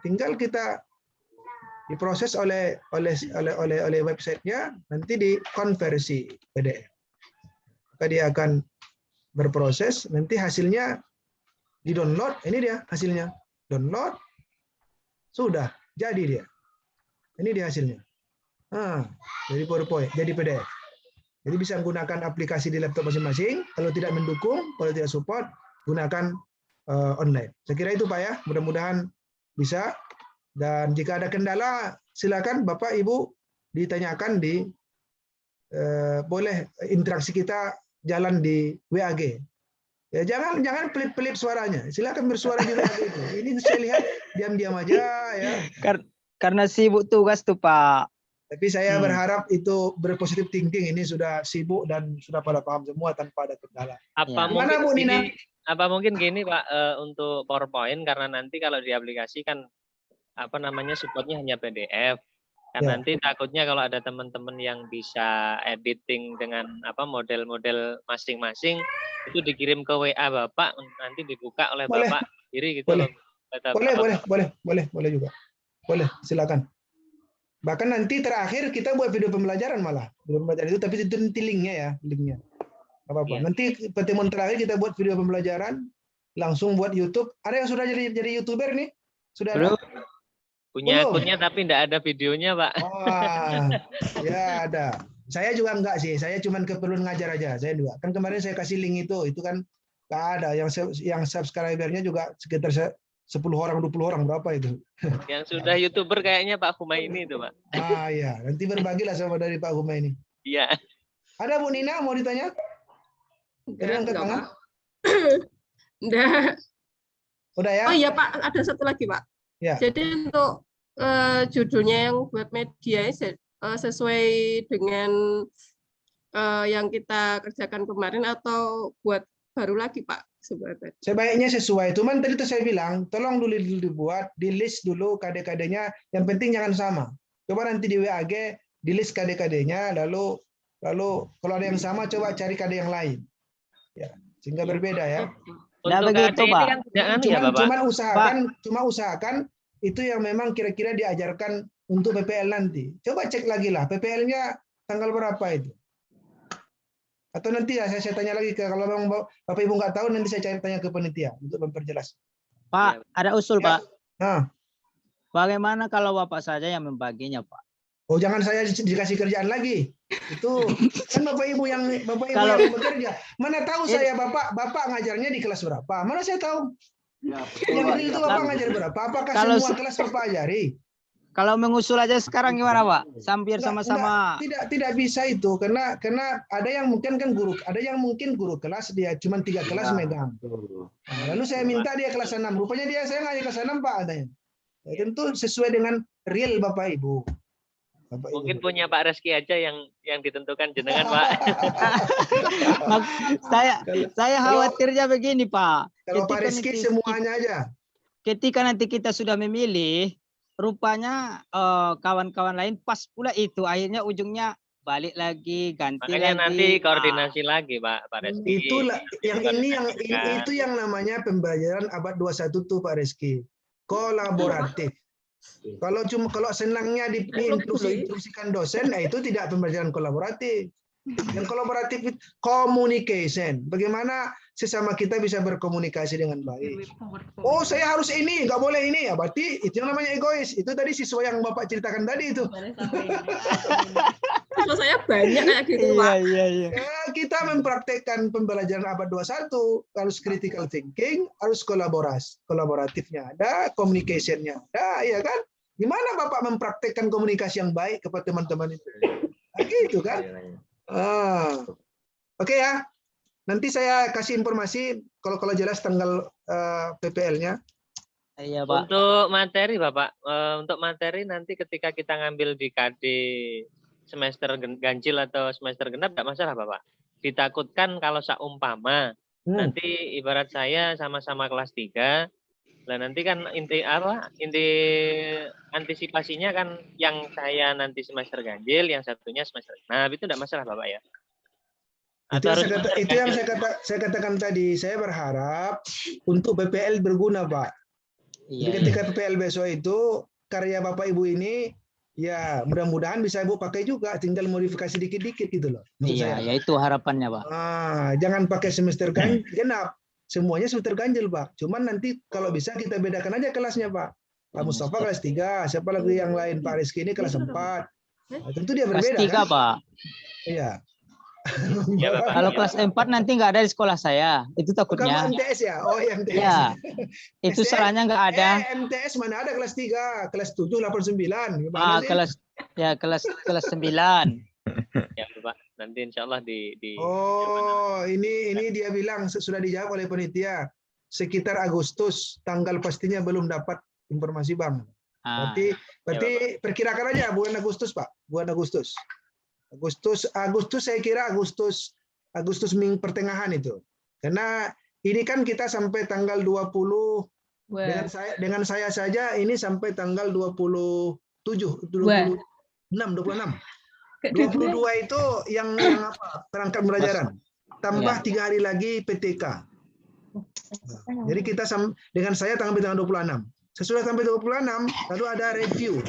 tinggal kita diproses oleh websitenya, nanti dikonversi PDF. Maka dia akan berproses, nanti hasilnya di-download. Ini dia hasilnya. Download. Sudah, jadi dia. Ini dia hasilnya. Jadi PowerPoint, jadi PDF. Jadi bisa menggunakan aplikasi di laptop masing-masing. Kalau tidak mendukung, kalau tidak support, gunakan online. Saya kira itu Pak ya. Mudah-mudahan bisa. Dan jika ada kendala, silakan Bapak Ibu ditanyakan di boleh interaksi kita jalan di WAG. Ya jangan pelip-pelip suaranya. Silakan bersuara di WAG itu. Ini saya lihat diam-diam aja ya. Karena sibuk tugas tuh Pak. Tapi saya berharap itu berpositif thinking, ini sudah sibuk dan sudah pada paham semua tanpa ada kendala. Apa mungkin gini Pak, untuk PowerPoint, karena nanti kalau diaplikasikan supportnya hanya PDF. Kan nanti takutnya kalau ada teman-teman yang bisa editing dengan model-model masing-masing, itu dikirim ke WA Bapak, nanti dibuka oleh Bapak sendiri gitu loh. Boleh juga. Boleh, silakan. Bahkan nanti terakhir kita buat video pembelajaran malah. Video pembelajaran itu, tapi itu nanti linknya ya, linknya. Apa-apa. Nanti pertemuan terakhir kita buat video pembelajaran, langsung buat YouTube. Ada yang sudah jadi YouTuber nih? Sudah ada? Punya akunnya tapi tidak ada videonya Pak. Ya ada. Saya juga enggak sih. Saya cuma keperluan ngajar aja. Saya juga. Kan kemarin saya kasih link itu kan nggak ada. Yang subscribernya juga sekitar 10 orang, 20 orang, berapa itu? Yang sudah YouTuber kayaknya Pak Humaini itu, Pak. Iya, nanti berbagilah sama dari Pak Humaini. Iya. Ada Bu Nina mau ditanya? Ada angkat tangan? Enggak. Udah ya? Oh iya Pak, ada satu lagi Pak. Ya. Jadi untuk judulnya yang buat media sesuai dengan yang kita kerjakan kemarin atau buat baru lagi Pak? Sebaiknya sesuai. Cuman tadi saya bilang, tolong dulu dibuat, di list dulu KD-KD-nya. Yang penting jangan sama. Coba nanti di WAG di list KD-KD-nya, lalu kalau ada yang sama coba cari KD yang lain. Ya, sehingga berbeda ya. Nah, begitu Pak. Cuma usahakan itu yang memang kira-kira diajarkan untuk PPL nanti. Coba cek lagi lah, PPL-nya tanggal berapa itu. Atau nanti ya saya tanya lagi kalau memang Bapak Ibu nggak tahu, nanti saya tanya ke panitia untuk memperjelas. Pak, ada usul Pak. Nah, bagaimana kalau Bapak saja yang membaginya Pak? Oh jangan saya dikasih kerjaan lagi. Itu kan Bapak Ibu yang yang bekerja. Mana tahu saya Bapak ngajarnya di kelas berapa? Mana saya tahu. Yang itu Bapak ngajar berapa? Apakah semua kelas Bapak ajari? Kalau mengusul aja sekarang gimana Pak? Sampir sama-sama. Tidak bisa itu karena ada yang mungkin kan guru kelas dia cuma 3 kelas megang. Nah, lalu saya minta dia kelas 6. Rupanya saya ngajar kelas 6 Pak adanya. Ya, tentu sesuai dengan real Bapak Ibu. Mungkin punya Pak Reski aja yang ditentukan jenengan Pak. saya khawatirnya begini Pak. Kalau Pak Reski semuanya aja. Ketika nanti kita sudah memilih, rupanya kawan-kawan lain pas pula itu, akhirnya ujungnya balik lagi, ganti makanya lagi. Nanti koordinasi lagi Pak Reski. Itulah itu yang namanya pembelajaran abad 21 tuh Pak Reski. Kolaboratif. Kalau senangnya diinstruksikan dosen, itu tidak pembelajaran kolaboratif. Yang kolaboratif itu communication. Bagaimana sesama kita bisa berkomunikasi dengan baik. Oh, saya harus ini, nggak boleh ini. Ya, berarti itu yang namanya egois. Itu tadi siswa yang Bapak ceritakan tadi itu. Kalau saya banyak kayak gitu, Pak. Iya. Kita mempraktekkan pembelajaran abad 21, harus critical thinking, harus kolaboratifnya ada, communication-nya ada, ya kan? Gimana Bapak mempraktekkan komunikasi yang baik kepada teman-teman itu? Nah, gitu kan? Oke ya. Nanti saya kasih informasi kalau jelas tanggal PPL-nya. Iya, Pak. Untuk materi Bapak, untuk materi nanti ketika kita ngambil di KD semester ganjil atau semester genap enggak masalah Bapak. Ditakutkan kalau seumpama nanti ibarat saya sama-sama kelas 3, lah nanti kan inti antisipasinya kan yang saya nanti semester ganjil, yang satunya semester genap, itu enggak masalah Bapak ya. Itu yang saya katakan tadi, saya berharap untuk PPL berguna, Pak. Jadi ketika PPL besok itu karya Bapak Ibu ini ya mudah-mudahan bisa Ibu pakai juga, tinggal modifikasi dikit-dikit gitu loh. Iya, ya itu harapannya, Pak. Jangan pakai semester genap, semuanya semester ganjil, Pak. Cuman nanti kalau bisa kita bedakan aja kelasnya, Pak. Pak Mustafa kelas 3, siapa lagi yang lain, Pak Rizky ini kelas 4. Nah, tentu dia berbeda kelas 3, kan? Pak. Iya. Ya, Bapak. Kalau kelas 4 nanti nggak ada di sekolah saya, itu takutnya. Kamu MTS ya? Oh iya MTS. Ya, itu salahnya nggak ada. MTS mana ada kelas 3, kelas 7, 8, 9. Kelas 9. Ya Bapak, nanti insya Allah di Oh, ini dia bilang sudah dijawab oleh panitia. Sekitar Agustus, tanggal pastinya belum dapat informasi Bang. Berarti ya, perkirakan aja bulan Agustus, Pak. Bulan Agustus. Agustus saya kira Agustus pertengahan itu. Karena ini kan kita sampai tanggal 20 dengan saya saja ini sampai tanggal 27, 26. 22 itu yang apa? Perangkat pembelajaran. Tambah 3 hari lagi PTK. Jadi kita dengan saya tanggal 26. Sesudah sampai 26, lalu ada review.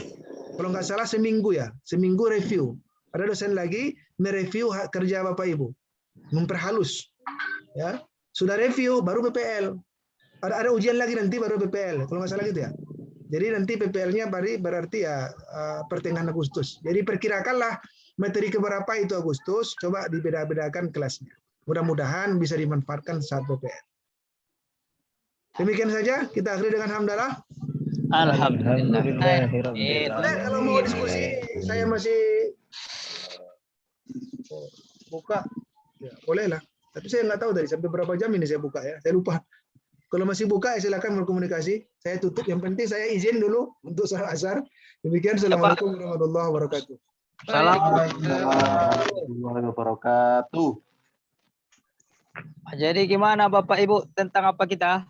Kalau nggak salah seminggu review. Ada dosen lagi mereview kerja Bapak Ibu, memperhalus. Ya, sudah review baru PPL. Ada ujian lagi nanti baru PPL. Kalau nggak salah gitu ya. Jadi nanti PPL-nya berarti ya pertengahan Agustus. Jadi perkirakanlah materi keberapa itu Agustus. Coba dibeda-bedakan kelasnya. Mudah-mudahan bisa dimanfaatkan saat PPL. Demikian saja, kita akhiri dengan hamdalah. Alhamdulillah. Kalau mau diskusi, saya masih buka. Ya, bolehlah. Tapi saya nggak tahu tadi sampai berapa jam ini saya buka ya. Saya lupa. Kalau masih buka, ya silakan berkomunikasi. Saya tutup. Yang penting saya izin dulu untuk salat asar. Demikian. Assalamualaikum warahmatullahi wabarakatuh. Assalamualaikum warahmatullahi wabarakatuh. Jadi gimana Bapak Ibu tentang apa kita?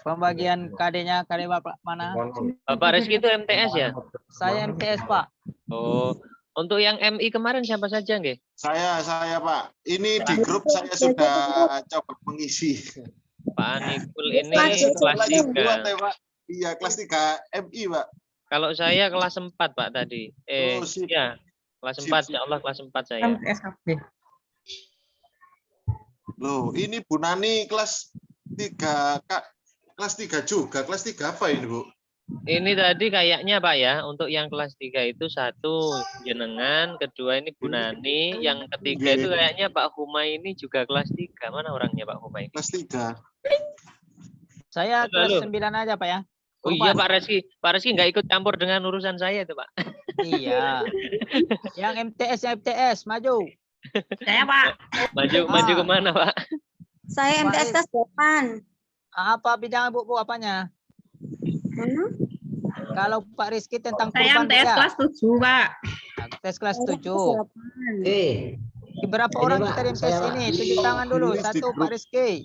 Pembagian KD-nya, KD Bapak mana? Bapak Rizky itu MTS ya? Saya MTS, Pak. Oh, untuk yang MI kemarin siapa saja, nggih? Saya Pak. Ini di grup saya sudah coba mengisi. Pak Anikul ini kelas 3. Iya, kelas 3 MI, Pak. Kalau saya kelas 4, Pak tadi. Iya, kelas 4, ya Allah kelas 4 saya. Loh, ini Bu Nani kelas 3, Kak. Kelas 3 juga. Kelas 3 apa ini, Bu? Ini tadi kayaknya Pak ya, untuk yang kelas 3 itu 1 jenengan, kedua ini Bu Nani, yang ketiga itu kayaknya Pak Humay ini juga kelas 3. Mana orangnya Pak Humay? Kelas 3. Saya kelas 9 aja, Pak ya. Oh iya Pak Reski nggak ikut campur dengan urusan saya itu Pak. Iya. Yang MTS, maju. Saya Pak. Maju kemana Pak? Saya MTS kelas 8. Apa bidang Bu apanya? Kalau Pak Rizky tentang saya MTS kelas 7, Pak. MTS kelas 7. Berapa orang kita di MTS ini? Tunjuk tangan dulu. 1 Pak Rizky.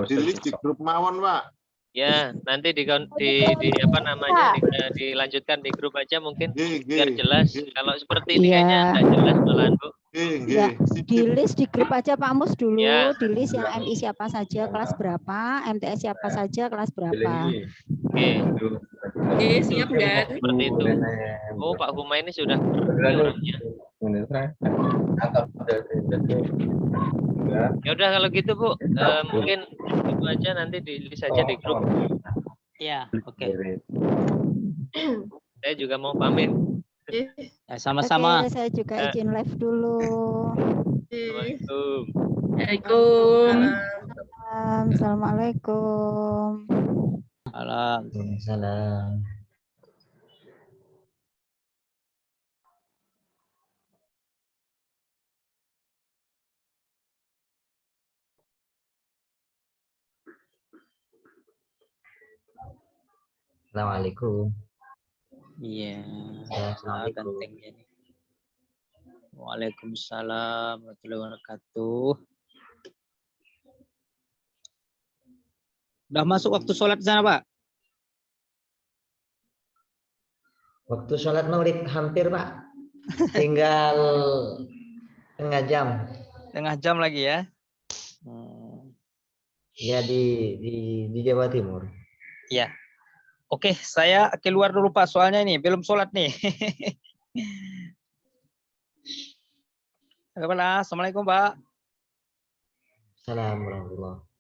Di grup Mawon, Pak. Ya, nanti di apa namanya dilanjutkan di grup aja mungkin biar jelas. Kalau seperti ini kayaknya nggak jelas malahan Bu. Ya, di list di grup aja Pak Mus dulu, di list yang MI siapa saja, kelas berapa, MTS siapa saja, kelas berapa. Oke, siap kan? Seperti itu. Oh, Pak Huma ini sudah orangnya. Ya udah kalau gitu Bu, mungkin itu aja nanti di list aja di grup. Ya, oke. Saya juga mau pamit. Ya, sama-sama. Oke, saya juga izin live dulu. Assalamualaikum. Assalamualaikum. Waalaikumsalam. Assalamualaikum. Iya. Ya, Sangat Assalamualaikum. penting ini. Waalaikumsalam warahmatullahi wabarakatuh. Udah masuk waktu sholat di sana, Pak? Waktu sholat maghrib hampir, Pak. Tinggal setengah jam. Setengah jam lagi ya. Ya di Jawa Timur. Iya. Oke, saya keluar dulu Pak, soalnya ini belum sholat nih. Assalamualaikum Pak. Assalamualaikum warahmatullahi wabarakatuh.